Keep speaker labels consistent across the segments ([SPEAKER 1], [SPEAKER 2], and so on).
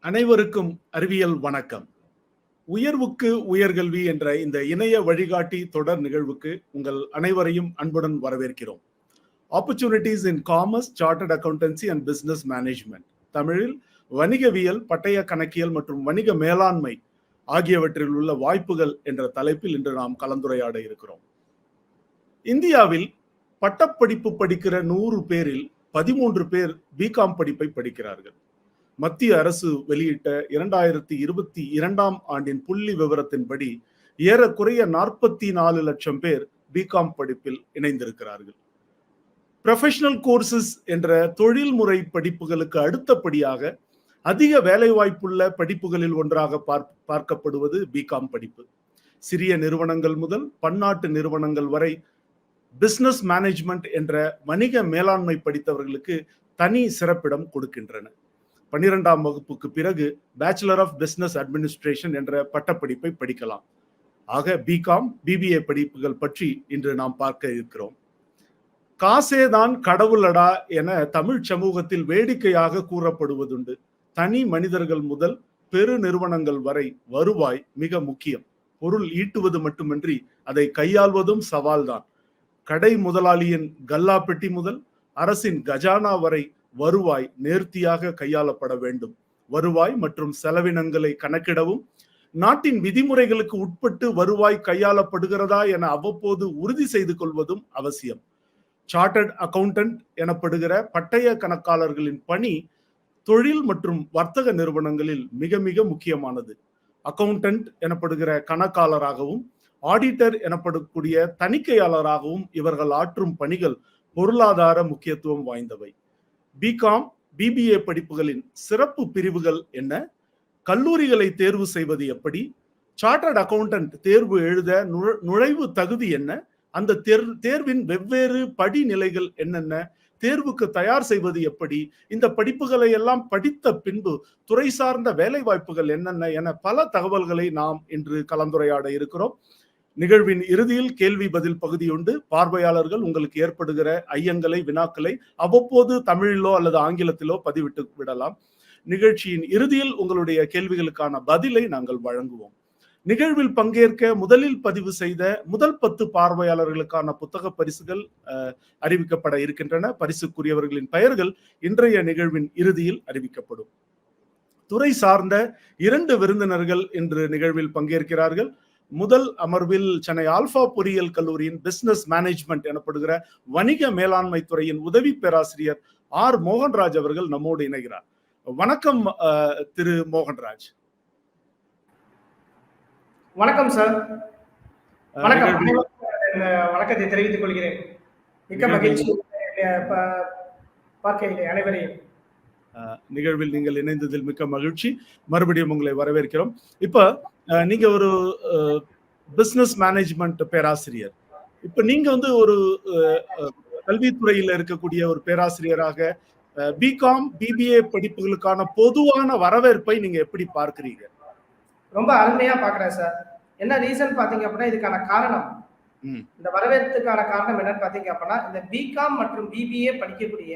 [SPEAKER 1] அனைவருக்கும் அறிவியல் வணக்கம். உயர்வுக்கு உயர்கல்வி என்ற இந்த இணைய வழிகாட்டி தொடர் நிகழ்வுக்கு உங்கள் அனைவரையும் அன்புடன் வரவேற்கிறோம். Opportunities in commerce, chartered accountancy and business management, தமிழில் வணிகவியல், பட்டய கணக்கியல் மற்றும் வணிக மேலாண்மை ஆகியவற்றில் உள்ள வாய்ப்புகள் என்ற தலைப்பில் இன்று நாம் கலந்துரையாட இருக்கிறோம். இந்தியாவில் பட்டப்படிப்பு படிக்கிற 100 பேரில் 13 பேர் பிகாம் படிப்பை படிக்கிறார்கள். மத்திய அரசு வெளியிட்ட 2022ஆம் ஆண்டின் புள்ளி விவரத்தின்படி ஏறக்குறைய 44 லட்சம் பேர் பிகாம் படிப்பில் இணைந்திருக்கிறார்கள். ப்ரொஃபஷனல் கோர்சஸ் என்ற தொழில்முறை படிப்புகளுக்கு அடுத்தபடியாக அதிக வேலைவாய்ப்புள்ள படிப்புகளில் ஒன்றாக பார்க்கப்படுவது பிகாம் படிப்பு. சிறிய நிறுவனங்கள் முதல் பன்னாட்டு நிறுவனங்கள் வரை பிசினஸ் மேனேஜ்மெண்ட் என்ற வணிக மேலாண்மை படித்தவர்களுக்கு தனி சிறப்பிடம் கொடுக்கின்றன. 12ஆம் வகுப்புக்கு பிறகு பேச்சுலர் ஆஃப் பிசினஸ் அட்மினிஸ்ட்ரேஷன் என்ற பட்டப்படிப்பை படிக்கலாம். ஆக பிகாம், பிபிஏ படிப்புகள் பற்றி இன்று நாம் பார்க்க இருக்கிறோம். காசேதான் கடவுளடா என தமிழ் சமூகத்தில் வேடிக்கையாக கூறப்படுவதுண்டு. தனி மனிதர்கள் முதல் பெரு நிறுவனங்கள் வரை வருவாய் மிக முக்கியம். பொருள் ஈட்டுவது மட்டுமின்றி அதை கையாள்வதும் சவால்தான். கடை முதலாளியின் கல்லா பெட்டி முதல் அரசின் கஜானா வரை வருவாய் நேர்த்தியாக கையாளப்பட வேண்டும். வருவாய் மற்றும் செலவினங்களை கணக்கிடவும் நாட்டின் விதிமுறைகளுக்கு உட்பட்டு வருவாய் கையாளப்படுகிறதா என அவ்வப்போது உறுதி செய்து கொள்வதும் அவசியம். சார்ட்டர்ட் அக்கவுண்டன்ட் எனப்படுகிற பட்டய கணக்காளர்களின் பணி தொழில் மற்றும் வர்த்தக நிறுவனங்களில் மிக மிக முக்கியமானது. அக்கவுண்டன்ட் எனப்படுகிற கணக்காளராகவும் ஆடிட்டர் எனப்படக்கூடிய தணிக்கையாளராகவும் இவர்கள் ஆற்றும் பணிகள் பொருளாதார முக்கியத்துவம் வாய்ந்தவை. பிகாம், பிபிஏ படிப்புகளின் சிறப்பு பிரிவுகள் என்ன? கல்லூரிகளை தேர்வு செய்வது எப்படி? சார்ட்டர்ட் அக்கவுண்டன்ட் தேர்வு எழுத நுழைவு தகுதி என்ன? அந்த தேர்வின் வெவ்வேறு படிநிலைகள் என்னென்ன? தேர்வுக்கு தயார் செய்வது எப்படி? இந்த படிப்புகளை எல்லாம் படித்த பின்பு துறை சார்ந்த வேலை வாய்ப்புகள் என்னென்ன என பல தகவல்களை நாம் இன்று கலந்துரையாட இருக்கிறோம். நிகழ்வின் இறுதியில் கேள்வி பதில் பகுதி உண்டு. பார்வையாளர்கள் உங்களுக்கு ஏற்படுகிற ஐயங்களை, வினாக்களை அவ்வப்போது தமிழிலோ அல்லது ஆங்கிலத்திலோ பதிவிட்டு விடலாம். நிகழ்ச்சியின் இறுதியில் உங்களுடைய கேள்விகளுக்கான பதிலை நாங்கள் வழங்குவோம். நிகழ்வில் பங்கேற்க முதலில் பதிவு செய்த முதல் 10 பார்வையாளர்களுக்கான புத்தக பரிசுகள் அறிவிக்கப்பட இருக்கின்றன. பரிசுக்குரியவர்களின் பெயர்கள் இன்றைய நிகழ்வின் இறுதியில் அறிவிக்கப்படும். துறை சார்ந்த 2 விருந்தினர்கள் இன்று நிகழ்வில் பங்கேற்கிறார்கள். முதல் அமர்வில் சென்னை ஆல்பா பொறியியல் கல்லூரியின் பிசினஸ் மேனேஜ்மெண்ட் எனப்படுகிற வணிக மேலாண்மை துறையின் உதவி பேராசிரியர் ஆர் மோகன்ராஜ் அவர்கள் நம்மோடு இணைகிறார். வணக்கம் திரு மோகன்ராஜ்.
[SPEAKER 2] வணக்கம் சார். வணக்கம். வணக்கத்தை தெரிவித்துக் கொள்கிறேன். மிக்க மகிழ்ச்சி பார்க்கிறேன் அனைவரையும்.
[SPEAKER 1] நிகழ்வில் நீங்கள் இணைந்ததில் மிக்க மகிழ்ச்சி. மறுபடியும் உங்களை வரவேற்கிறோம். இப்ப நீங்க ஒரு பிசினஸ் மேனேஜ்மெண்ட் பேராசிரியர். இப்ப நீங்க ஒரு கல்வித்துறையில இருக்கக்கூடிய ஒரு பேராசிரியராக பிகாம், பிபிஏ படிப்புகளுக்கான பொதுவான வரவேற்பை நீங்க எப்படி பார்க்கிறீங்க?
[SPEAKER 2] ரொம்ப அருமையா பாக்குறேன் சார். என்ன ரீசன் பாத்தீங்க அப்படின்னா, இதுக்கான காரணம், இந்த வரவேற்புக்கான காரணம் என்னன்னு பாத்தீங்க அப்படின்னா, இந்த பிகாம் மற்றும் பிபிஏ படிக்கக்கூடிய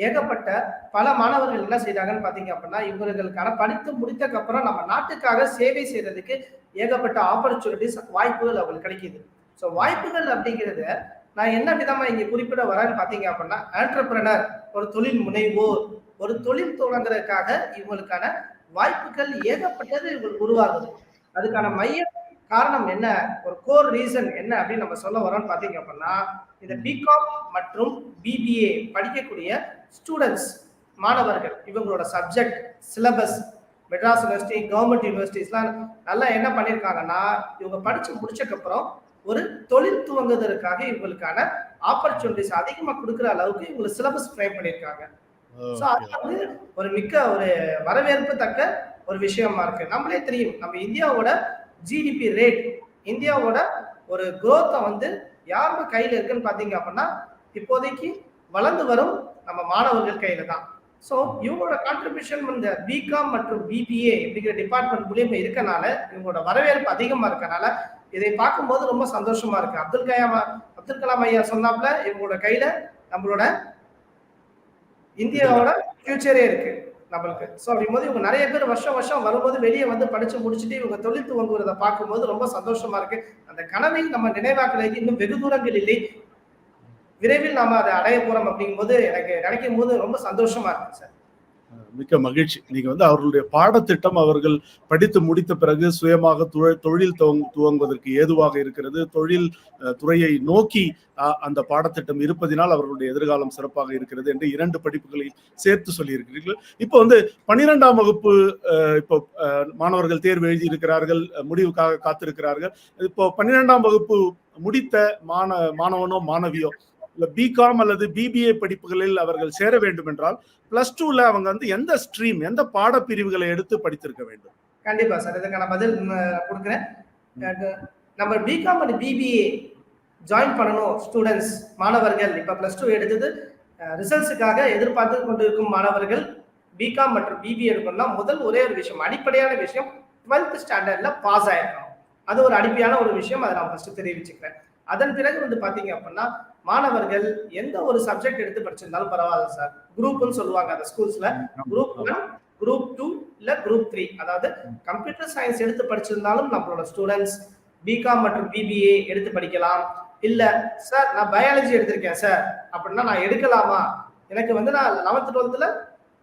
[SPEAKER 2] ஏகப்பட்ட பல மாணவர்கள் என்ன செய்யறாங்கன்னு பாத்தீங்க அப்படின்னா, இவர்களுக்கான படித்து முடித்தக்கு அப்புறம் நம்ம நாட்டுக்காக சேவை செய்யறதுக்கு ஏகப்பட்ட ஆப்பர்ச்சுனிட்டிஸ், வாய்ப்புகள் அவங்களுக்கு கிடைக்குது. ஸோ வாய்ப்புகள் அப்படிங்கிறத நான் என்ன விதமா இங்க குறிப்பிட வரேன்னு பாத்தீங்க அப்படின்னா, ஆண்டர்பிரனர், ஒரு தொழில் முனைவோர், ஒரு தொழில் தொடங்குறதுக்காக இவங்களுக்கான வாய்ப்புகள் ஏகப்பட்டது இவங்களுக்கு உருவாகுது. அதுக்கான மைய காரணம் என்ன, ஒரு கோர் ரீசன் என்ன அப்படின்னு நம்ம சொல்ல வரோம்னு பாத்தீங்க அப்படின்னா, இந்த பிகாம் மற்றும் பிபிஏ படிக்கக்கூடிய ஸ்டூடெண்ட்ஸ், மாணவர்கள், இவங்களோட subject, syllabus, Madras university, government யூனிவர்சிட்டிஸ்லாம் நல்லா என்ன பண்ணியிருக்காங்கன்னா, இவங்க படிச்சு முடிச்சக்கப்புறம் ஒரு தொழில் துவங்குவதற்காக இவங்களுக்கான ஆப்பர்ச்சுனிட்டிஸ் அதிகமாக கொடுக்குற அளவுக்கு இவங்களுக்கு சிலபஸ் ஃப்ரேம் பண்ணியிருக்காங்க. ஸோ அது வந்து ஒரு மிக்க ஒரு வரவேற்பு தக்க ஒரு விஷயமா இருக்கு. நம்மளே தெரியும், நம்ம இந்தியாவோட ஜிடிபி ரேட், இந்தியாவோட ஒரு குரோத்தை யாரோட கையில இருக்குன்னு பாத்தீங்க அப்படின்னா, இப்போதைக்கு வளர்ந்து வரும் நம்ம மாணவர்கள் கையில தான். ஸோ இவங்களோட கான்ட்ரிபியூஷன் இந்த பிகாம் மற்றும் பிபிஏ அப்படிங்கிற டிபார்ட்மெண்ட் மூலியமா இருக்கனால, இவங்களோட வரவேற்பு அதிகமா இருக்கனால இதை பார்க்கும்போது ரொம்ப சந்தோஷமா இருக்கு. அப்துல் கலாம் ஐயா சொன்னாப்ல, இவங்களோட கையில நம்மளோட இந்தியாவோட ஃபியூச்சரே இருக்கு. நம்மளுக்கு. ஸோ அப்படிங்கும்போது இவங்க நிறைய பேர் வருஷம் வருஷம் வரும்போது வெளியே வந்து படிச்சு முடிச்சுட்டு இவங்க தொழில் துவங்குறத பார்க்கும்போது ரொம்ப சந்தோஷமா இருக்கு. அந்த கனவை நம்ம நினைவாக்குறதுக்கு இன்னும் வெகு தூரங்கள் இல்லை, விரைவில் நாம அதை அடைய போறோம் அப்படிங்கும்போது எனக்கு நினைக்கும் போது ரொம்ப சந்தோஷமா இருக்கு சார்.
[SPEAKER 1] மிக்க மகிழ்ச்சி. நீங்க வந்து அவர்களுடைய பாடத்திட்டம் அவர்கள் படித்து முடித்த பிறகு சுயமாக தொழில் துவங்குவதற்கு ஏதுவாக இருக்கிறது. தொழில் துறையை நோக்கி அந்த பாடத்திட்டம் இருப்பதினால் அவர்களுடைய எதிர்காலம் சிறப்பாக இருக்கிறது என்று 2 படிப்புகளை சேர்த்து சொல்லி இருக்கிறீர்கள். இப்போ வந்து 12ஆம் வகுப்பு இப்போ மாணவர்கள் தேர்வு எழுதி இருக்கிறார்கள், முடிவுக்காக காத்திருக்கிறார்கள். இப்போ 12ஆம் வகுப்பு முடித்த மாணவனோ மாணவியோ இல்ல பிகாம் அல்லது பிபிஏ படிப்புகளில் அவர்கள் சேர வேண்டும் என்றால் +2ல அவங்க வந்து எந்த ஸ்ட்ரீம், எந்த பாடப்பிரிவுகளை எடுத்து படித்திருக்க வேண்டும்?
[SPEAKER 2] கண்டிப்பா சார், இதுக்கான பதில் கொடுக்குறேன். நம்ம பிகாம் அண்ட் பிபிஏ ஜாயின் பண்ணணும் ஸ்டூடெண்ட்ஸ், மாணவர்கள் இப்ப +2 எடுத்தது ரிசல்ட்ஸுக்காக எதிர்பார்த்து கொண்டிருக்கும் மாணவர்கள் பிகாம் மற்றும் பிபிஏ எடுக்கணும்னா முதல் ஒரே ஒரு விஷயம், அடிப்படையான விஷயம் 12th ஸ்டாண்டர்ட்ல பாஸ் ஆயிருக்கணும். அது ஒரு அடிப்படையான ஒரு விஷயம், அதை நான் ஃபர்ஸ்ட் தெரிவிச்சுக்கிறேன். அதன் பிறகு வந்து பாத்தீங்க அப்படின்னா மாணவர்கள் எந்த ஒரு சப்ஜெக்ட் எடுத்து படிச்சிருந்தாலும் பரவாயில்ல சார். குரூப்னு சொல்லுவாங்க அந்த ஸ்கூல்ஸ்ல, குரூப் 1, குரூப் 2 இல்ல குரூப் 3. அதாவது கம்ப்யூட்டர் சயின்ஸ் எடுத்து படிச்சிருந்தாலும் நம்மளோட ஸ்டூடெண்ட்ஸ் பிகாம் மற்றும் பிபிஏ எடுத்து படிக்கலாம். இல்ல சார் நான் பயாலஜி எடுத்திருக்கேன் சார் அப்படின்னா நான் எடுக்கலாமா, எனக்கு வந்து நான் 11th 12th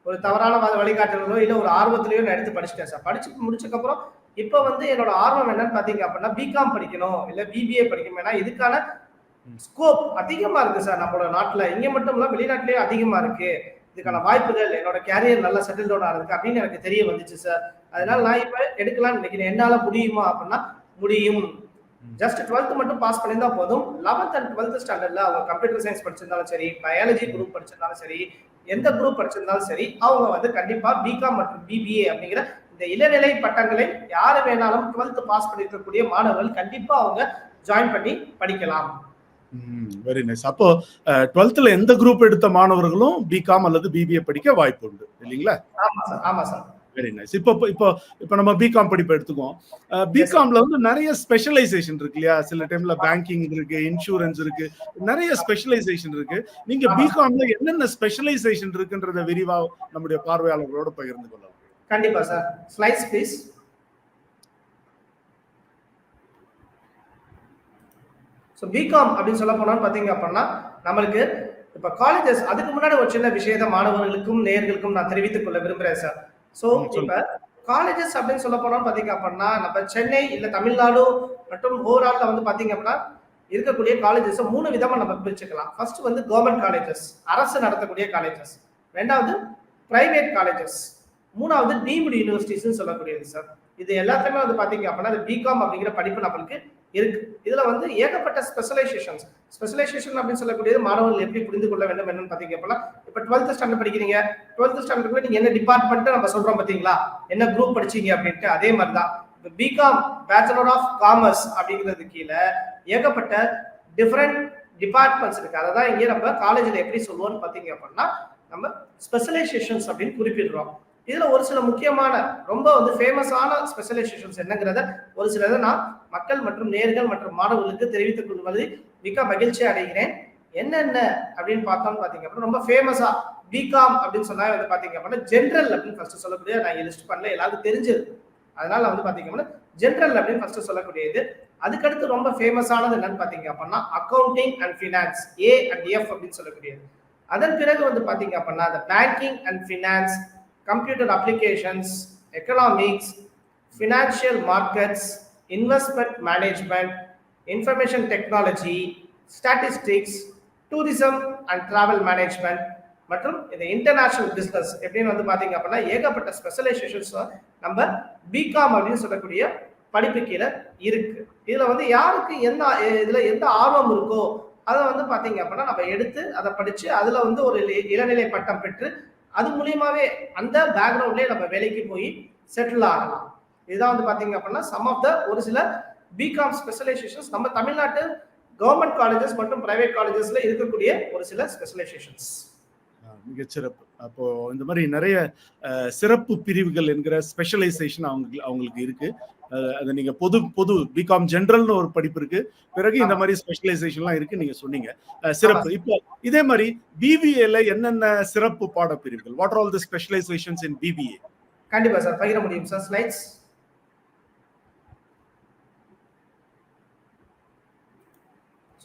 [SPEAKER 2] ஒரு தவறான வழிகாட்டுறதோ இல்ல ஒரு ஆர்வத்திலேயோ நான் எடுத்து படிச்சுட்டேன் சார். படிச்சு முடிச்சதுக்கு அப்புறம் இப்ப வந்து என்னோட ஆர்வம் என்னன்னு பாத்தீங்க அப்படின்னா பிகாம் படிக்கணும் இல்ல பிபிஏ படிக்கணும். ஏன்னா இதுக்கான ஸ்கோப் அதிகமா இருக்கு சார் நம்மளோட நாட்டுல, இங்க மட்டும் இல்ல வெளிநாட்டிலேயே அதிகமா இருக்கு. இதுக்கான வாய்ப்புகள், என்னோட கேரியர் நல்லா செட்டில் டவுன் ஆகுது அப்படின்னு எனக்கு தெரிய வந்துச்சு சார். அதனால நான் இப்ப எடுக்கலாம்னு நினைக்கிறேன். என்னால முடியுமா அப்படின்னா முடியும். ஜஸ்ட் 12th மட்டும் பாஸ் பண்ணியிருந்தா போதும். 11th and 12th ஸ்டாண்டர்ட்ல அவங்க கம்ப்யூட்டர் சயின்ஸ் படிச்சிருந்தாலும் சரி, பயாலஜி குரூப் படிச்சிருந்தாலும் சரி, எந்த குரூப் படிச்சிருந்தாலும் சரி, அவங்க வந்து கண்டிப்பா பிகாம் மற்றும் பிபிஏ அப்படிங்கிற இந்த இளநிலை பட்டங்களை யாரு வேணாலும் 12th பாஸ் பண்ணிருக்கக்கூடிய மாணவர்கள் கண்டிப்பா அவங்க ஜாயின் பண்ணி படிக்கலாம்.
[SPEAKER 1] Very nice. அப்போ 12th எந்த குரூப் எடுத்த மாணவர்களும் பிகாம் அல்லது பிபிஏ படிக்க வாய்ப்பு உண்டு இல்லீங்களா?
[SPEAKER 2] ஆமா சார், ஆமா சார்.
[SPEAKER 1] Very nice. இப்போ நம்ம பிகாம் படிப்பு எடுத்துக்கோம். பிகாம்ல வந்து நிறைய ஸ்பெஷலைசேஷன் இருக்கு இல்லையா? சில டைம்ல பேங்கிங் இருக்கு, இன்சூரன்ஸ் இருக்கு, நிறைய ஸ்பெஷலைசேஷன் இருக்கு. நீங்க பிகாம்ல என்னென்ன ஸ்பெஷலைசேஷன் இருக்குன்றத விரிவா நம்முடைய பார்வையாளர்களோட பகிர்ந்து கொள்ளலாம்.
[SPEAKER 2] கண்டிப்பா sir. Slides please. So BCom அப்படின்னு சொல்ல போனோம்னு பார்த்தீங்க அப்படின்னா நம்மளுக்கு இப்போ காலேஜஸ், அதுக்கு முன்னாடி ஒரு சின்ன விஷயத்தை மாணவர்களுக்கும் நேயர்களுக்கும் நான் தெரிவித்துக் கொள்ள விரும்புகிறேன் சார். ஸோ இப்போ காலேஜஸ் அப்படின்னு சொல்ல போனோம்னு பார்த்தீங்க அப்படின்னா நம்ம சென்னை இல்லை தமிழ்நாடு மற்றும் ஓவரால்ல வந்து பார்த்தீங்க அப்படின்னா இருக்கக்கூடிய காலேஜஸ் 3 விதமாக நம்ம பிரிச்சுக்கலாம். ஃபர்ஸ்ட் வந்து கவர்மெண்ட் காலேஜஸ், அரசு நடத்தக்கூடிய காலேஜஸ். 2வது பிரைவேட் காலேஜஸ். 3வது டீம்டு யூனிவர்சிட்டிஸ் சொல்லக்கூடியது சார். இது எல்லாத்தையுமே வந்து பாத்தீங்க அப்படின்னா பிகாம் அப்படிங்கிற படிப்பு நம்மளுக்கு இருக்கு. இதுல வந்து ஏகப்பட்ட ஸ்பெஷலைசேஷன் அப்படின்னு சொல்லக்கூடியது மாணவர்கள் எப்படி புரிந்து கொள்ள வேண்டும் என்னன்னு பாத்தீங்க அப்படின்னா இப்ப 12th ஸ்டாண்டர்ட் படிக்கிறீங்க, 12th ஸ்டாண்டர்ட்ல நீங்க என்ன டிபார்ட்மெண்ட் நம்ம சொல்றோம் பாத்தீங்களா, என்ன குரூப் படிச்சீங்க அப்படின்ட்டு, அதே மாதிரிதான் பிகாம் பேச்சுலர் ஆஃப் காமர்ஸ் அப்படிங்கிறது கீழே ஏகப்பட்ட டிஃபரெண்ட் டிபார்ட்மெண்ட்ஸ் இருக்கு. அதை தான் இங்கே நம்ம காலேஜ்ல எப்படி சொல்லுவோம்னு பாத்தீங்க அப்படின்னா நம்ம ஸ்பெஷலைசேஷன்ஸ் அப்படின்னு குறிப்பிடுறோம். இதுல ஒரு சில முக்கியமான ரொம்ப வந்து ஃபேமஸான ஸ்பெஷலைசேஷன்ஸ் என்னங்கிறத ஒரு சிலதை நான் மக்கள் மற்றும் நேயர்கள் மற்றும் மாணவர்களுக்கு தெரிவித்துக் கொள்வது மிக மகிழ்ச்சி அடைகிறேன். என்னென்ன அப்படின்னு பார்த்தோம்னு பாத்தீங்க அப்படின்னா ரொம்ப ஃபேமஸா பிகாம் அப்படின்னு சொன்னா வந்து பாத்தீங்க அப்படின்னா ஜென்ரல் அப்படின்னு ஃபர்ஸ்ட் சொல்லக்கூடிய, நான் லிஸ்ட் பண்ணல எல்லாருக்கும் தெரிஞ்சது, அதனால வந்து பாத்தீங்க அப்படின்னா ஜென்ரல் அப்படின்னு ஃபர்ஸ்ட் சொல்லக்கூடியது. அதுக்கடுத்து ரொம்ப ஃபேமஸானது என்னன்னு பாத்தீங்க அப்படின்னா accounting and finance, A and F அப்படின்னு சொல்லக்கூடியது. அதன் பிறகு வந்து பாத்தீங்க அப்படின்னா அந்த banking and finance, computer applications, economics, financial markets, investment management, information technology, statistics, tourism and travel management மற்றும் இந்த இன்டர்நேஷனல் பிசினஸ் எப்படின்னு வந்து பாத்தீங்க அப்படின்னா ஏகப்பட்ட ஸ்பெஷலைசேஷன்ஸ் நம்ம பிகாம் அப்படின்னு சொல்லக்கூடிய படிப்பு கீழே இருக்கு. இதுல வந்து யாருக்கு இதுல எந்த ஆர்வம் இருக்கோ அதை வந்து பாத்தீங்க அப்படின்னா நம்ம எடுத்து அதை படிச்சு அதுல வந்து ஒரு இளநிலை பட்டம் பெற்று அது மூலியமாவே அந்த பேக்ரவுண்ட்லயே நம்ம வேலைக்கு போய் செட்டில் ஆகலாம். இதுதான் வந்து பாத்தீங்க அப்படின்னா சம் ஆஃப் த ஒரு சில பிகாம் ஸ்பெஷலைசேஷன்ஸ் நம்ம தமிழ்நாட்டு கவர்மெண்ட் காலேஜஸ் மற்றும் பிரைவேட் காலேஜஸ்ல இருக்கக்கூடிய ஒரு சில ஸ்பெஷலைசேஷன்ஸ்.
[SPEAKER 1] மிகச்சிறப்பு. அப்போ இந்த மாதிரி நிறைய சிறப்பு பிரிவுகள் என்கிற ஸ்பெஷலைசேஷன் அவங்களுக்கு இருக்கு. அது நீங்க பொது பிகாம் ஜெனரல்னு ஒரு படிப்பு இருக்கு, பிறகு இந்த மாதிரி ஸ்பெஷலைசேஷன்லாம் இருக்கு நீங்க சொன்னீங்க. சிறப்பு. இப்போ இதே மாதிரி பிபிஏல என்னென்ன சிறப்பு பாடப்பிரிவுகள்? What are all the specialisations in BBA?
[SPEAKER 2] கண்டிப்பா சார், பகிர முடியும் சார். ஸ்லைட்ஸ்.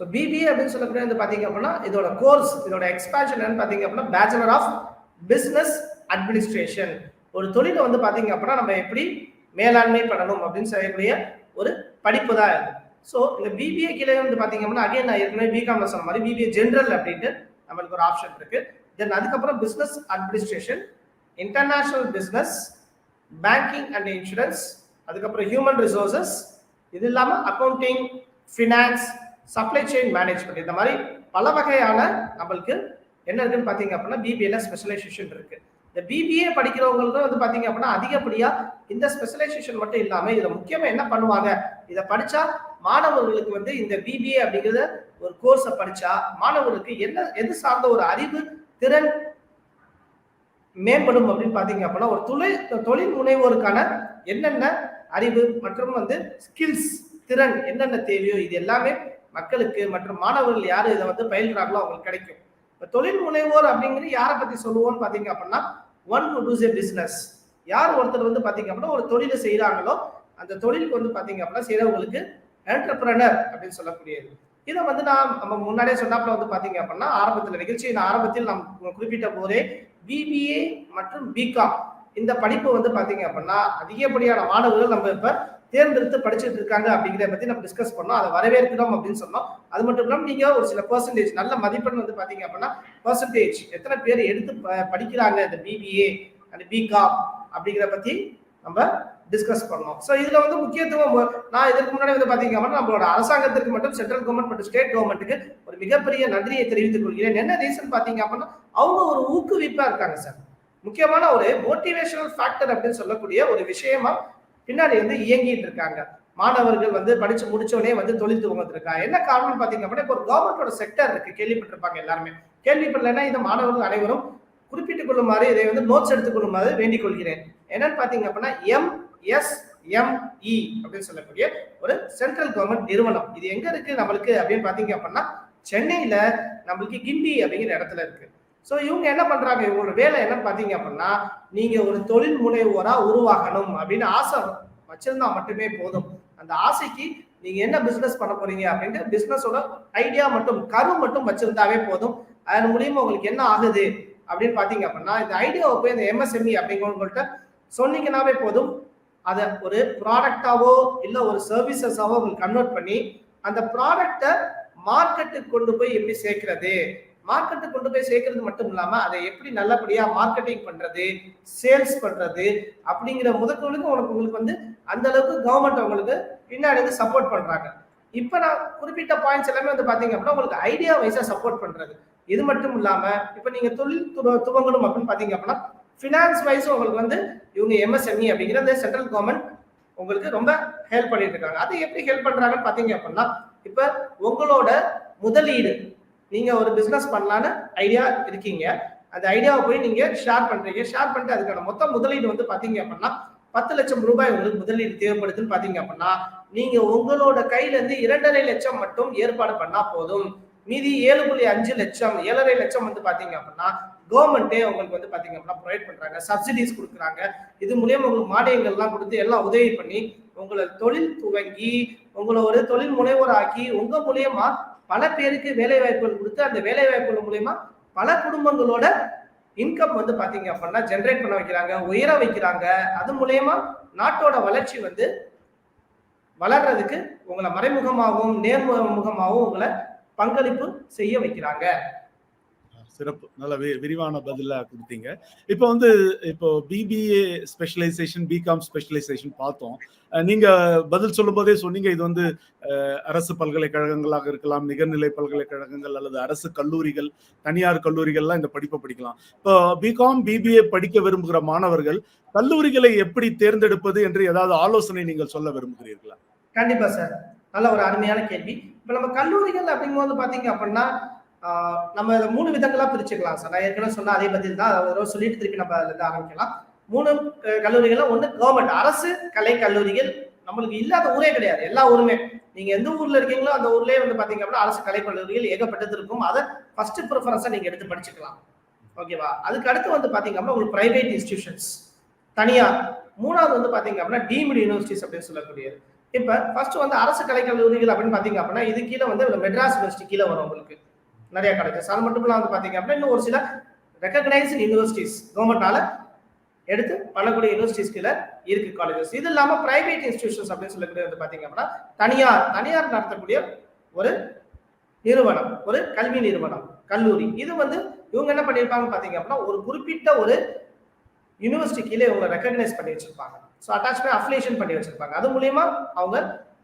[SPEAKER 2] ஸோ பிபிஏ அப்படின்னு சொல்லக்கூடிய வந்து பாத்தீங்க அப்படின்னா இதோட கோர்ஸ், இதோட எக்ஸ்பான்ஷன் என்னன்னு பாத்தீங்க அப்படின்னா பேச்சுலர் ஆஃப் பிசினஸ் அட்மினிஸ்ட்ரேஷன். ஒரு தொழிலை வந்து பாத்தீங்க அப்படின்னா நம்ம எப்படி மேலாண்மை பண்ணணும் அப்படின்னு சொல்லக்கூடிய ஒரு படிப்பு தான் இது. ஸோ இந்த பிபிஏ கீழே வந்து பாத்தீங்க அப்படின்னா அகைன் நான் ஏற்கனவே பிகாம்ல சொன்ன மாதிரி பிபிஏ ஜெனரல் அப்படின்ட்டு நம்மளுக்கு ஒரு ஆப்ஷன் இருக்கு. தென் அதுக்கப்புறம் business administration, international business, banking and insurance, அதுக்கப்புறம் ஹியூமன் ரிசோர்சஸ், இது இல்லாம accounting, finance, supply chain management, இந்த மாதிரி பல வகையான நம்மளுக்கு என்ன இருக்குன்னு பாத்தீங்க அப்படின்னா பிபிஏல ஸ்பெஷலைசேஷன் இருக்கு. இந்த பிபிஏ படிக்கிறவங்களுக்கு வந்து பாத்தீங்க அப்படின்னா அதிகப்படியா இந்த ஸ்பெஷலைசேஷன் மட்டும் இல்லாம இதுல முக்கியமா என்ன பண்ணுவாங்க, இதை படிச்சா மாணவர்களுக்கு வந்து இந்த பிபிஏ அப்படிங்கிறத ஒரு கோர்ஸை படிச்சா மாணவர்களுக்கு என்ன எது சார்ந்த ஒரு அறிவு திறன் மேம்படும் அப்படின்னு பாத்தீங்க அப்படின்னா ஒரு தொழில் முனைவோருக்கான என்னென்ன அறிவு மற்றும் வந்து ஸ்கில்ஸ் திறன் என்னென்ன தேவையோ இது எல்லாமே மக்களுக்கு மற்றும் மாணவர்கள் யாரு இதை வந்து பயில்றாங்களோ அவங்களுக்கு கிடைக்கும். இப்போ தொழில் முனைவோர் அப்படிங்கிறது யாரை பத்தி சொல்லுவோம்னு பாத்தீங்க அப்படின்னா one who does a business. யார் ஒருத்தர் வந்து பாத்தீங்க அப்படின்னா ஒரு தொழிலை செய்யறாங்களோ அந்த தொழிலுக்கு வந்து பாத்தீங்க அப்படின்னா செய்யறவங்களுக்கு என்டர்பிரனர் அப்படின்னு சொல்லக்கூடியது. இதை வந்து நம்ம முன்னாடியே சொன்னாப்புல வந்து பாத்தீங்க அப்படின்னா நிகழ்ச்சியின் ஆரம்பத்தில் நாம் குறிப்பிட்ட போதே பிபிஏ மற்றும் பிகாம் இந்த படிப்பு வந்து பாத்தீங்க அப்படின்னா அதிகப்படியான மாணவர்கள் நம்ம இப்ப தேர்ந்தெடுத்து படிச்சுட்டு இருக்காங்க அப்படிங்கிறத பத்தி நம்ம டிஸ்கஸ் பண்ணோம். அதை வரவேற்கிறோம் அப்படின்னு சொன்னோம். அது மட்டும் இல்லாமல் நீங்க ஒரு சில பெர்சன்டேஜ் நல்ல மதிப்பெண் வந்து பாத்தீங்க அப்படின்னா பெர்சன்டேஜ் எத்தனை பேர் எடுத்து படிக்கிறாங்க இந்த பிபிஏ அண்ட் பிகாம் அப்படிங்கிறத பத்தி நம்ம டிஸ்கஸ் பண்ணோம். ஸோ இதுல வந்து முக்கியத்துவம் நான் இதற்கு முன்னாடி வந்து பாத்தீங்க அப்படின்னா நம்மளோட அரசாங்கத்திற்கு மட்டும் சென்ட்ரல் கவர்மெண்ட் மற்றும் ஸ்டேட் கவர்மெண்ட்டுக்கு ஒரு மிகப்பெரிய நன்றியை தெரிவித்துக் கொள்கிறேன். என்ன ரீசன் பாத்தீங்க அப்படின்னா அவங்க ஒரு ஊக்குவிப்பா இருக்காங்க சார். முக்கியமான ஒரு மோட்டிவேஷனல் ஃபேக்டர் அப்படின்னு சொல்லக்கூடிய ஒரு விஷயமா பின்னாடி வந்து இயங்கிட்டு இருக்காங்க. மாணவர்கள் வந்து படிச்சு முடிச்சோடனே வந்து தொழில் துவங்கிருக்காங்க. என்ன காரணம் பாத்தீங்க அப்படின்னா இப்போ ஒரு கவர்மெண்டோட செக்டர் இருக்கு, கேள்விப்பட்டிருப்பாங்க எல்லாருமே. கேள்விப்படலைன்னா இந்த மாணவர்கள் அனைவரும் குறிப்பிட்டுக் கொள்ளுமாறு இதை வந்து நோட்ஸ் எடுத்துக் கொள்ளுமாறு வேண்டிக் கொள்கிறேன். என்னன்னு பாத்தீங்க அப்படின்னா MSME அப்படின்னு சொல்லக்கூடிய ஒரு சென்ட்ரல் கவர்மெண்ட் நிறுவனம். இது எங்க இருக்கு நம்மளுக்கு அப்படின்னு பாத்தீங்க அப்படின்னா சென்னையில நம்மளுக்கு கிண்டி அப்படிங்கிற இடத்துல இருக்கு. ஸோ இவங்க என்ன பண்றாங்க, இவங்களோட வேலை என்னன்னு பாத்தீங்க அப்படின்னா நீங்க ஒரு தொழில் முனைவோரா உருவாகணும் அப்படின்னு ஆசை வச்சிருந்தா மட்டுமே போதும். அந்த ஆசைக்கு நீங்க என்ன பிசினஸ் பண்ண போறீங்க அப்படின்ட்டு பிசினஸோட ஐடியா மட்டும் கரு மட்டும் வச்சிருந்தாவே போதும். அதன் மூலியமா உங்களுக்கு என்ன ஆகுது அப்படின்னு பாத்தீங்க அப்படின்னா இந்த ஐடியாவை போய் இந்த MSME அப்படிங்கிறவங்கள்ட்ட சொன்னீங்கன்னாவே போதும். அதை ஒரு ப்ராடக்டாவோ இல்ல ஒரு சர்வீசஸாவோ உங்களுக்கு கன்வெர்ட் பண்ணி அந்த ப்ராடக்டை மார்க்கெட்டுக்கு கொண்டு போய் எப்படி சேர்க்கிறது, மார்க்கெட்டுக்கு கொண்டு போய் சேர்க்கறது மட்டும் இல்லாம அதை எப்படி நல்லபடியா மார்க்கெட்டிங் பண்றது, சேல்ஸ் பண்றது அப்படிங்கிற முதற்கொள்ளுக்கு உங்களுக்கு வந்து அந்த அளவுக்கு கவர்மெண்ட் உங்களுக்கு பின்னாடி வந்து சப்போர்ட் பண்றாங்க. இப்ப நான் குறிப்பிட்ட பாயிண்ட்ஸ் எல்லாமே வந்து பாத்தீங்க அப்படின்னா உங்களுக்கு ஐடியா வைஸா சப்போர்ட் பண்றது. இது மட்டும் இல்லாம இப்ப நீங்க தொழில் துவங்கணும் அப்படின்னு பாத்தீங்க அப்படின்னா பினான்ஸ் வைஸ் உங்களுக்கு வந்து இவங்க MSME அப்படிங்கிற இந்த சென்ட்ரல் கவர்மெண்ட் உங்களுக்கு ரொம்ப ஹெல்ப் பண்ணிட்டு இருக்காங்க. அது எப்படி ஹெல்ப் பண்றாங்கன்னு பாத்தீங்க அப்படின்னா இப்ப உங்களோட முதலீடு, நீங்க ஒரு பிசினஸ் பண்ணலான்னு ஐடியா இருக்கீங்க, அந்த ஐடியாவை போய் நீங்க ஷேர் பண்றீங்க. ஷேர் பண்ணிட்டு அதுக்கான மொத்த முதலீடு வந்து பாத்தீங்க அப்படின்னா 10 லட்சம் ரூபாய் உங்களுக்கு முதலீடு தேவைப்படுதுன்னு பாத்தீங்க அப்படின்னா நீங்க உங்களோட கையில இருந்து 2.5 லட்சம் மட்டும் ஏற்பாடு பண்ணா போதும். மீதி 7.5 லட்சம் 7.5 லட்சம் வந்து பாத்தீங்க அப்படின்னா கவர்மெண்டே உங்களுக்கு வந்து பாத்தீங்க அப்படின்னா ப்ரொவைட் பண்றாங்க, சப்சிடிஸ் கொடுக்குறாங்க. இது மூலியமா உங்களுக்கு மானியங்கள் எல்லாம் கொடுத்து எல்லாம் உதவி பண்ணி உங்களை தொழில் துவங்கி உங்களை ஒரு தொழில் முனைவோர் ஆக்கி உங்க மூலியமா பல பேருக்கு வேலை வாய்ப்புகள் கொடுத்து அந்த வேலை வாய்ப்புகள் மூலியமா பல குடும்பங்களோட இன்கம் வந்து பாத்தீங்க அப்படின்னா ஜென்ரேட் பண்ண வைக்கிறாங்க, உயர வைக்கிறாங்க. அது மூலியமா நாட்டோட வளர்ச்சி வந்து வளர்றதுக்கு உங்களை மறைமுகமாகவும் நேர்முகமாகவும் உங்களை பங்களிப்பு செய்ய வைக்கிறாங்க.
[SPEAKER 1] சிறப்பு, நல்ல விரிவான பதிலா கொடுத்தீங்க. இப்போ பிபிஏ ஸ்பெஷலைசேஷன், பிகாம் ஸ்பெஷலைசேஷன் பார்த்தோம். நீங்க பதில் சொல்லும் போதே சொன்னீங்க இது வந்து அரசு பல்கலைக்கழகங்களாக இருக்கலாம், நிகர்நிலை பல்கலைக்கழகங்கள் அல்லது அரசு கல்லூரிகள், தனியார் கல்லூரிகள்லாம் இந்த படிப்பை படிக்கலாம். இப்போ பிகாம் பிபிஏ படிக்க விரும்புகிற மாணவர்கள் கல்லூரிகளை எப்படி தேர்ந்தெடுப்பது என்று ஏதாவது ஆலோசனை நீங்கள் சொல்ல விரும்புகிறீர்களா?
[SPEAKER 2] கண்டிப்பா சார், நல்ல ஒரு அருமையான கேள்வி. இப்ப நம்ம கல்லூரிகள் அப்படிங்கும்போது பாத்தீங்க அப்படின்னா நம்ம இதை 3 விதங்களா பிரிச்சுக்கலாம் சார். நான் ஏற்கனவே சொன்ன அதே பதில் தான். ஒரு தடவை சொல்லிட்டு திருப்பி நம்ம அதுல இருந்து ஆரம்பிக்கலாம். 3 கல்லூரிகள். ஒண்ணு கவர்மெண்ட் அரசு கலை கல்லூரிகள். நம்மளுக்கு இல்லாத ஊரே கிடையாது. எல்லா ஊருமே நீங்க எந்த ஊர்ல இருக்கீங்களோ அந்த ஊர்லயே வந்து பாத்தீங்க அப்படின்னா அரசு கலை கல்லூரிகள் ஏகப்பட்டது இருக்கும். அதை ஃபர்ஸ்ட் ப்ரிஃபரன்ஸா நீங்க எடுத்து படிச்சுக்கலாம். ஓகேவா? அதுக்கு அடுத்து வந்து பாத்தீங்க அப்படின்னா உங்களுக்கு பிரைவேட் இன்ஸ்டிடியூஷன்ஸ், தனியார். 3வது வந்து பாத்தீங்க அப்படின்னா டீம்டு யூனிவர்சிட்டிஸ் அப்படின்னு சொல்லக்கூடியது. இப்ப ஃபர்ஸ்ட் வந்து அரசு கலை கல்லூரிகள் அப்படின்னு பாத்தீங்க அப்படின்னா இது கீழே வந்து மெட்ராஸ் யூனிவர்சிட்டி கீழே வரும் உங்களுக்கு நிறைய காலேஜஸ். அது மட்டும் இல்லாம வந்து பாத்தீங்க அப்படின்னா இன்னும் ஒரு சில ரெகக்னைஸ்டு யூனிவர்சிட்டிஸ் கவர்மெண்டால எடுத்து பண்ணக்கூடிய யூனிவர்சிட்டிஸ் கீழே இருக்கு காலேஜஸ். இது இல்லாம பிரைவேட் இன்ஸ்டிடியூஷன்ஸ் அப்படின்னு சொல்லக்கூடிய வந்து பாத்தீங்க அப்படின்னா தனியார் நடத்தக்கூடிய ஒரு நிறுவனம், ஒரு கல்வி நிறுவனம், கல்லூரி. இது வந்து இவங்க என்ன பண்ணிருப்பாங்க பாத்தீங்க அப்படின்னா ஒரு குறிப்பிட்ட ஒரு யூனிவர்சிட்டி கீழே இவங்க ரெகக்னைஸ் பண்ணி வச்சிருப்பாங்க. ஸோ அட்டாச்மெண்ட் அஃபிலியேஷன் பண்ணி வச்சிருப்பாங்க. அது மூலியமா அவங்க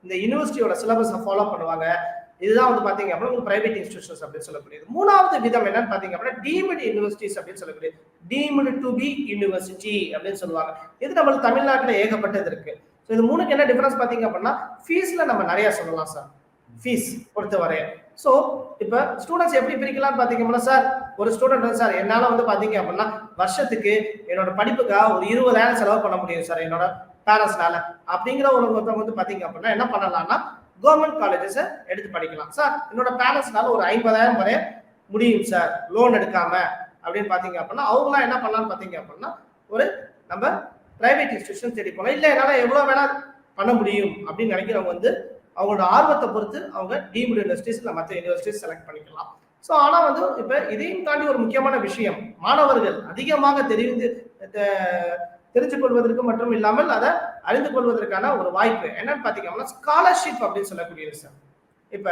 [SPEAKER 2] இந்த யூனிவர்சிட்டியோட சிலபஸை ஃபாலோ பண்ணுவாங்க. இதுதான் வந்து பாத்தீங்க அப்படின்னா பிரைவேட் இன்ஸ்டிடியூஷன்ஸ் அப்படின்னு சொல்லக்கூடியது. 3வது விதம் என்னன்னு பாத்தீங்க அப்படின்னா டீம்டு யூனிவர்சிட்டிஸ் அப்படின்னு சொல்லக்கூடியது. டீம்டு டு பி யூனிவர்சிட்டி அப்படின்னு சொல்லுவாங்க. இது நம்மளுக்கு தமிழ்நாட்டில் ஏகப்பட்டது இருக்கு. ஸோ இது 3க்கு என்ன டிஃபரன்ஸ் பாத்தீங்க அப்படின்னா ஃபீஸ்ல நம்ம நிறைய சொல்லலாம் சார். ஃபீஸ் பொறுத்தவரை ஸோ இப்போ ஸ்டூடெண்ட்ஸ் எப்படி பிரிக்கலாம்னு பாத்தீங்கன்னா சார் ஒரு ஸ்டூடெண்ட் வந்து சார் என்னால வந்து பாத்தீங்க அப்படின்னா வருஷத்துக்கு என்னோட படிப்புக்காக ஒரு 20,000 செலவு பண்ண முடியும் சார் என்னோட பேரண்ட்ஸ்னால அப்படிங்கிற ஒருத்தவங்க வந்து பாத்தீங்க அப்படின்னா என்ன பண்ணலாம்னா கவர்மெண்ட் காலேஜஸ் எடுத்து படிக்கலாம். சார் என்னோட பேரண்ட்ஸ்னால ஒரு 50,000 வரை முடியும் சார் லோன் எடுக்காம அப்படின்னு பாத்தீங்க அப்படின்னா அவங்களாம் என்ன பண்ணலாம்னு பாத்தீங்க அப்படின்னா ஒரு நம்ம பிரைவேட் இன்ஸ்டிடியூஷன் தேடி போகலாம். இல்லை என்னால எவ்வளவு வேணா பண்ண முடியும் அப்படின்னு நினைக்கிறவங்க வந்து அவங்களோட ஆர்வத்தை பொறுத்து அவங்க டீம்டு யூனிவர்சிட்டிஸ் இல்லை மற்ற யூனிவர்சிட்டிஸ் செலக்ட் பண்ணிக்கலாம். ஸோ ஆனா வந்து இப்ப இதையும் தாண்டி ஒரு முக்கியமான விஷயம் மாணவர்கள் அதிகமாக தெரிஞ்சு கொள்வதற்கு மட்டும் இல்லாமல் அதை அறிந்து கொள்வதற்கான ஒரு வாய்ப்பு என்னன்னு பாத்தீங்கன்னா ஸ்காலர்ஷிப் அப்படின்னு சொல்லக்கூடியது சார். இப்ப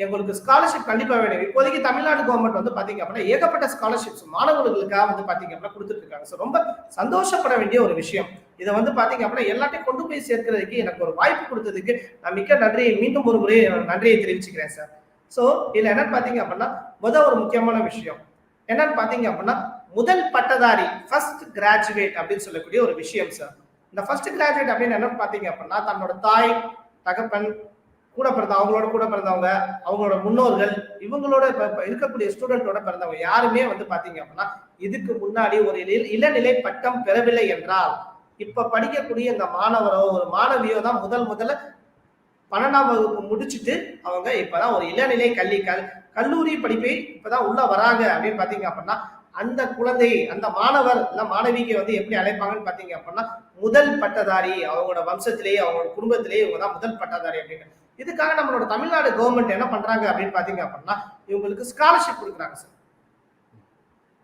[SPEAKER 2] எங்களுக்கு ஸ்காலர்ஷிப் கண்டிப்பா வேணும். இப்போதைக்கு தமிழ்நாடு கவர்மெண்ட் வந்து பாத்தீங்க அப்படின்னா ஏகப்பட்ட ஸ்காலர்ஷிப்ஸ் மாணவர்களுக்காக வந்து பாத்தீங்க அப்படின்னா கொடுத்துட்டு இருக்காங்க. ஸோ ரொம்ப சந்தோஷப்பட வேண்டிய ஒரு விஷயம். இதை வந்து பாத்தீங்க அப்படின்னா எல்லாத்தையும் கொண்டு போய் சேர்க்கிறதுக்கு எனக்கு ஒரு வாய்ப்பு கொடுத்ததுக்கு நான் மிக்க நன்றியை மீண்டும் ஒரு முறை நன்றியை தெரிவிச்சுக்கிறேன் சார். ஸோ இதுல என்னன்னு பாத்தீங்க அப்படின்னா ஒரு முக்கியமான விஷயம் என்னன்னு பாத்தீங்க அப்படின்னா முதல் பட்டதாரி ஃபர்ஸ்ட் கிராஜுவேட் அப்படின்னு சொல்லக்கூடிய ஒரு விஷயம் சார். இந்த ஃபர்ஸ்ட் கிராஜுவேட் அப்படின்னு என்னன்னு பாத்தீங்க அப்படின்னா தன்னோட தாய் தகப்பன் கூட பிறந்த அவங்களோட கூட பிறந்தவங்க அவங்களோட முன்னோர்கள் இவங்களோட இருக்கக்கூடிய ஸ்டூடெண்டோட பிறந்தவங்க யாருமே வந்து பாத்தீங்க அப்படின்னா இதுக்கு முன்னாடி ஒரு இளநிலை பட்டம் பெறவில்லை என்றால் இப்ப படிக்கக்கூடிய இந்த மாணவரோ ஒரு மாணவியோ தான் முதல்ல 12ஆம் வகுப்பு முடிச்சுட்டு அவங்க இப்பதான் ஒரு இளநிலை கல்லூரி படிப்பை இப்பதான் உள்ள வராங்க அப்படின்னு பாத்தீங்க அப்படின்னா அந்த குழந்தை அந்த மாணவர் இல்ல மாணவிக்கு வந்து எப்படி அழைப்பாங்கன்னு பாத்தீங்க அப்படின்னா முதல் பட்டதாரி. அவங்களோட வம்சத்திலேயே அவங்களோட குடும்பத்திலேயே இவங்க தான் முதல் பட்டதாரி அப்படின்னு. இதுக்காக நம்மளோட தமிழ்நாடு கவர்மெண்ட் என்ன பண்றாங்க அப்படின்னு பாத்தீங்க அப்படின்னா இவங்களுக்கு ஸ்காலர்ஷிப் கொடுக்குறாங்க சார்.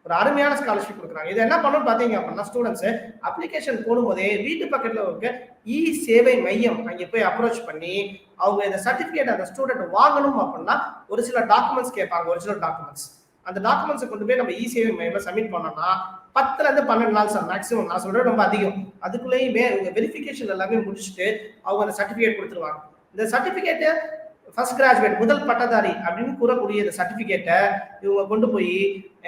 [SPEAKER 2] ஒரு அருமையான ஸ்காலர்ஷிப் கொடுக்குறாங்க. இது என்ன பண்ணணும் பாத்தீங்க அப்படின்னா ஸ்டூடெண்ட்ஸ் அப்ளிகேஷன் போடும்போதே வீட்டு பக்கத்துல இருக்க இ சேவை மையம் அங்கே போய் அப்ரோச் பண்ணி அவங்க இந்த சர்டிபிகேட் அந்த ஸ்டூடெண்ட் வாங்கணும் அப்படின்னா ஒரு சில டாக்குமெண்ட்ஸ் கேட்பாங்க. ஒரிஜினல் டாக்குமெண்ட்ஸ் அந்த டாக்குமெண்ட்ஸை கொண்டு போய் நம்ம இ சேவை மையம்ல சப்மிட் பண்ணோம்னா 10ல இருந்து 12 நாள் சார் மேக்ஸிமம். நான் சொல்றது ரொம்ப அதிகம். அதுக்குள்ளேயுமே இவங்க வெரிஃபிகேஷன் எல்லாமே முடிச்சுட்டு அவங்க அந்த சர்டிபிகேட் கொடுத்துருவாங்க. இந்த சர்டிபிகேட் ஃபர்ஸ்ட் கிராஜுவேட் முதல் பட்டதாரி அப்படின்னு கூறக்கூடிய இந்த சர்டிபிகேட்டை இவங்க கொண்டு போய்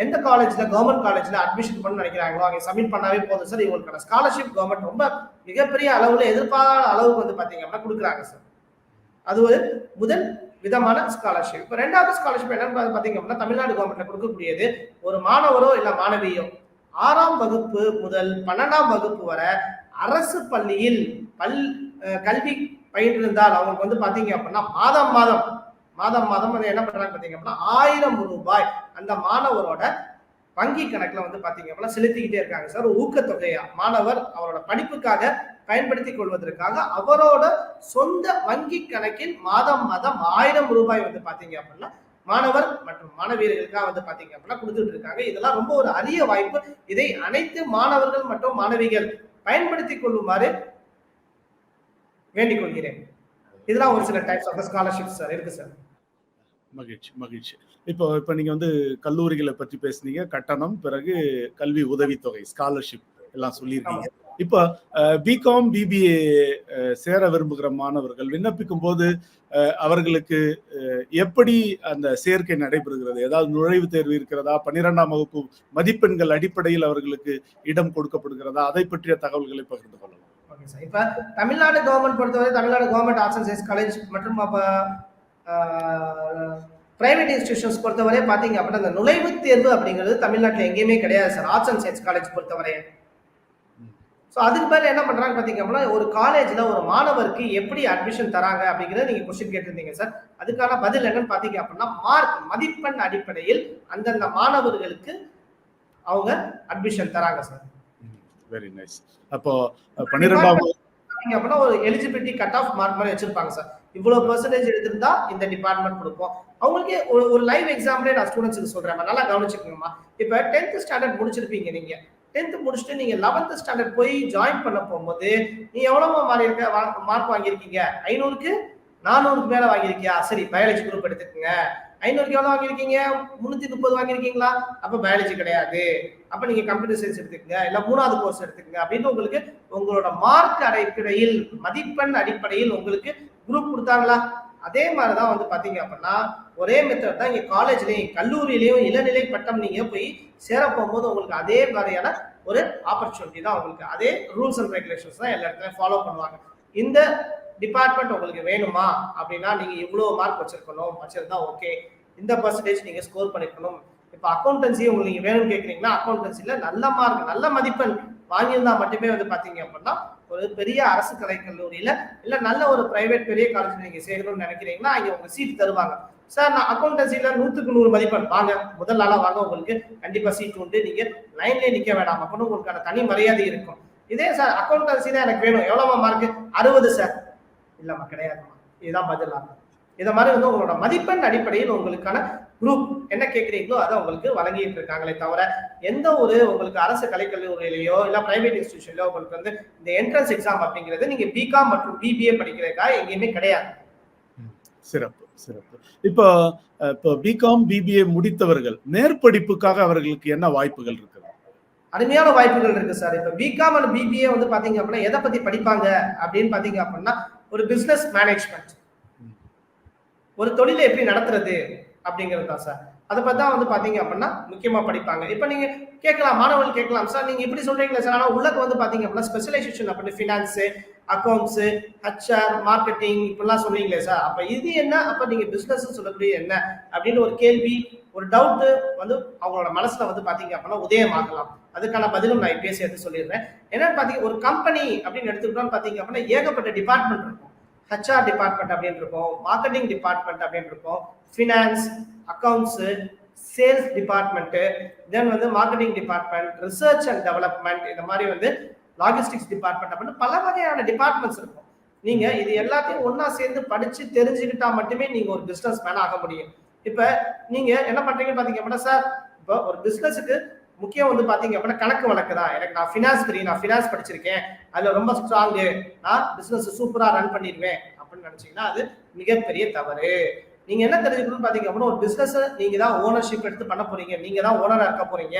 [SPEAKER 2] எந்த காலேஜ்ல கவர்மெண்ட் காலேஜ்ல அட்மிஷன் பண்ண நினைக்கிறாங்களோ அங்கே சப்மிட் பண்ணாவே போதும் சார். இவங்களுக்கான ஸ்காலர்ஷிப் கவர்மெண்ட் ரொம்ப மிகப்பெரிய அளவுல எதிர்பாராத அளவுக்கு வந்து பாத்தீங்க அப்படின்னா கொடுக்குறாங்க சார். அது ஒரு முதல் விதமான ஸ்காலர்ஷிப். இப்ப 2வது ஸ்காலர்ஷிப் என்னன்னு பாத்தீங்க அப்படின்னா தமிழ்நாடு கவர்மெண்ட்ல கொடுக்கக்கூடியது ஒரு மாணவரோ இல்ல மாணவியோ 6ஆம் வகுப்பு முதல் 12ஆம் வகுப்பு வரை அரசு பள்ளியில் கல்வி பயின்றிருந்தால் அவங்களுக்கு வந்து பாத்தீங்க அப்படின்னா மாதம் அதை என்ன பண்றாங்க பாத்தீங்க அப்படின்னா 1000 ரூபாய் அந்த மாணவரோட வங்கி கணக்குல வந்து பாத்தீங்க அப்படின்னா செலுத்திக்கிட்டே இருக்காங்க சார். ஊக்கத்தொகையா மாணவர் அவரோட படிப்புக்காக பயன்படுத்திக் கொள்வதற்காக அவரோட சொந்த வங்கி கணக்கில் மாதம் 1000 ரூபாய் வந்து பாத்தீங்க அப்படின்னா மாணவர் மற்றும் மாணவியர்களுக்காக வந்து பாத்தீங்க அப்படின்னா கொடுத்துட்டு இருக்காங்க. இதெல்லாம் ரொம்ப ஒரு அரிய வாய்ப்பு. இதை அனைத்து மாணவர்கள் மற்றும் மாணவிகள் பயன்படுத்திக் கொள்ளுமாறு வேண்டிக் கொள்கிறேன். இதெல்லாம் ஒரு சில டைப்ஸ் ஆஃப் ஸ்காலர்ஷிப் சார் இருக்கு சார்.
[SPEAKER 1] மகிழ்ச்சி. இப்போ நீங்க வந்து கல்லூரிகளை பற்றி பேசுனீங்க, கட்டணம், பிறகு கல்வி உதவித்தொகை ஸ்காலர்ஷிப் எல்லாம் சொல்லியிருக்கீங்க. இப்போ பிகாம் பிபிஏ சேர விரும்புகிற மாணவர்கள் விண்ணப்பிக்கும் போது அவர்களுக்கு எப்படி அந்த சேர்க்கை நடைபெறுகிறது? ஏதாவது நுழைவுத் தேர்வு இருக்கிறதா? 12ஆம் வகுப்பு மதிப்பெண்கள் அடிப்படையில் அவர்களுக்கு இடம் கொடுக்கப்படுகிறதா? அதை பற்றிய தகவல்களை பகிர்ந்து கொள்ளலாம்.
[SPEAKER 2] இப்ப தமிழ்நாடு கவர்மெண்ட் பொறுத்தவரை Tamil Nadu government arts and science college மற்றும் பிரைவேட் இன்ஸ்டிடியூஷன்ஸ் பொறுத்தவரை பாத்தீங்க அப்படின்னா அந்த நுழைவுத் தேர்வு அப்படிங்கிறது தமிழ்நாட்டில் எங்கேயுமே கிடையாது sir. Arts and science college பொறுத்தவரை. ஸோ அதுக்கு மேல என்ன பண்றாங்க பாத்தீங்க அப்படின்னா, ஒரு காலேஜ்ல ஒரு மாணவருக்கு எப்படி அட்மிஷன் தராங்க அப்படிங்கறத நீங்க கொஸ்டின் கேட்டிருந்தீங்க சார். அதுக்கான பதில் என்னன்னு பாத்தீங்க அப்படின்னா, மார்க் மதிப்பெண் அடிப்படையில் அந்தந்த மாணவர்களுக்கு அவங்க அட்மிஷன் தராங்க சார்.
[SPEAKER 1] Very nice. அப்போ 12ஆம்
[SPEAKER 2] அப்படின்னா ஒரு எலிஜிபிலிட்டி கட் ஆஃப் மார்க் மாதிரி வச்சிருப்பாங்க சார். இவ்வளவு பெர்சன்டேஜ் எடுத்திருந்தா இந்த டிபார்ட்மெண்ட் கொடுப்போம். அவங்களுக்கே ஒரு லைவ் எக்ஸாம்பிளே நான் ஸ்டூடெண்ட்ஸுக்கு சொல்றேன், நல்லா கவனிச்சுக்கோங்கம்மா. இப்ப 10th ஸ்டாண்டர்ட் முடிச்சிருப்பீங்க நீங்க. 10th முடிச்சுட்டு நீங்க 11th ஸ்டாண்டர்ட் போய் ஜாயின் பண்ண போகும்போது நீ எவ்வளவு மார்க் வாங்கியிருக்கீங்க? 500க்கு 400க்கு மேல வாங்கியிருக்கியா? சரி, பயாலஜி குரூப் எடுத்துக்கோங்க. 500க்கு எவ்வளவு வாங்கியிருக்கீங்க? 330 வாங்கியிருக்கீங்களா? அப்ப பயாலஜி கிடையாது. அப்ப நீங்க கம்ப்யூட்டர் சயின்ஸ் எடுத்துக்கங்க, இல்ல 3வது கோர்ஸ் எடுத்துக்கங்க அப்படின்னு உங்களுக்கு உங்களோட மார்க் அடிப்படையில் மதிப்பெண் அடிப்படையில் உங்களுக்கு குரூப் கொடுத்தாங்களா? அதே மாதிரிதான் வந்து பாத்தீங்க அப்படின்னா ஒரே மெத்தட் தான் இங்க காலேஜ்லயும் கல்லூரியிலயும் இளநிலை பட்டம் நீங்க போய் சேர போகும்போது உங்களுக்கு அதே மாதிரியான ஒரு ஆப்பர்ச்சுனிட்டி தான் உங்களுக்கு. அதே ரூல்ஸ் அண்ட் ரெகுலேஷன்ஸ் தான் எல்லா இடத்துலயும் ஃபாலோ பண்ணுவாங்க. இந்த டிபார்ட்மெண்ட் உங்களுக்கு வேணுமா அப்படின்னா நீங்க இவ்வளவு மார்க் வச்சிருந்தா ஓகே, இந்த பெர்சன்டேஜ் நீங்க ஸ்கோர் பண்ணிருக்கணும். இப்ப அக்கௌண்டன்சி உங்களுக்கு நீங்க வேணும்னு கேக்குறீங்கன்னா அக்கௌண்டன்சில நல்ல மார்க் நல்ல மதிப்பெண் வாங்கியிருந்தா மட்டுமே வந்து பாத்தீங்க அப்படின்னா ஒரு பெரிய அரசு கலைக்கல்லூரியில இல்ல நல்ல ஒரு பிரைவேட் பெரிய காலேஜ்ல நீங்க சேரணும்னு நினைக்கிறீங்கன்னா அங்க உங்க சீட் தருவாங்க. சார் நான் அக்கௌண்டன்சில 100க்கு 100 மதிப்பெண் வாங்க, முதல் நாளா வாங்க, உங்களுக்கு கண்டிப்பா சீட் உண்டு, நீங்க லைன்லயே நிக்க வேண்டாம் அப்படின்னு உங்களுக்கான தனி மரியாதை இருக்கும். இதே சார் அக்கௌண்டன்சி தான் எனக்கு வேணும், எவ்வளவு மார்க்? 60 சார். இல்லம்மா கிடையாதுமா, இதுதான் பதில் ஆகும். இதை மாதிரி வந்து உங்களோட மதிப்பெண் அடிப்படையில் உங்களுக்கான குரூப் என்ன கேட்குறீங்களோ அதை உங்களுக்கு வழங்கிட்டு இருக்காங்களே தவிர எந்த ஒரு உங்களுக்கு அரசு கலைக்கல்லூரியிலையோ இல்ல பிரைவேட் இன்ஸ்டிடியூஷன்லயோ உங்களுக்கு வந்து இந்த என்ட்ரன்ஸ் எக்ஸாம் அப்படிங்கிறது நீங்க பிகாம் மற்றும் பிபிஏ படிக்கிறதுக்காக எங்கேயுமே கிடையாது.
[SPEAKER 1] சிறப்பு சிறப்பு. இப்போ பிகாம் பிபிஏ முடித்தவர்கள் மேற்படிப்புக்காக அவர்களுக்கு என்ன வாய்ப்புகள் இருக்கு?
[SPEAKER 2] அருமையான வாய்ப்புகள் இருக்கு சார். இப்ப பிகாம் அண்ட் பிபிஏ வந்து பாத்தீங்க அப்படின்னா எதை பத்தி படிப்பாங்க அப்படின்னு பாத்தீங்க அப்படின்னா ஒரு பிசினஸ் மேனேஜ்மெண்ட், ஒரு தொழிலை எப்படி நடத்துறது அப்படிங்கிறது தான் சார். அதை பார்த்தா வந்து பாத்தீங்க அப்படின்னா முக்கியமா படிப்பாங்க. இப்ப நீங்க கேட்கலாம், மாணவர்கள் கேட்கலாம், சார் நீங்க இப்படி சொல்றீங்களா சார், ஆனா உள்ளக்கு வந்து பாத்தீங்க அப்படின்னா ஸ்பெஷலைசேஷன் அப்படின்னு ஃபினான்ஸ், அக்கௌண்ட்ஸ், ஹெச்ஆர், மார்க்கெட்டிங் இப்படிலாம் சொல்றீங்களே சார், அப்ப இது என்ன, அப்ப நீங்க பிசினஸ் சொல்லக்கூடிய என்ன அப்படின்னு ஒரு கேள்வி ஒரு டவுட் வந்து அவங்களோட மனசுல வந்து பாத்தீங்க அப்படின்னா உதயமாகலாம். அதுக்கான பதிலும் நான் இப்பயே சேர்த்து சொல்லிடுறேன். என்னன்னு பாத்தீங்க, ஒரு கம்பெனி அப்படின்னு எடுத்துக்கிட்டோம்னு பாத்தீங்க அப்படின்னா ஏகப்பட்ட டிபார்ட்மெண்ட் இருக்கும். ஹெச்ஆர் டிபார்ட்மெண்ட் அப்படின்னு இருக்கும், மார்க்கெட்டிங் டிபார்ட்மெண்ட் அப்படின்னு இருக்கும், ஃபினான்ஸ், அக்கௌண்ட்ஸ், சேல்ஸ் டிபார்ட்மெண்ட், தென் வந்து marketing department, research and development, இந்த மாதிரி வந்து லாஜிஸ்டிக்ஸ் டிபார்ட்மெண்ட் அப்படின்னு பல வகையான டிபார்ட்மெண்ட்ஸ் இருக்கும். நீங்க இது எல்லாத்தையும் ஒன்னா சேர்ந்து படிச்சு தெரிஞ்சுக்கிட்டா மட்டுமே நீங்க ஒரு பிசினஸ் மேன் ஆக முடியும். இப்ப நீங்க என்ன பண்றீங்கன்னு பாத்தீங்க அப்படின்னா சார், இப்போ ஒரு பிசினஸுக்கு முக்கியம் வந்து பாத்தீங்க அப்படின்னா கணக்கு வழக்கு தான். எனக்கு நான் ஃபினான்ஸ் தெரியும், நான் ஃபினான்ஸ் படிச்சிருக்கேன், அதுல ரொம்ப ஸ்ட்ராங்கு, நான் பிசினஸ் சூப்பரா ரன் பண்ணிடுவேன் அப்படின்னு நினைச்சீங்கன்னா அது மிகப்பெரிய தவறு. நீங்க என்ன தெரிஞ்சுக்கணும்னு பாத்தீங்க அப்படின்னா ஒரு பிசினஸ் நீங்க தான் ஓனர்ஷிப் எடுத்து பண்ண போறீங்க, நீங்க தான் ஓனரா இருக்க போறீங்க,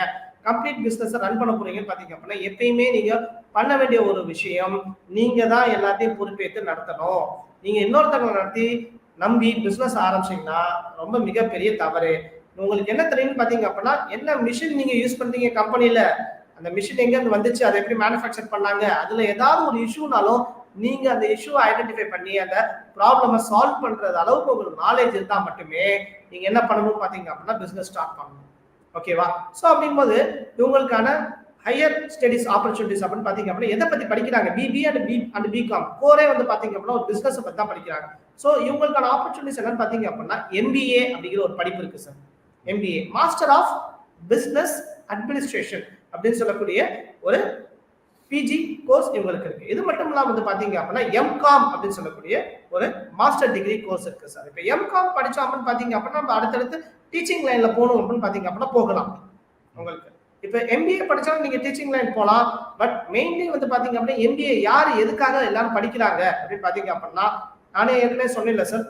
[SPEAKER 2] கம்ப்ளீட் பிசினஸ் ரன் பண்ண போறீங்கன்னு பாத்தீங்க அப்படின்னா எப்பயுமே நீங்க பண்ண வேண்டிய ஒரு விஷயம், நீங்க தான் எல்லாத்தையும் பொறுப்பேற்று நடத்தணும். நீங்க இன்னொருத்தவங்களை நடத்தி நம்பி பிசினஸ் ஆரம்பிச்சீங்கன்னா ரொம்ப மிகப்பெரிய தவறு. உங்களுக்கு என்ன தெரியும்னு பாத்தீங்க அப்படின்னா என்ன மிஷின் நீங்க யூஸ் பண்றீங்க கம்பெனில, அந்த மிஷின் எங்க இருந்து வந்துச்சு, அதை எப்படி மேனுஃபேக்சர் பண்ணாங்க, அதுல ஏதாவது ஒரு இஷ்யூனாலும் நீங்க அந்த இஷ்யூ ஐடென்டிஃபை பண்ணி அந்த ப்ராப்ளமை சால்வ் பண்றது அளவுக்கு உங்களுக்கு நாலேஜ் இருந்தா மட்டுமே நீங்க என்ன பண்ணணும்னு பாத்தீங்க அப்படின்னா பிசினஸ் ஸ்டார்ட் பண்ணணும். ஓகேவா? சோ அப்படிங்கும்போது இவங்களுக்கான ஹையர் ஸ்டடிஸ் ஆப்பர்ச்சுனிட்டிஸ் அப்படின்னு பாத்தீங்க அப்படின்னா எதை பத்தி படிக்கிறாங்க, பிபி அண்ட் பிகாம் கோரே வந்து பாத்தீங்க அப்படின்னா ஒரு பிசினஸ் பத்தி தான் படிக்கிறாங்க. சோ இவங்களுக்கான ஆப்பர்ச்சுனிட்டிஸ் என்னன்னு பாத்தீங்க அப்படின்னா எம்பிஏ அப்படிங்கிற ஒரு படிப்பு இருக்கு sir. MBA master of business administration அப்படின்னு சொல்லக்கூடிய ஒரு பிஜி கோர்ஸ் இவங்களுக்கு இருக்கு. இது மட்டும் இல்லாம வந்து பாத்தீங்க அப்படின்னா எம்காம் அப்படின்னு சொல்லக்கூடிய ஒரு மாஸ்டர் டிகிரி கோர்ஸ் இருக்கு சார். இப்ப எம்காம் படிச்சோம்னு பாத்தீங்க அப்படின்னா நம்ம அடுத்தடுத்து டீச்சிங் லைன்ல போகணும் அப்படின்னு பாத்தீங்க அப்படின்னா போகலாம் உங்களுக்கு. இப்ப எம்பிஏ படிச்சாலும் நீங்க டீச்சிங் லைன் போகலாம். பட் மெயின்லி வந்து பாத்தீங்க அப்படின்னா எம்பிஏ யார் எதுக்காக எல்லாரும் படிக்கிறாங்க அப்படின்னு பாத்தீங்க அப்படின்னா நானே ஏற்கனவே சொன்னேன்ல சார்,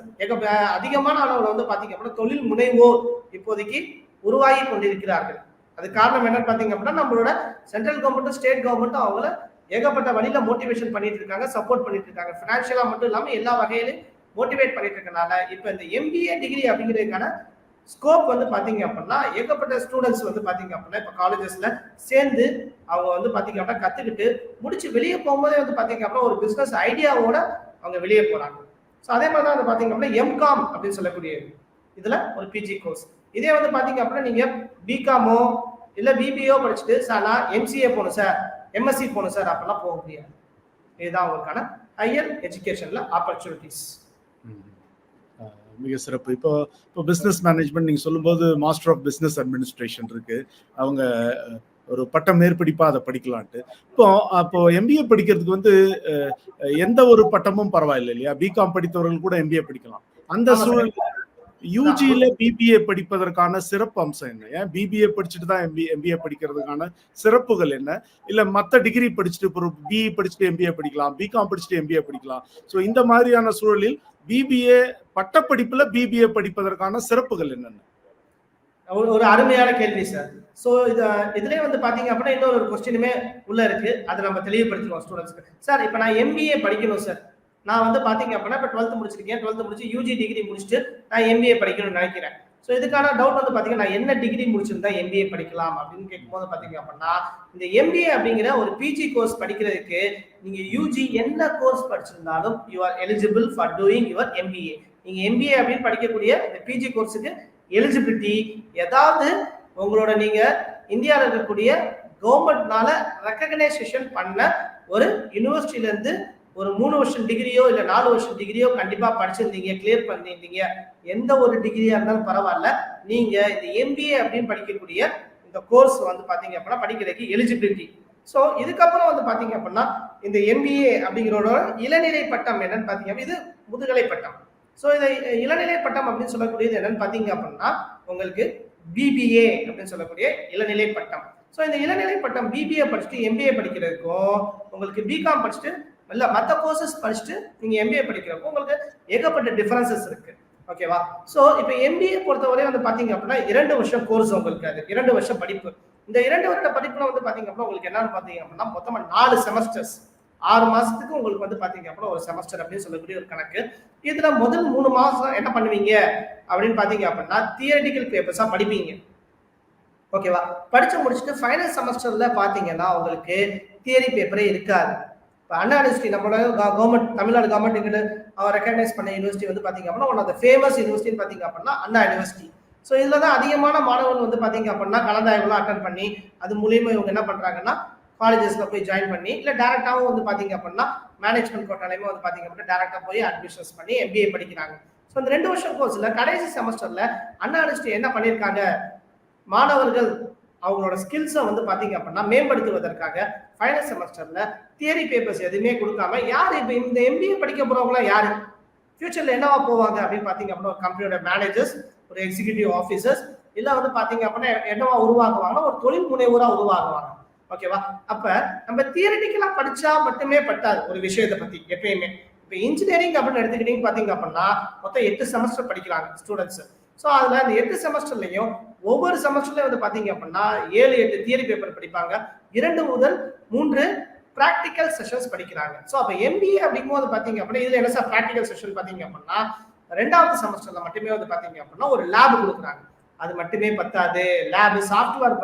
[SPEAKER 2] அதிகமான அளவுல வந்து பாத்தீங்க அப்படின்னா தொழில் முனைவோர் இப்போதைக்கு உருவாகி கொண்டிருக்கிறார்கள். அது காரணம் என்னன்னு பாத்தீங்க அப்படின்னா நம்மளோட சென்ட்ரல் கவர்மெண்ட்டும் ஸ்டேட் கவர்மெண்ட்டும் அவங்கள ஏகப்பட்ட வழியில மோட்டிவேஷன் பண்ணிட்டு இருக்காங்க, சப்போர்ட் பண்ணிட்டு இருக்காங்க. பினான்சியலா மட்டும் இல்லாம எல்லா வகையிலும் மோட்டிவேட் பண்ணிட்டு இருக்கனால இப்ப இந்த எம்பிஏ டிகிரி அப்படிங்கிறதுக்கான ஸ்கோப் வந்து பாத்தீங்க அப்படின்னா ஏகப்பட்ட ஸ்டூடெண்ட்ஸ் வந்து பாத்தீங்க அப்படின்னா இப்ப காலேஜஸ்ல சேர்ந்து அவங்க வந்து பாத்தீங்க அப்படின்னா கத்துக்கிட்டு முடிச்சு வெளியே போகும்போதே வந்து பாத்தீங்க அப்படின்னா ஒரு பிசினஸ் ஐடியாவோட அவங்க வெளியே போறாங்க. ஸோ அதே மாதிரி தான் வந்து பாத்தீங்க அப்படின்னா எம்காம் அப்படின்னு சொல்லக்கூடிய இதுல ஒரு பிஜி கோர்ஸ். இதே வந்து பாத்தீங்க அப்படின்னா நீங்க பிகாமோ இல்ல பிபிஓ படிச்சுட்டு சார் நான் எம்சிஏ போகணும் சார், எம்எஸ்சி போகணும் சார் அப்படிலாம் போக முடியாது. இதுதான் உங்களுக்கான ஹையர் எஜுகேஷன்ல ஆப்பர்ச்சுனிட்டிஸ்.
[SPEAKER 1] மிக சிறப்பு. இப்போ பிசினஸ் மேனேஜ்மெண்ட் நீங்க சொல்லும்போது மாஸ்டர் ஆஃப் பிசினஸ் அட்மினிஸ்ட்ரேஷன் இருக்கு, அவங்க ஒரு பட்டம் மேற்படிப்பா அதை படிக்கலான்ட்டு. அப்போ எம்பிஏ படிக்கிறதுக்கு வந்து எந்த ஒரு பட்டமும் பரவாயில்லை இல்லையா? பிகாம் படித்தவர்கள் கூட எம்பிஏ படிக்கலாம். அந்த சூழல் யூஜியில பிபிஏ படிப்பதற்கான சிறப்பு அம்சம் என்ன? ஏன் பிபிஏ படிச்சுட்டு தான் எம்பிஏ படிக்கிறதுக்கான சிறப்புகள் என்ன? இல்ல மத்த டிகிரி படிச்சுட்டு பிஇ படிச்சுட்டு எம்பிஏ படிக்கலாம், பிகாம் படிச்சுட்டு எம்பிஏ படிக்கலாம். ஸோ இந்த மாதிரியான சூழலில் பிபிஏ பட்டப்படிப்புல பிபிஏ படிப்பதற்கான சிறப்புகள் என்னென்ன?
[SPEAKER 2] ஒரு அருமையான கேள்வி சார். சோ இதுலயே வந்து பாத்தீங்க அப்படின்னா இன்னொரு கொஸ்டினுமே உள்ள இருக்கு, அதை நம்ம தெளிவுபடுத்திடுவோம் ஸ்டூடெண்ட்ஸ்க்கு. சார் இப்ப நான் எம்பிஏ படிக்கணும் சார், நான் வந்து பாத்தீங்க அப்படின்னா இப்ப 12th முடிச்சிருக்கேன், 12th முடிச்சு யூஜி டிகிரி முடிச்சுட்டு நான் எம்பிஏ படிக்கணும்னு நினைக்கிறேன். ஸோ இதுக்கான டவுட் வந்து பாத்தீங்கன்னா நான் என்ன டிகிரி முடிச்சிருந்தா எம்பிஏ படிக்கலாம் அப்படின்னு கேட்கும்போது பாத்தீங்க அப்படின்னா இந்த எம்பிஏ அப்படிங்கிற ஒரு பிஜி கோர்ஸ் படிக்கிறதுக்கு நீங்க யூஜி என்ன கோர்ஸ் படிச்சிருந்தாலும் you are eligible for doing your MBA. நீங்க எம்பிஏ அப்படின்னு படிக்கக்கூடிய இந்த பிஜி கோர்ஸுக்கு எலிஜிபிலிட்டி ஏதாவது உங்களோட நீங்க இந்தியாவில் இருக்கக்கூடிய கவர்மெண்ட்னால ரெக்கக்னைசேஷன் பண்ண ஒரு யூனிவர்சிட்டியில இருந்து ஒரு 3 வருஷம் டிகிரியோ இல்ல 4 வருஷம் டிகிரியோ கண்டிப்பா படிச்சிருந்தீங்க, கிளியர் பண்ணிருந்தீங்க, எந்த ஒரு டிகிரியா இருந்தாலும் பரவாயில்ல, நீங்க இந்த எம்பிஏ அப்படின்னு படிக்கக்கூடிய இந்த கோர்ஸ் வந்து பாத்தீங்க அப்படின்னா படிக்கிறதுக்கு எலிஜிபிலிட்டி. ஸோ இதுக்கப்புறம் வந்து பாத்தீங்க அப்படின்னா இந்த எம்பிஏ அப்படிங்கிறோட இளநிலை பட்டம் என்னன்னு பாத்தீங்க, இது முதுகலை பட்டம். ஸோ இதை இளநிலை பட்டம் அப்படின்னு சொல்லக்கூடியது என்னன்னு பாத்தீங்க அப்படின்னா உங்களுக்கு பிபிஏ அப்படின்னு சொல்லக்கூடிய இளநிலை பட்டம். ஸோ இந்த இளநிலை பட்டம் பிபிஏ படிச்சுட்டு எம்பிஏ படிக்கிறதுக்கும் உங்களுக்கு பிகாம் படிச்சுட்டு இல்ல மற்ற கோர்சஸ் படிச்சுட்டு நீங்க எம்பிஏ படிக்கிறப்போ உங்களுக்கு ஏகப்பட்ட டிஃபரன்சஸ் இருக்கு. ஓகேவா? ஸோ இப்போ எம்பிஏ பொறுத்தவரை வந்து பாத்தீங்க அப்படின்னா 2 வருஷம் கோர்ஸ் உங்களுக்கு, அது 2 வருஷம் படிப்பு. இந்த 2 வருட படிப்புல வந்து பாத்தீங்க அப்படின்னா உங்களுக்கு என்னன்னு பாத்தீங்க அப்படின்னா மொத்தமா 4 செமஸ்டர்ஸ், 6 மாசத்துக்கு உங்களுக்கு வந்து பாத்தீங்க அப்படின்னா ஒரு செமஸ்டர் அப்படின்னு சொல்லக்கூடிய ஒரு கணக்கு. இதுல முதல் 3 மாசம் என்ன பண்ணுவீங்க அப்படின்னு பாத்தீங்க அப்படின்னா தியரிட்டிக்கல் பேப்பர்ஸா படிப்பீங்க. ஓகேவா? படிச்சு முடிச்சுட்டு ஃபைனல் செமஸ்டர்ல பாத்தீங்கன்னா உங்களுக்கு தியரி பேப்பரே இருக்காது. அண்ணா யூனிவர்சிட்டி நம்மளோட கவர்மெண்ட், தமிழ்நாடு கவர்மெண்ட் ரெகக்னைஸ் பண்ண யூனிவர்சிட்டி வந்து பாத்தீங்க அப்படின்னா one of the famous university பாத்தீங்க அப்படின்னா அண்ணா யூனிவர்சிட்டி. ஸோ இதுல தான் அதிகமான மாணவர்கள் வந்து பாத்தீங்க அப்படின்னா கலந்தாய்வுலாம் அட்டன் பண்ணி அது மூலியமா இவங்க என்ன பண்றாங்கன்னா காலேஜஸ்ல போய் ஜாயின் பண்ணி இல்ல டேரக்டாவும் வந்து பாத்தீங்க அப்படின்னா மேனேஜ்மெண்ட் கோட்டாலையுமே வந்து பாத்தீங்க அப்படின்னா டேரக்டா போய் அட்மிஷன்ஸ் பண்ணி எம்பிஏ படிக்கிறாங்க. ஸோ இந்த 2 வருஷம் கோர்ஸ்ல கடைசி செமஸ்டர்ல அண்ணா யூனிவர்சிட்டி என்ன பண்ணியிருக்காங்க, மாணவர்கள் அவங்களோட ஸ்கில்ஸை வந்து பாத்தீங்க அப்படின்னா மேம்படுத்துவதற்காக ஃபைனல் செமஸ்டர்ல தியரி பேப்பர்ஸ் எதுவுமே கொடுக்காம யாரு இப்ப இந்த எம்பிஏ படிக்க போறவங்களாம் யாரு, ஃபியூச்சர்ல என்னவா போவாங்க அப்படின்னு பாத்தீங்க அப்படின்னா ஒரு கம்பெனியோட மேனேஜர்ஸ், ஒரு எக்ஸிகியூட்டிவ் ஆஃபீஸர்ஸ், இல்ல வந்து பாத்தீங்க அப்படின்னா என்னவா உருவாக்குவாங்கன்னா ஒரு தொழில் முனைவோரா உருவாக்குவாங்க. ஓகேவா? அப்ப நம்ம தியரிட்டிக்கலா படிச்சா மட்டுமே பட்டாது ஒரு விஷயத்தை பத்தி எப்பயுமே. இப்ப இன்ஜினியரிங் அப்படின்னு எடுத்துக்கிட்டீங்க பாத்தீங்க அப்படின்னா மொத்தம் 8 செமஸ்டர் படிக்கிறாங்க ஸ்டூடெண்ட்ஸ். ஸோ அதுல இந்த 8 செமஸ்டர்லையும் ஒவ்வொரு செமஸ்டர்லயும் வந்து பாத்தீங்க அப்படின்னா 7-8 தியரி பேப்பர் படிப்பாங்க, 2 முதல் 3 பிராக்டிக்கல் செஷன்ஸ் படிக்கிறாங்க. ஸோ அப்ப எம்பிஏ அப்படிங்கும்போது பாத்தீங்க அப்படின்னா இதுல என்ன சார் பிராக்டிக்கல் செஷன் பாத்தீங்க அப்படின்னா 2வது செமஸ்டர்ல மட்டுமே வந்து பாத்தீங்க அப்படின்னா ஒரு லேப் கொடுக்குறாங்க. அது மட்டுமே பத்தாது, லேப் சாஃப்ட்வேர்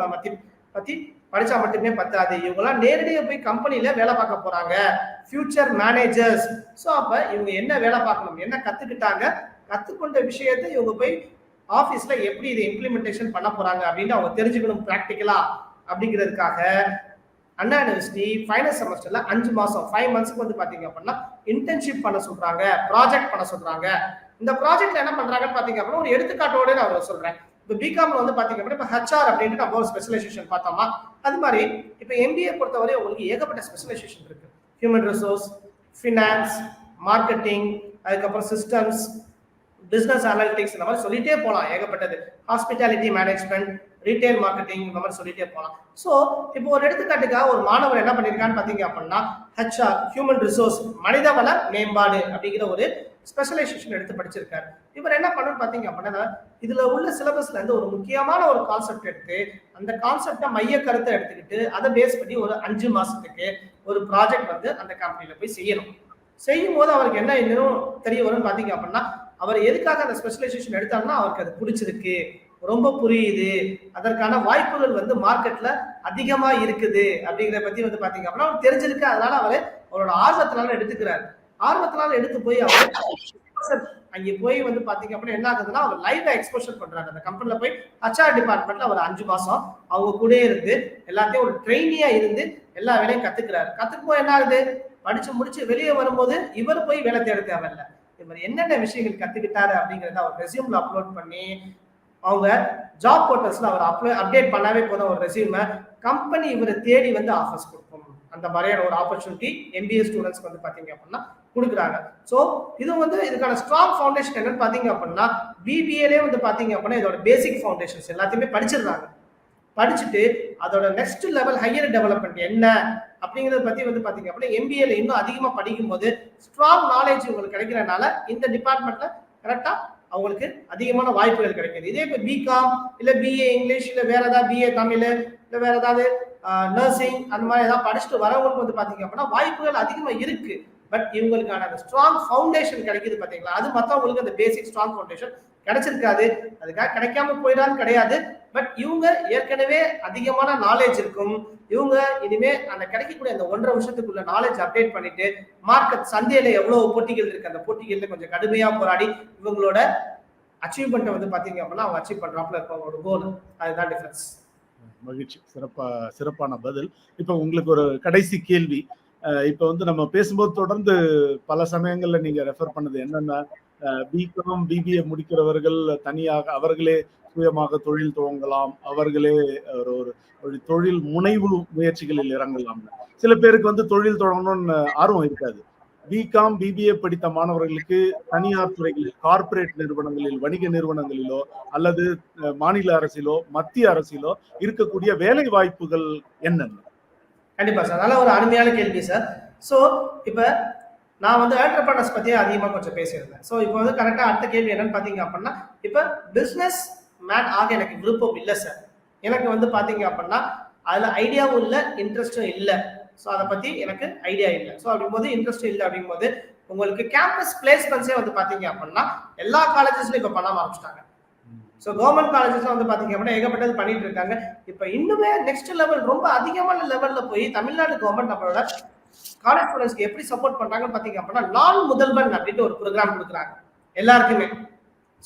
[SPEAKER 2] பத்தி படிச்சா மட்டுமே பத்தாது, இவங்கெல்லாம் நேரடியாக போய் கம்பெனில வேலை பார்க்க போறாங்க, ஃபியூச்சர் மேனேஜர்ஸ். ஸோ அப்ப இவங்க என்ன வேலை பார்க்கணும், என்ன கத்துக்கிட்டாங்க, கத்துக்கொண்ட விஷயத்தை இவங்க போய் ஆபீஸ்ல எப்படி இதை இம்ப்ளிமெண்டேஷன் பண்ண போறாங்க அப்படின்னு அவங்க தெரிஞ்சுக்கணும் பிராக்டிக்கலா. அப்படிங்கிறதுக்காக அண்ணா யூனிவர்சிட்டி ஃபைனல் செமஸ்டர்ல 5 மாசம் 5 மந்த்ஸ்க்கு வந்து பாத்தீங்க அப்படின்னா இன்டர்ன்ஷிப் பண்ண சொல்றாங்க, ப்ராஜெக்ட் பண்ண சொல்றாங்க. இந்த ப்ராஜெக்ட்ல என்ன பண்றாங்கன்னு பாத்தீங்க அப்படின்னா ஒரு எடுத்துக்காட்டோட நான் சொல்றேன். இப்போ பிகாம்ல வந்து பாத்தீங்க அப்படின்னா இப்போ ஹெச்ஆர் அப்படின்ட்டு நம்ம ஒரு ஸ்பெஷலைசேஷன் பார்த்தோமா, அது மாதிரி இப்போ எம்பிஏ பொறுத்தவரை உங்களுக்கு ஏகப்பட்ட ஸ்பெஷலைசேஷன் இருக்கு. ஹியூமன் ரிசோர்ஸ், ஃபினான்ஸ், மார்க்கெட்டிங், அதுக்கப்புறம் சிஸ்டம்ஸ், பிசினஸ் அனாலிட்டிக்ஸ், இந்த மாதிரி சொல்லிட்டே போகலாம், ஏகப்பட்டது. ஹாஸ்பிட்டாலிட்டி மேனேஜ்மெண்ட், ரீட்டைல் மார்க்கெட்டிங், இந்த மாதிரி சொல்லிட்டே போகலாம். ஸோ இப்போ ஒரு எடுத்துக்காட்டுக்காக ஒரு மாணவர் என்ன பண்ணியிருக்கான்னு பார்த்தீங்க அப்படின்னா ஹெச்ஆர், ஹியூமன் ரிசோர்ஸ், மனிதவள மேம்பாடு அப்படிங்கிற ஒரு ஸ்பெஷலைசேஷன் எடுத்து படிச்சிருக்காரு. இவர் என்ன பண்ணணும்னு பார்த்தீங்க அப்படின்னா இதுல உள்ள சிலபஸ்ல இருந்து ஒரு முக்கியமான ஒரு கான்செப்ட் எடுத்து அந்த கான்செப்டை மைய கருத்தை எடுத்துக்கிட்டு அதை பேஸ் பண்ணி ஒரு 5 மாசத்துக்கு ஒரு ப்ராஜெக்ட் வந்து அந்த கம்பெனில போய் செய்யணும். செய்யும் போது அவருக்கு என்ன இன்னும் தெரிய வரும்னு பார்த்தீங்க அப்படின்னா அவர் எதுக்காக அந்த ஸ்பெஷலைசேஷன் எடுத்தாருன்னா அவருக்கு அது பிடிச்சிருக்கு, ரொம்ப புரியுது, அதற்கான வாய்ப்புகள் வந்து மார்க்கெட்ல அதிகமா இருக்குது அப்படிங்கிறத பத்தி வந்து பாத்தீங்க அப்படின்னா தெரிஞ்சிருக்கு. அதனால அவரோட ஆர்வத்தினால எடுத்துக்கிறாரு. ஆர்வத்தினால எடுத்து போய் அவர் ப்ரொஃபசர் அங்கே போய் வந்து பாத்தீங்க அப்படின்னா என்ன ஆகுதுன்னா அவர் லைவா எக்ஸ்போஷர் பண்றாங்க. அந்த கம்பெனில போய் HR டிபார்ட்மெண்ட்ல அவர் 5 மாசம் அவங்க கூட இருந்து எல்லாத்தையும் ஒரு ட்ரெயினியா இருந்து எல்லா வேலையும் கத்துக்கிறாரு. கத்துக்கும்போது என்ன ஆகுது, படிச்சு முடிச்சு வெளியே வரும்போது இவர் போய் வேலை தேட தேவையில்லை. இவர் என்னென்ன விஷயங்கள் கத்துக்கிட்டாரு அப்படிங்கறத அவர் ரெசியூம்ல அப்லோட் பண்ணி அவங்க ஜாப் போர்ட்டல்ஸ்ல அவர் அப்டேட் பண்ணாவே போதும். ஒரு ரெசியூமை கம்பெனி இவரை தேடி வந்து ஆஃபர்ஸ் கொடுக்கும். அந்த மாதிரியான ஒரு ஆப்பர்ச்சுனிட்டி MBA ஸ்டூடெண்ட்ஸ்க்கு வந்து பாத்தீங்க அப்படின்னா கொடுக்குறாங்க. ஸோ இது வந்து இதுக்கான ஸ்ட்ராங் ஃபவுண்டேஷன் என்னன்னு பாத்தீங்க அப்படின்னா BBAலே வந்து பாத்தீங்க அப்படின்னா இதோட பேசிக் ஃபவுண்டேஷன்ஸ் எல்லாத்தையுமே படிச்சிடுறாங்க. படிச்சுட்டு அதோட நெக்ஸ்ட் லெவல் ஹையர் டெவலப்மெண்ட் என்ன அப்படிங்கறத பத்தி வந்து பாத்தீங்க அப்படின்னா MBAல இன்னும் அதிகமா படிக்கும் போது ஸ்ட்ராங் நாலேஜ் உங்களுக்கு கிடைக்கிறதுனால இந்த டிபார்ட்மெண்ட்ல கரெக்டா அவங்களுக்கு அதிகமான வாய்ப்புகள் கிடைக்குது. இதே இப்போ பிகாம் இல்ல BA இங்கிலீஷ் இல்ல வேற ஏதாவது BA தமிழ் இல்ல வேற ஏதாவது நர்சிங் அந்த மாதிரி ஏதாவது படிச்சுட்டு வரவங்களுக்கு வந்து பாத்தீங்க அப்படின்னா வாய்ப்புகள் அதிகமா இருக்கு. பட் இவங்களுக்கான அந்த ஸ்ட்ராங் ஃபவுண்டேஷன் கிடைக்குது பாத்தீங்களா, அது மத்தவங்களுக்கு அந்த பேசிக் ஸ்ட்ராங் ஃபவுண்டேஷன் கிடைச்சிருக்காது. அதுக்காக கிடைக்காம போயிடான்னு கிடையாது. பட் இவங்க ஏற்கனவே அதிகமான நாலேஜ் இருக்கும். இவங்க இனிமே அந்த கிடைக்கக்கூடிய அந்த 1.5 வருஷத்துக்குள்ள நாலேஜ் அப்டேட் பண்ணிட்டு மார்க்கெட் சந்தையில எவ்வளவு போட்டிகள் இருக்கு அந்த போட்டிகள்ல கொஞ்சம் கடுமையா போராடி இவங்களோட அச்சீவ்மெண்ட் வந்து பாத்தீங்க அப்படின்னா அவங்க அச்சீவ் பண்றாப்புல இருக்க அவங்களோட கோல். அதுதான் டிஃபரன்ஸ்.
[SPEAKER 1] மகிழ்ச்சி. சிறப்பான பதில். இப்ப உங்களுக்கு ஒரு கடைசி கேள்வி. இப்ப வந்து நம்ம பேசும்போது தொடர்ந்து பல சமயங்கள்ல நீங்க ரெஃபர் பண்ணது என்னன்னா பிகாம் BBA முடிக்கிறவர்கள் தனியாக அவர்களே சுயமாக தொழில் துவங்கலாம், அவர்களே ஒரு தொழில் முனைவு முயற்சிகளில் இறங்கலாம். சில பேருக்கு வந்து தொழில் தொடங்கணும்னு ஆர்வம் இருக்காது. பிகாம் BBA படித்த மாணவர்களுக்கு தனியார் துறைகளில் கார்ப்பரேட் நிறுவனங்களில் வணிக நிறுவனங்களிலோ அல்லது மாநில அரசிலோ மத்திய அரசிலோ இருக்கக்கூடிய வேலை வாய்ப்புகள் என்னென்ன?
[SPEAKER 2] கண்டிப்பா சார், நல்ல ஒரு அருமையான கேள்வி சார். ஸோ இப்போ நான் வந்து என்டர்பிரனர்ஸ் பத்தி அதிகமாக கொஞ்சம் பேசியிருந்தேன். ஸோ இப்போ வந்து கரெக்டாக அடுத்த கேள்வி என்னன்னு பார்த்தீங்க அப்படின்னா இப்போ பிஸ்னஸ் மேன் ஆக எனக்கு விருப்பம் இல்லை சார். எனக்கு வந்து பார்த்தீங்க அப்படின்னா அதில் ஐடியாவும் இல்லை, இன்ட்ரெஸ்டும் இல்லை. ஸோ அதை பற்றி எனக்கு ஐடியா இல்லை. ஸோ அப்படிங்கும்போது இன்ட்ரெஸ்ட் இல்லை அப்படிங்கும்போது உங்களுக்கு கேம்பஸ் பிளேஸ்மெண்ட்ஸே வந்து பார்த்தீங்க அப்படின்னா எல்லா காலேஜஸ்லையும் இப்போ பண்ண ஆரம்பிச்சிட்டாங்க. ஸோ கவர்மெண்ட் காலேஜஸ்ல வந்து பாத்தீங்க அப்படின்னா ஏகப்பட்டது பண்ணிட்டு இருக்காங்க. இப்ப இன்னுமே நெக்ஸ்ட் லெவல் ரொம்ப அதிகமான லெவல்ல போய் தமிழ்நாடு கவர்மெண்ட் நம்மளோட காலேஜ் ஸ்டூடெண்ட்ஸ்க்கு எப்படி சப்போர்ட் பண்றாங்கன்னு பாத்தீங்க அப்படின்னா நான் முதல்வன் அப்படின்ட்டு ஒரு ப்ரோக்ராம் கொடுக்குறாங்க எல்லாருக்குமே.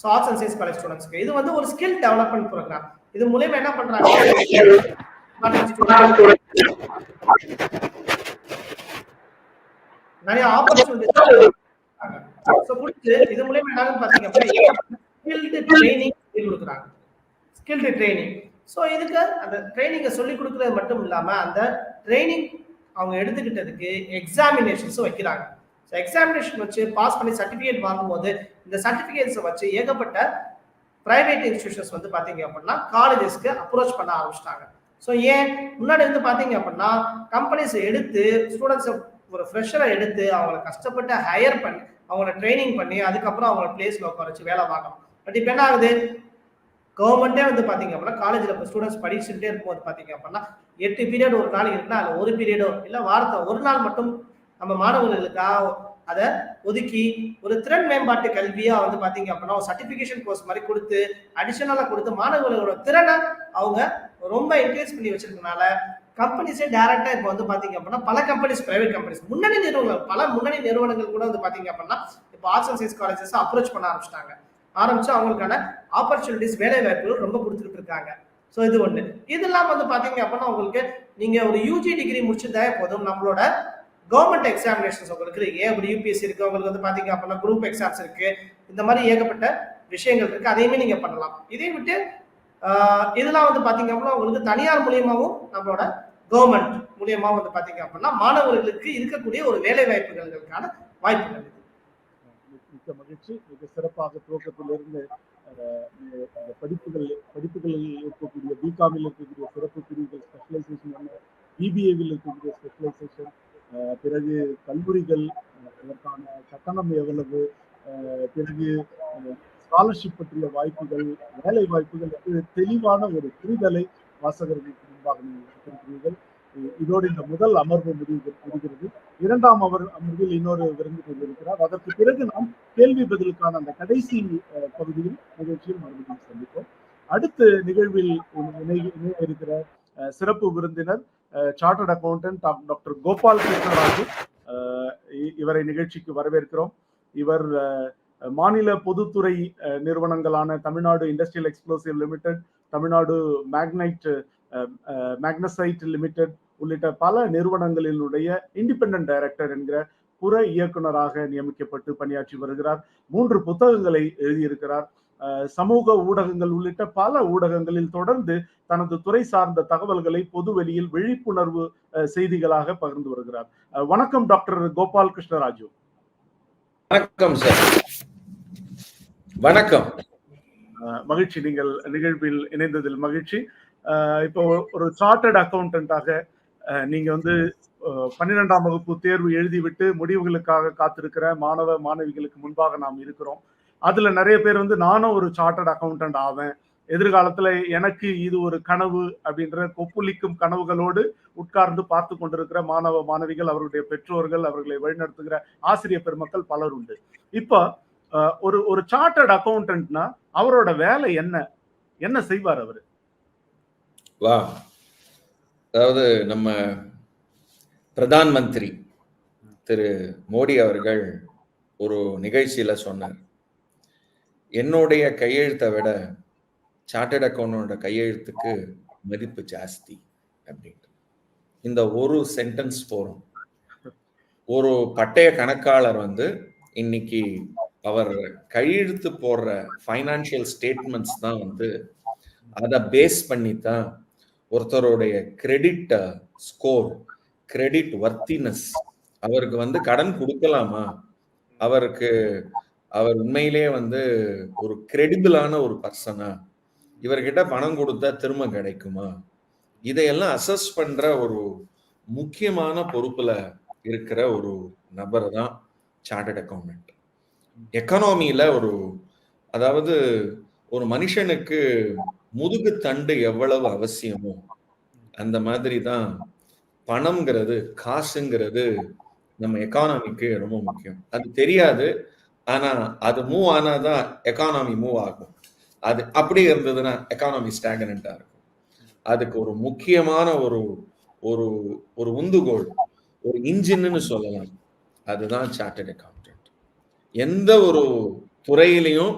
[SPEAKER 2] So arts and science college ஸ்டூடெண்ட்ஸ்க்கு இது வந்து ஒரு ஸ்கில் டெவலப்மெண்ட் ப்ரோக்ராம். இது மூலமா என்ன பண்றாங்க, நிறைய ஆப்பர்ச்சுனிட்டிஸ் இது மூலமா என்னன்னு பாத்தீங்க அப்படின்னா ஸ்கில்டு ட்ரைனிங் கொடுக்குறாங்க. Skilled training. ஸோ இதுக்கு அந்த ட்ரைனிங்கை சொல்லி கொடுக்குறது மட்டும் இல்லாம அந்த ட்ரைனிங் அவங்க எடுத்துக்கிட்டதுக்கு எக்ஸாமினேஷன்ஸும் வைக்கிறாங்க. ஸோ எக்ஸாமினேஷன் வச்சு பாஸ் பண்ணி சர்டிஃபிகேட் வாங்கும்போது இந்த சர்டிஃபிகேட்ஸை வச்சு ஏகப்பட்ட பிரைவேட் இன்ஸ்டிடியூஷன்ஸ் வந்து பாத்தீங்க அப்படின்னா காலேஜஸ்க்கு அப்ரோச் பண்ண ஆரம்பிச்சிட்டாங்க. ஸோ ஏன் முன்னாடி வந்து பாத்தீங்க அப்படின்னா கம்பெனிஸ் எடுத்து ஸ்டூடெண்ட்ஸ் ஒரு ஃப்ரெஷரை எடுத்து அவங்களை கஷ்டப்பட்டு ஹையர் பண்ணி அவங்கள ட்ரைனிங் பண்ணி அதுக்கப்புறம் அவங்கள பிளேஸ்ல உட்கார வச்சு வேலை பார்க்கணும். பட் இப்போ என்ன ஆகுது, கவர்மெண்டே வந்து பாத்தீங்க அப்படின்னா காலேஜ்ல இப்போ ஸ்டூடெண்ட்ஸ் படிச்சுட்டே இருக்கும்போது பாத்தீங்க அப்படின்னா 8 பீரியட் ஒரு நாளைக்கு இருக்குன்னா அதுல ஒரு பீரியடோ இல்ல வாரத்தை ஒரு நாள் மட்டும் நம்ம மாணவர்களுக்காக அதை ஒதுக்கி ஒரு திறன் மேம்பாட்டு கல்வியா வந்து பாத்தீங்க அப்படின்னா ஒரு சர்டிபிகேஷன் கோர்ஸ் மாதிரி கொடுத்து அடிஷனலா கொடுத்து மாணவர்களோட திறனை அவங்க ரொம்ப என்கரேஜ் பண்ணி வச்சிருக்கனால கம்பெனிஸே டைரக்டா இப்போ வந்து பாத்தீங்க அப்படின்னா பல கம்பெனிஸ் பிரைவேட் கம்பெனிஸ் முன்னணி நிறுவனங்கள் கூட வந்து பாத்தீங்க அப்படின்னா இப்போ arts and science colleges approach பண்ண ஆரம்பிச்சு அவங்களுக்கான ஆப்பர்ச்சுனிட்டிஸ் வேலை வாய்ப்புகள் ரொம்ப கொடுத்துட்டு இருக்காங்க. ஸோ இது ஒண்ணு. இதெல்லாம் வந்து பாத்தீங்க அப்படின்னா உங்களுக்கு நீங்க ஒரு UG டிகிரி முடிச்சிருந்தாலே போதும் நம்மளோட கவர்மெண்ட் எக்ஸாமினேஷன்ஸ் உங்களுக்கு இருக்கு. அப்படி UPSC இருக்கு, உங்களுக்கு வந்து பாத்தீங்க அப்படின்னா குரூப் எக்ஸாம்ஸ் இருக்கு, இந்த மாதிரி ஏகப்பட்ட விஷயங்கள் இருக்கு. அதையுமே நீங்க பண்ணலாம். இதை விட்டு இதெல்லாம் வந்து பாத்தீங்க அப்படின்னா உங்களுக்கு தனியார் மூலியமாவும் நம்மளோட கவர்மெண்ட் மூலியமாவும் வந்து பாத்தீங்க அப்படின்னா மாணவர்களுக்கு இருக்கக்கூடிய ஒரு வேலை வாய்ப்புகளுக்கான வாய்ப்புகள்.
[SPEAKER 1] மிக்க மகிழ்ச்சி. மிக சிறப்பாக துவக்கத்திலிருந்து படிப்புகளில் இருக்கக்கூடிய பிகாமில் இருக்கக்கூடிய சிறப்பு பிரிவுகள் ஸ்பெஷலைசேஷன், BBAவில் இருக்கக்கூடிய ஸ்பெஷலைசேஷன், பிறகு கல்லூரிகள் அதற்கான கட்டணம் எவ்வளவு, பிறகு ஸ்காலர்ஷிப் பற்றிய வாய்ப்புகள், வேலை வாய்ப்புகள், தெளிவான ஒரு புரிதலை வாசகர்களுக்கு முன்பாக நீங்கள். இதோடு இந்த முதல் அமர்வு முடிகிறது. இரண்டாம் அமர்வில் இன்னொரு விருந்து கொண்டிருக்கிறார். அதற்கு பிறகு நாம் கேள்வி பதிலுக்கான அந்த கடைசி பகுதியில் நிகழ்ச்சியில் மறுபடியும் சந்திப்போம். அடுத்த நிகழ்வில் இணைய இருக்கிற சிறப்பு விருந்தினர் chartered accountant doctor Gopal Krishnaraju. இவரை நிகழ்ச்சிக்கு வரவேற்கிறோம். இவர் மாநில பொதுத்துறை நிறுவனங்களான Tamil Nadu industrial explosive limited, Tamil Nadu magnesite limited உள்ளிட்ட பல நிறுவனங்களினுடைய இண்டிபெண்டன்ட் டைரக்டர் என்கிற புற இயக்குனராக நியமிக்கப்பட்டு பணியாற்றி வருகிறார். 3 புத்தகங்களை எழுதியிருக்கிறார். சமூக ஊடகங்கள் உள்ளிட்ட பல ஊடகங்களில் தொடர்ந்து தனது துறை சார்ந்த தகவல்களை பொதுவெளியில் விழிப்புணர்வு செய்திகளாக பகிர்ந்து வருகிறார். வணக்கம் டாக்டர் கோபால் கிருஷ்ணராஜு.
[SPEAKER 3] வணக்கம் சார். வணக்கம்.
[SPEAKER 1] மகிழ்ச்சி, நீங்கள் நிகழ்வில் இணைந்ததில் மகிழ்ச்சி. இப்போ ஒரு சார்ட்டர்ட் அக்கௌண்டன்டாக நீங்க வந்து 12ஆம் வகுப்பு தேர்வு எழுதிவிட்டு முடிவுகளுக்காக காத்திருக்கிற மாணவ மாணவிகளுக்கு முன்பாக நாம் இருக்கிறோம். அதுல நிறைய பேர் வந்து நானும் ஒரு சார்ட்டர்ட் அக்கௌண்டன்ட் ஆவேன், எதிர்காலத்துல எனக்கு இது ஒரு கனவு அப்படின்ற கொப்புளிக்கும் கனவுகளோடு உட்கார்ந்து பார்த்து கொண்டிருக்கிற மாணவ மாணவிகள், அவர்களுடைய பெற்றோர்கள், அவர்களை வழிநடத்துகிற ஆசிரியர் பெருமக்கள் பலர் உண்டு. இப்போ ஒரு சார்ட்டர்ட் அக்கௌண்டன்ட்னா அவரோட வேலை என்ன செய்வார் அவரு?
[SPEAKER 3] வா, அதாவது நம்ம பிரதான் மந்திரி திரு மோடி அவர்கள் ஒரு நிகழ்ச்சியில சொன்னார், என்னுடைய கையெழுத்தை விட சார்ட்டர்ட் அக்கௌண்டோட கையெழுத்துக்கு மதிப்பு ஜாஸ்தி அப்படின்ட்டு. இந்த ஒரு சென்டென்ஸ் போறோம். ஒரு பட்டய கணக்காளர் வந்து இன்னைக்கு அவர் கையெழுத்து போடுற ஃபைனான்சியல் ஸ்டேட்மெண்ட்ஸ் தான் வந்து அதை பேஸ் பண்ணி தான் ஒருத்தருடைய கிரெடிட் ஸ்கோர், கிரெடிட் வர்த்தினஸ், அவருக்கு வந்து கடன் கொடுக்கலாமா, அவர் உண்மையிலே வந்து ஒரு கிரெடிபிளான ஒரு பர்சனா, இவர்கிட்ட பணம் கொடுத்தா திரும்ப கிடைக்குமா, இதையெல்லாம் அசஸ் பண்ற ஒரு முக்கியமான பொறுப்புல இருக்கிற ஒரு நபர் தான் சார்ட்டர்ட் அக்கௌண்டன்ட். எக்கனாமியில அதாவது ஒரு மனுஷனுக்கு முதுகு தண்டு எவ்வளவு அவசியமோ அந்த மாதிரி தான் பணம்ங்கிறது, காசுங்கிறது நம்ம எக்கானமிக்கு ரொம்ப முக்கியம். அது தெரியாது, ஆனா அது மூவ் ஆனாதான் எக்கானமி மூவ் ஆகும். அது அப்படி இருந்ததுன்னா எக்கானமி ஸ்டாக்னண்டா இருக்கும். அதுக்கு ஒரு முக்கியமான ஒரு உந்துகோல், ஒரு இன்ஜின்னு சொல்லலாம், அதுதான் சார்ட்டர்ட் அக்கௌண்டன்ட். எந்த ஒரு துறையிலையும்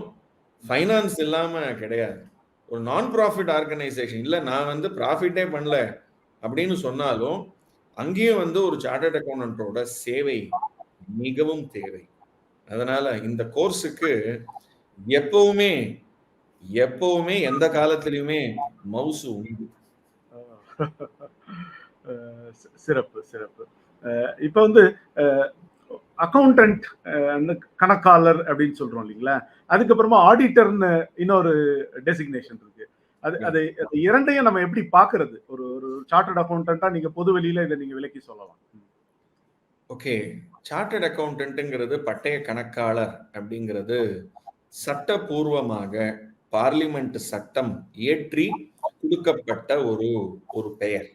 [SPEAKER 3] ஃபைனான்ஸ் இல்லாம கிடையாது. ஒரு நான் ப்ராஃபிட் ஆர்கனைசேஷன் இல்ல, நான் வந்து ப்ராஃபிட்டே பண்ணல அப்படின்னு சொன்னாலும் அங்கேயும் வந்து ஒரு சார்ட்டர்ட் அக்கௌண்டன்டோட சேவை மிகவும் தேவை. அதனால இந்த கோர்ஸுக்கு எப்பவுமே எந்த காலத்திலயுமே மவுசு உண்டு.
[SPEAKER 1] சிறப்பு சிறப்பு. இப்ப வந்து அக்கௌண்டன்ட், கணக்காளர் அப்படின்னு சொல்றோம் இல்லைங்களா, அதுக்கப்புறமா ஆடிட்டர்னு இன்னொரு டெசிக்னேஷன் இருக்கு. அது இரண்டையும் நம்ம எப்படி பாக்குறது? ஒரு சார்ட்டர்ட் அக்கௌண்டன்ட்டா நீங்க பொதுவெளியில இதை நீங்க விளக்கி சொல்லலாம்.
[SPEAKER 3] ஓகே, சார்ட்டர்ட் அக்கௌண்டன்ட்ங்கிறது பட்டய கணக்காளர் அப்படிங்கிறது சட்டபூர்வமாக பார்லிமெண்ட் சட்டம் இயற்றி கொடுக்கப்பட்ட ஒரு பெயர்.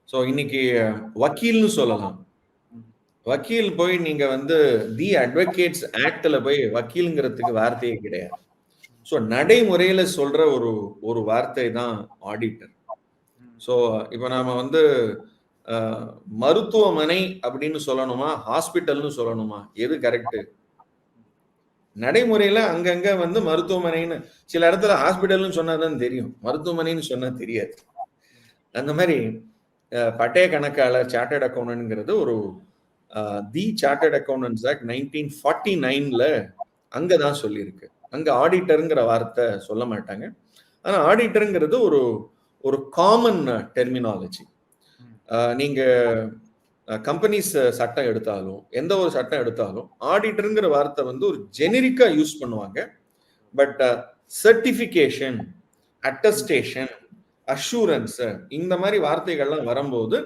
[SPEAKER 3] ஸோ இன்னைக்கு வக்கீல்னு சொல்லலாம். வக்கீல் போய் நீங்க வந்து தி அட்வொகேட்ஸ் ஆக்ட்ல போய் வக்கீலுங்கிறதுக்கு வார்த்தையே கிடையாது. ஸோ நடைமுறையில சொல்ற ஒரு வார்த்தை தான் ஆடிட்டர். ஸோ இப்போ நாம வந்து மருத்துவமனை அப்படின்னு சொல்லணுமா, ஹாஸ்பிட்டல்னு சொல்லணுமா, எது கரெக்ட்? நடைமுறையில அங்கங்க வந்து மருத்துவமனைன்னு, சில இடத்துல ஹாஸ்பிட்டல்னு சொன்னாதான் தெரியும், மருத்துவமனைன்னு சொன்னா தெரியாது. அந்த மாதிரி பட்டய கணக்காளர் சார்ட்டர்ட் அக்கௌண்டன்ட்ங்கிறது தி சார்ட்டர்ட் அக்கௌண்டன்ட்ஸ் ஆக்ட் 1949ல அங்கதான் சொல்லியிருக்கு. அங்க ஆடிட்டருங்கிற வார்த்தை சொல்ல மாட்டாங்க. ஆனா ஆடிட்டருங்கிறது ஒரு காமன் டெர்மினாலஜி. நீங்க கம்பெனிஸ் சட்டம் எடுத்தாலும் எந்த ஒரு சட்டம் எடுத்தாலும் ஆடிட்டருங்கிற வார்த்தை வந்து ஒரு ஜெனரிக்கா யூஸ் பண்ணுவாங்க. பட் சர்டிபிகேஷன், அட்டஸ்டேஷன், அஷூரன்ஸ், இந்த மாதிரி வார்த்தைகள்லாம் வரும்போது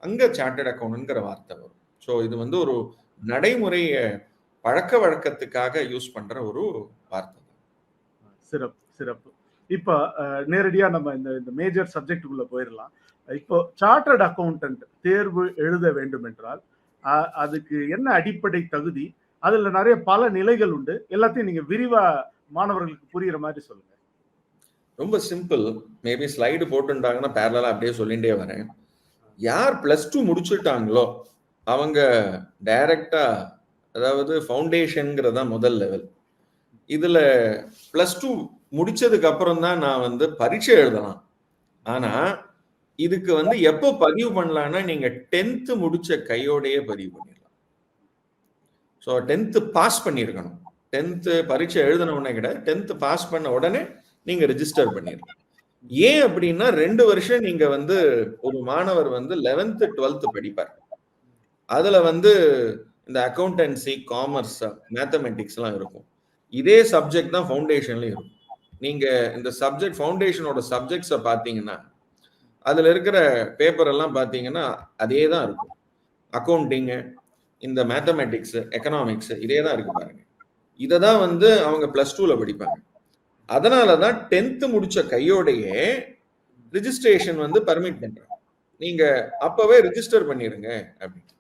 [SPEAKER 3] அங்க சார்ட்டர்ட் அக்கௌண்டன்ட்ங்கிற வார்த்தை வரும். ஸோ இது வந்து ஒரு நடைமுறை பழக்க வழக்கத்துக்காக யூஸ் பண்ற ஒரு வார்த்தை.
[SPEAKER 1] சிறப்பு சிறப்பு. இப்ப நேரடியா நம்ம இந்த மேஜர் சப்ஜெக்டுக்குள்ள போயிடலாம். இப்போ சார்ட்டர்ட் அக்கௌண்டன்ட் தேர்வு எழுத வேண்டும் என்றால் அதுக்கு என்ன அடிப்படை தகுதி? அதுல நிறைய பல நிலைகள் உண்டு. எல்லாத்தையும் நீங்க விரிவா மாணவர்களுக்கு புரியுற மாதிரி சொல்லுங்க.
[SPEAKER 3] ரொம்ப சிம்பிள். மேபி ஸ்லைடு போட்டுட்டாங்கன்னா பேரலா அப்படியே சொல்லிட்டே வரேன். யார் +2 முடிச்சுட்டாங்களோ அவங்க டைரக்டா அதாவது ஃபவுண்டேஷன்ங்கிறது தான் முதல் லெவல். இதுல +2 முடிச்சதுக்கு அப்புறம் தான் நான் வந்து பரீட்சை எழுதலாம். ஆனா இதுக்கு வந்து எப்போ பதிவு பண்ணலாம்னா நீங்க 10th முடிச்ச கையோடையே பதிவு பண்ணிடலாம். ஸோ 10th பாஸ் பண்ணியிருக்கணும். 10th பரீட்சை எழுதின உடனே கிடையாது, 10th பாஸ் பண்ண உடனே நீங்க ரிஜிஸ்டர் பண்ணிடலாம். ஏன் அப்படின்னா 2 வருஷம் நீங்க வந்து ஒரு மாணவர் வந்து 11th 12th படிப்பார். அதுல வந்து இந்த அக்கௌண்டன்சி, காமர்ஸ், மேத்தமெட்டிக்ஸ் எல்லாம் இருக்கும். இதே சப்ஜெக்ட் தான் ஃபவுண்டேஷன்லயும் இருக்கும். நீங்க இந்த சப்ஜெக்ட் ஃபவுண்டேஷனோட சப்ஜெக்ட்ஸை பார்த்தீங்கன்னா அதுல இருக்கிற பேப்பர் எல்லாம் பார்த்தீங்கன்னா அதே தான் இருக்கும். அக்கௌண்டிங்கு, இந்த மேத்தமெட்டிக்ஸ், எக்கனாமிக்ஸ் இதே தான் இருக்கு பாருங்க. இதை தான் வந்து அவங்க +2ல படிப்பாங்க. அதனால தான் 10th முடிச்ச கையோடையே ரிஜிஸ்ட்ரேஷன் வந்து பர்மிட் பண்றாங்க. நீங்க அப்பவே ரிஜிஸ்டர் பண்ணிருங்க அப்படின்னு.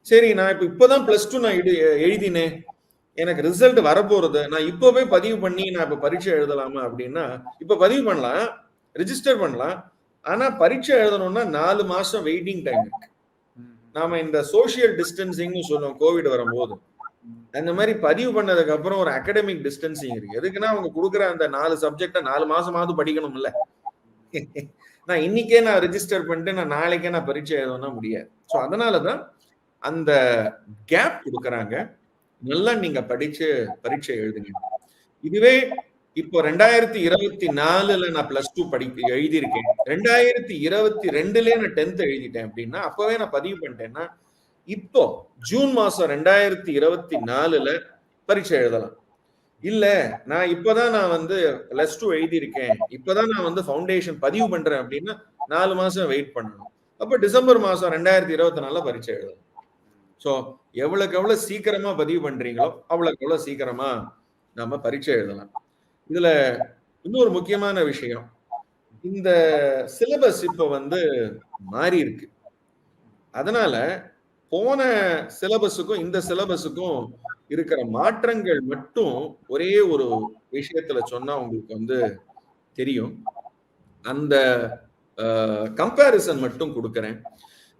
[SPEAKER 3] சரி, நான் இப்பதான் +2 நான் எழுதினேன், எனக்கு ரிசல்ட் வரப்போறது, நான் இப்பவே பதிவு பண்ணி நான் இப்ப பரீட்சை எழுதலாமா அப்படின்னா இப்ப பதிவு பண்ணலாம், ரிஜிஸ்டர் பண்ணலாம். ஆனா பரீட்சை எழுதணும்னா 4 மாசம் வெயிட்டிங் டைம் இருக்கு. நாம இந்த சோசியல் டிஸ்டன்சிங்னு சொல்லுவோம் கோவிட் வரும்போது, அந்த மாதிரி பதிவு பண்ணதுக்கு அப்புறம் ஒரு அகாடமிக் டிஸ்டன்சிங் இருக்கு. எதுக்குன்னா அவங்க கொடுக்குற அந்த 4 சப்ஜெக்ட 4 மாசமாவது படிக்கணும்ல. நான் இன்னைக்கே நான் ரிஜிஸ்டர் பண்ணிட்டு நான் நாளைக்கே நான் பரீட்சை எழுதணும்னா முடியாது. ஸோ அதனாலதான் அந்த கேப் கொடுக்குறாங்க. நல்லா நீங்க படிச்சு பரீட்சை எழுதுங்க. இதுவே இப்போ 2024ல நான் +2 எழுதியிருக்கேன், 2022லயே நான் 10th எழுதிட்டேன் அப்படின்னா அப்பவே நான் பதிவு பண்ணிட்டேன்னா இப்போ ஜூன் மாசம் 2024ல பரீட்சை எழுதலாம். இல்ல நான் இப்பதான் நான் வந்து +2 எழுதியிருக்கேன், இப்பதான் நான் வந்து ஃபவுண்டேஷன் பதிவு பண்றேன் அப்படின்னா 4 மாசம் வெயிட் பண்ணணும். அப்ப டிசம்பர் மாசம் 2024ல பரீட்சை எழுதலாம். ஸோ எவ்வளவுக்கு எவ்வளவு சீக்கிரமா பதிவு பண்றீங்களோ அவ்வளவுக்கு எவ்வளவு சீக்கிரமா நாம பரீட்சை எழுதலாம். இதுல இன்னொரு முக்கியமான விஷயம், இந்த சிலபஸ் இப்போ வந்து மாறி இருக்கு. அதனால போன சிலபஸுக்கும் இந்த சிலபஸுக்கும் இருக்கிற மாற்றங்கள் மட்டும் ஒரே ஒரு விஷயத்துல சொன்னா உங்களுக்கு வந்து தெரியும். அந்த கம்பேரிசன் மட்டும் கொடுக்கறேன்.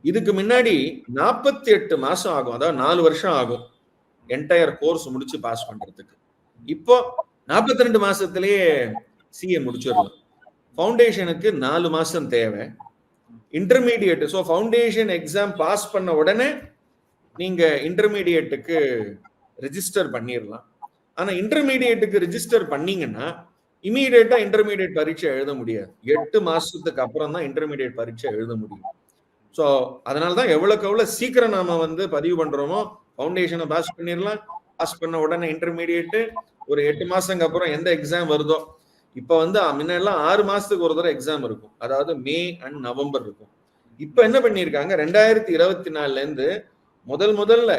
[SPEAKER 3] இதுக்கு முன்னாடி 48 மாசம் ஆகும், அதாவது 4 வருஷம் ஆகும் என்டையர் கோர்ஸ் முடிச்சு பாஸ் பண்றதுக்கு. இப்போ 42 மாசத்திலேயே சிஏ முடிச்சிடலாம். ஃபவுண்டேஷனுக்கு 4 மாசம் தேவை. Intermediate, so foundation exam pass பண்ண உடனே நீங்க இன்டர்மீடியட்டுக்கு ரெஜிஸ்டர் பண்ணிடலாம். ஆனா இன்டர்மீடியட்டுக்கு ரெஜிஸ்டர் பண்ணீங்கன்னா இமீடியட்டா இன்டர்மீடியட் பரீட்சை எழுத முடியாது. 8 மாசத்துக்கு அப்புறம் தான் இன்டர்மீடியட் பரீட்சை எழுத முடியும். ஸோ அதனாலதான் எவ்வளவுக்கு எவ்வளவு சீக்கிரம் நாம வந்து பதிவு பண்றோமோ ஃபவுண்டேஷனை பாஸ் பண்ணிடலாம். பாஸ் பண்ண உடனே இன்டர்மீடியட் ஒரு 8 மாசங்க அப்புறம் எந்த எக்ஸாம் வருதோ, இப்ப வந்து முன்னெல்லாம் 6 மாசத்துக்கு ஒரு தடவை எக்ஸாம் இருக்கும், அதாவது மே அண்ட் நவம்பர் இருக்கும். இப்ப என்ன பண்ணிருக்காங்க, 2024ல இருந்து முதல்ல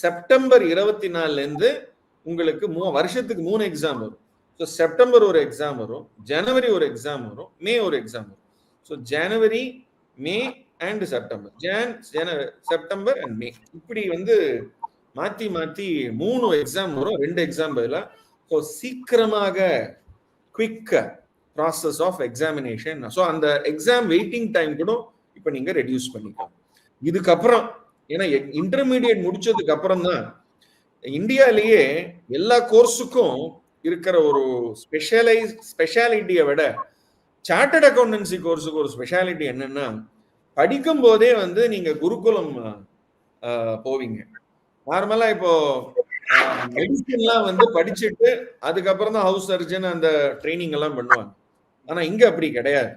[SPEAKER 3] செப்டம்பர் 24ல இருந்து உங்களுக்கு வருஷத்துக்கு 3 எக்ஸாம் வரும். ஸோ செப்டம்பர் ஒரு எக்ஸாம் வரும், ஜனவரி ஒரு எக்ஸாம் வரும், மே ஒரு எக்ஸாம் வரும். So January, May and September, September and May, இப்படி வந்து மாத்தி 3 எக்ஸாம் வரும், 2 எக்ஸாம் பதிலா. ஸோ சீக்கிரமாக quick process of examination. So அந்த எக்ஸாம் வெயிட்டிங் டைம் கூட இப்போ நீங்க ரெடியூஸ் பண்ணிக்கலாம். இதுக்கப்புறம் ஏன்னா இன்டர்மீடியட் முடிச்சதுக்கு அப்புறம் தான் இந்தியாலேயே எல்லா கோர்ஸுக்கும் இருக்கிற ஒரு ஸ்பெஷாலிட்டியை விட சார்ட்டர்ட் அக்கௌண்டன்சி கோர்ஸுக்கு ஒரு ஸ்பெஷாலிட்டி என்னன்னா, படிக்கும் போதே வந்து நீங்க குருகுலம் போவீங்க. நார்மலா இப்போ மெடிசின்லாம் வந்து படிச்சுட்டு அதுக்கப்புறம் தான் ஹவுஸ் சர்ஜன் அந்த ட்ரைனிங் எல்லாம் பண்ணுவாங்க. ஆனா இங்க அப்படி கிடையாது.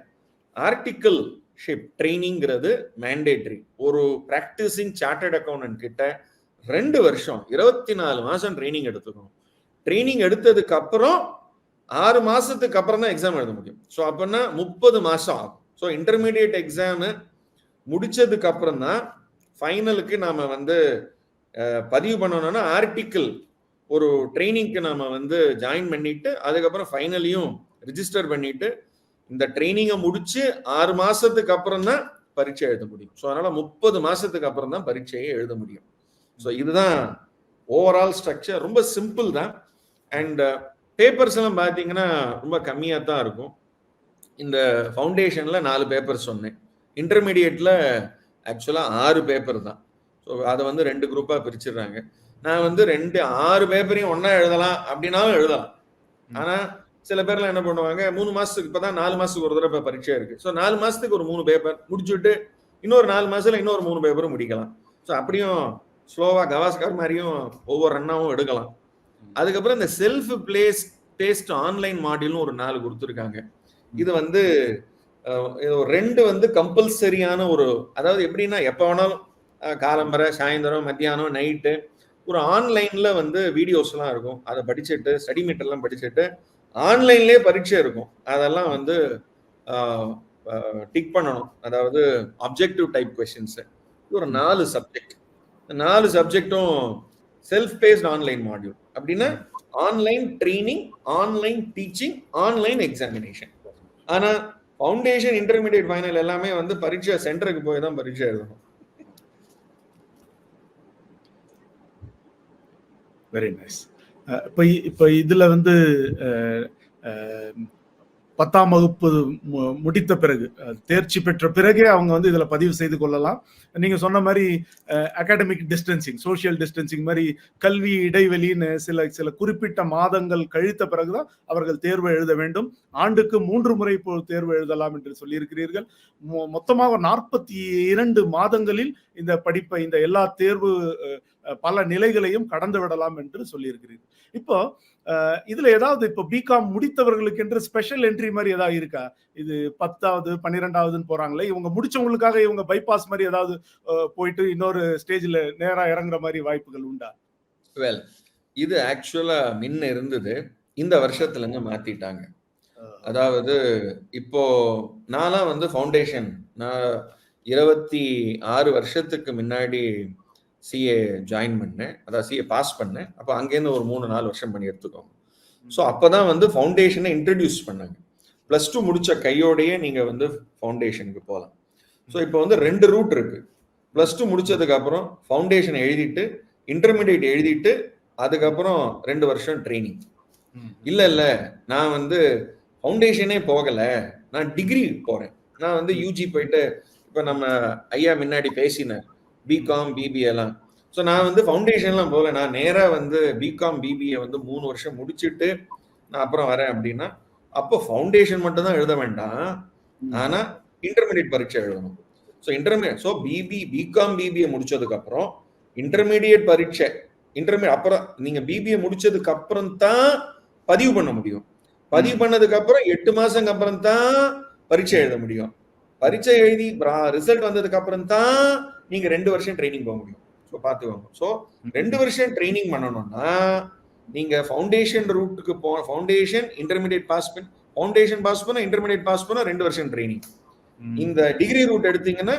[SPEAKER 3] ஆர்டிக்கல் ஷிப் ட்ரைனிங்கிறது மேண்டேட்டரி. ஒரு பிராக்டிசிங் சார்ட்டர்ட் அக்கௌண்டன்ட் கிட்ட 2 வருஷம் 24 மாசம் ட்ரைனிங் எடுத்துக்கணும். ட்ரைனிங் எடுத்ததுக்கு அப்புறம் 6 மாசத்துக்கு அப்புறம் தான் எக்ஸாம் எழுத முடியும். ஸோ அப்படின்னா 30 மாசம் ஆகும். ஸோ இன்டர்மீடியட் எக்ஸாம் முடிச்சதுக்கு அப்புறம் தான் ஃபைனலுக்கு நாம வந்து பதிவு பண்ணணும்னா ஆர்டிக்கல் ஒரு ட்ரைனிங்க்கு நாம வந்து ஜாயின் பண்ணிட்டு அதுக்கப்புறம் ஃபைனலையும் ரிஜிஸ்டர் பண்ணிட்டு இந்த ட்ரைனிங்கை முடிச்சு 6 மாசத்துக்கு அப்புறம் தான் பரீட்சை எழுத முடியும். ஸோ அதனால 30 மாசத்துக்கு அப்புறம் தான் பரீட்சையை எழுத முடியும். ஸோ இதுதான் ஓவரால் ஸ்ட்ரக்சர். ரொம்ப சிம்பிள் தான். அண்ட் பேப்பர்ஸ் எல்லாம் பார்த்தீங்கன்னா ரொம்ப கம்மியாக தான் இருக்கும். இந்த ஃபவுண்டேஷன்ல 4 பேப்பர் சொன்னேன், இன்டர்மீடியட்ல ஆக்சுவலா 6 பேப்பர் தான். ஸோ அதை வந்து 2 குரூப்பா பிரிச்சிடுறாங்க. நான் வந்து 6 பேப்பரையும் ஒன்னா எழுதலாம் அப்படின்னாலும் எழுதலாம். ஆனா சில பேர்லாம் என்ன பண்ணுவாங்க, 3 மாசத்துக்கு இப்பதான் 4 மாசத்துக்கு ஒரு தடவை பரீட்சை இருக்கு. ஸோ 4 மாசத்துக்கு ஒரு 3 பேப்பர் முடிச்சுட்டு இன்னொரு 4 மாசத்துல இன்னொரு 3 பேப்பரும் முடிக்கலாம். ஸோ அப்படியும் ஸ்லோவா கவாஸ்கர் மாதிரியும் ஒவ்வொரு ரன்னாவும் எடுக்கலாம். அதுக்கப்புறம் இந்த செல்ஃப் பிளேஸ் டேஸ்ட் ஆன்லைன் மாடியூல்னு ஒரு 4 கொடுத்துருக்காங்க. இது வந்து 2 வந்து கம்பல்சரியான ஒரு, அதாவது எப்படின்னா எப்ப வேணாலும் காலம்பரை, சாயந்தரம், மத்தியானம், நைட்டு ஒரு ஆன்லைன்ல வந்து வீடியோஸ் எல்லாம் இருக்கும். அதை படிச்சுட்டு ஸ்டடி மீட்டர் எல்லாம் படிச்சுட்டு ஆன்லைன்லயே பரீட்சை இருக்கும். அதெல்லாம் வந்து டிக் பண்ணணும். அதாவது அப்ஜெக்டிவ் டைப் கொஸ்டின்ஸ். ஒரு 4 சப்ஜெக்ட். 4 சப்ஜெக்டும் செல்ஃப் பேஸ்ட் ஆன்லைன் மாடியூல். அப்படின்னா online training, online teaching, online examination. ஆனா ஃபவுண்டேஷன், இன்டர்மீடியட், ஃபைனல் எல்லாமே வந்து பரீட்சை சென்டருக்கு போய் தான் பரீட்சை எழுதணும்.
[SPEAKER 1] Very nice. இப்போ இதுல வந்து 10ஆம் வகுப்பு முடித்த பிறகு, தேர்ச்சி பெற்ற பிறகே அவங்க வந்து இதுல பதிவு செய்து கொள்ளலாம். நீங்க சொன்ன மாதிரி அகாடமிக் டிஸ்டன்சிங், சோசியல் டிஸ்டன்சிங் மாதிரி கல்வி இடைவெளின்னு சில குறிப்பிட்ட மாதங்கள் கழித்த பிறகுதான் அவர்கள் தேர்வு எழுத வேண்டும். ஆண்டுக்கு 3 முறை தேர்வு எழுதலாம் என்று சொல்லியிருக்கிறீர்கள். மொத்தமாக 42 மாதங்களில் இந்த படிப்பை, இந்த எல்லா தேர்வு பல நிலைகளையும் கடந்து விடலாம் என்று சொல்லியிருக்கிறீர்கள். இப்போ இதுல ஏதாவது இப்போ பிகாம் முடித்தவர்களுக்கு என்று ஸ்பெஷல் என்ட்ரி மாதிரி ஏதாவது இருக்கா? இது 10வது 12வதுன்னு போறாங்களே, இவங்க முடிச்சவங்களுக்காக இவங்க பைபாஸ் மாதிரி ஏதாவது போயிட்டு இன்னொரு ஸ்டேஜ்ல நேரா இறங்குற மாதிரி வாய்ப்புகள் உண்டா?
[SPEAKER 3] வெல், இது ஆக்சுவலா முன்ன இருந்தது, இந்த வருஷத்துல இருந்து மாத்திட்டாங்க. அதாவது இப்போ நான்லாம் வந்து ஃபவுண்டேஷன், நான் 26 வருஷத்துக்கு முன்னாடி சிஏ ஜாயின் பண்ணேன், அதாவது சிஏ பாஸ் பண்ணேன். அப்போ அங்கேருந்து ஒரு 3-4 வருஷம் பண்ணி எடுத்துக்கோங்க. ஸோ அப்போதான் வந்து ஃபவுண்டேஷனை இன்ட்ரடியூஸ் பண்ணாங்க. +2 முடிச்ச கையோடையே நீங்க வந்து ஃபவுண்டேஷனுக்கு போகலாம். ஸோ இப்போ வந்து 2 ரூட் இருக்கு. +2 முடிச்சதுக்கு அப்புறம் ஃபவுண்டேஷன் எழுதிட்டு, இன்டர்மீடியட் எழுதிட்டு, அதுக்கப்புறம் 2 வருஷம் ட்ரைனிங். இல்ல நான் வந்து ஃபவுண்டேஷனே போகல, நான் டிகிரி போறேன், நான் வந்து யூஜி போயிட்டு, இப்போ நம்ம ஐயா முன்னாடி பேசினேன் பிகாம் பிபிஏ எல்லாம். ஸோ நான் வந்து ஃபவுண்டேஷன்லாம் போகல, நான் நேராக வந்து பிகாம் பிபிஏ வந்து 3 வருஷம் முடிச்சுட்டு நான் அப்புறம் வரேன் அப்படின்னா, அப்போ ஃபவுண்டேஷன் மட்டும் தான் எழுத வேண்டாம், ஆனா இன்டர்மீடியட் பரீட்சை எழுதணும். ஸோ பிகாம் பிபிஏ முடிச்சதுக்கு அப்புறம் இன்டர்மீடியட் பரீட்சை, அப்புறம் நீங்க பிபிஏ முடிச்சதுக்கு அப்புறம் தான் பதிவு பண்ண முடியும். பதிவு பண்ணதுக்கு அப்புறம் 8 மாசங்க அப்புறம் தான் பரீட்சை எழுத முடியும். பரீட்சை எழுதி ரிசல்ட் வந்ததுக்கு அப்புறம் தான் நீங்க 2 வருஷம் ட்ரைனிங் போக முடியும். ஸோ பார்த்துக்கோங்க. ஸோ 2 வருஷம் ட்ரைனிங் பண்ணணும்னா நீங்க ஃபவுண்டேஷன் ரூட்டுக்கு ஃபவுண்டேஷன், இன்டர்மீடியட் பாஸ் பண்ண, ஃபவுண்டேஷன் பாஸ் பண்ண, இன்டர்மீடியட் பாஸ் பண்ண 2 வருஷம் ட்ரைனிங். இந்த டிகிரி ரூட் எடுத்தீங்கன்னா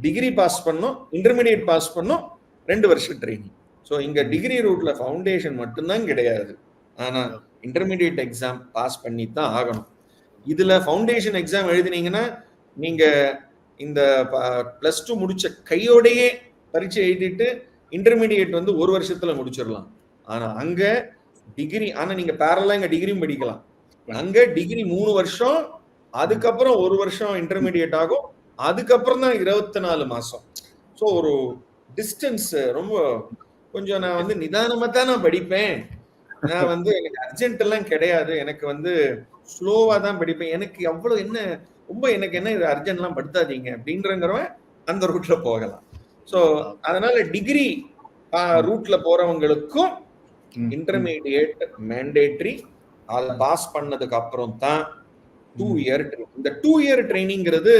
[SPEAKER 3] டிகிரி பாஸ் பண்ணும், இன்டர்மீடியட் பாஸ் பண்ணும், 2 வருஷம் ட்ரைனிங். ஸோ இங்க டிகிரி ரூட்ல ஃபவுண்டேஷன் மட்டும்தான் கிடையாது, ஆனா இன்டர்மீடியட் எக்ஸாம் பாஸ் பண்ணி தான் ஆகணும். இதுல ஃபவுண்டேஷன் எக்ஸாம் எழுதினீங்கன்னா நீங்க இந்த +2 முடிச்ச கையோடையே பரீட்சை எழுதிட்டு இன்டர்மீடியட் வந்து 1 வருஷத்துல முடிச்சிடலாம். ஆனா அங்க டிகிரி, ஆனா நீங்க பேரலா இங்க டிகிரியும் படிக்கலாம். அங்க டிகிரி 3 வருஷம், அதுக்கப்புறம் 1 வருஷம் இன்டர்மீடியட் ஆகும், அதுக்கப்புறம் தான் 24 மாசம். ஸோ ஒரு டிஸ்டன்ஸ் ரொம்ப கொஞ்சம், நான் வந்து நிதானமா தான் நான் படிப்பேன், நான் வந்து எனக்கு அர்ஜென்ட் எல்லாம் கிடையாது, எனக்கு வந்து ஸ்லோவா தான் படிப்பேன், எனக்கு அவ்வளவு என்ன ரொம்ப எனக்கு என்ன இது அர்ஜென்ட்லாம் படுத்தாதீங்க அப்படின்றவன் அந்த ரூட்ல போகலாம். ஸோ அதனால டிகிரி ரூட்ல போறவங்களுக்கும் இன்டர்மீடியேட் மேண்டேட்ரி, அதை பாஸ் பண்ணதுக்கு அப்புறம் தான் 2 இயர் ட்ரைனிங். இந்த 2 இயர் ட்ரைனிங்கிறது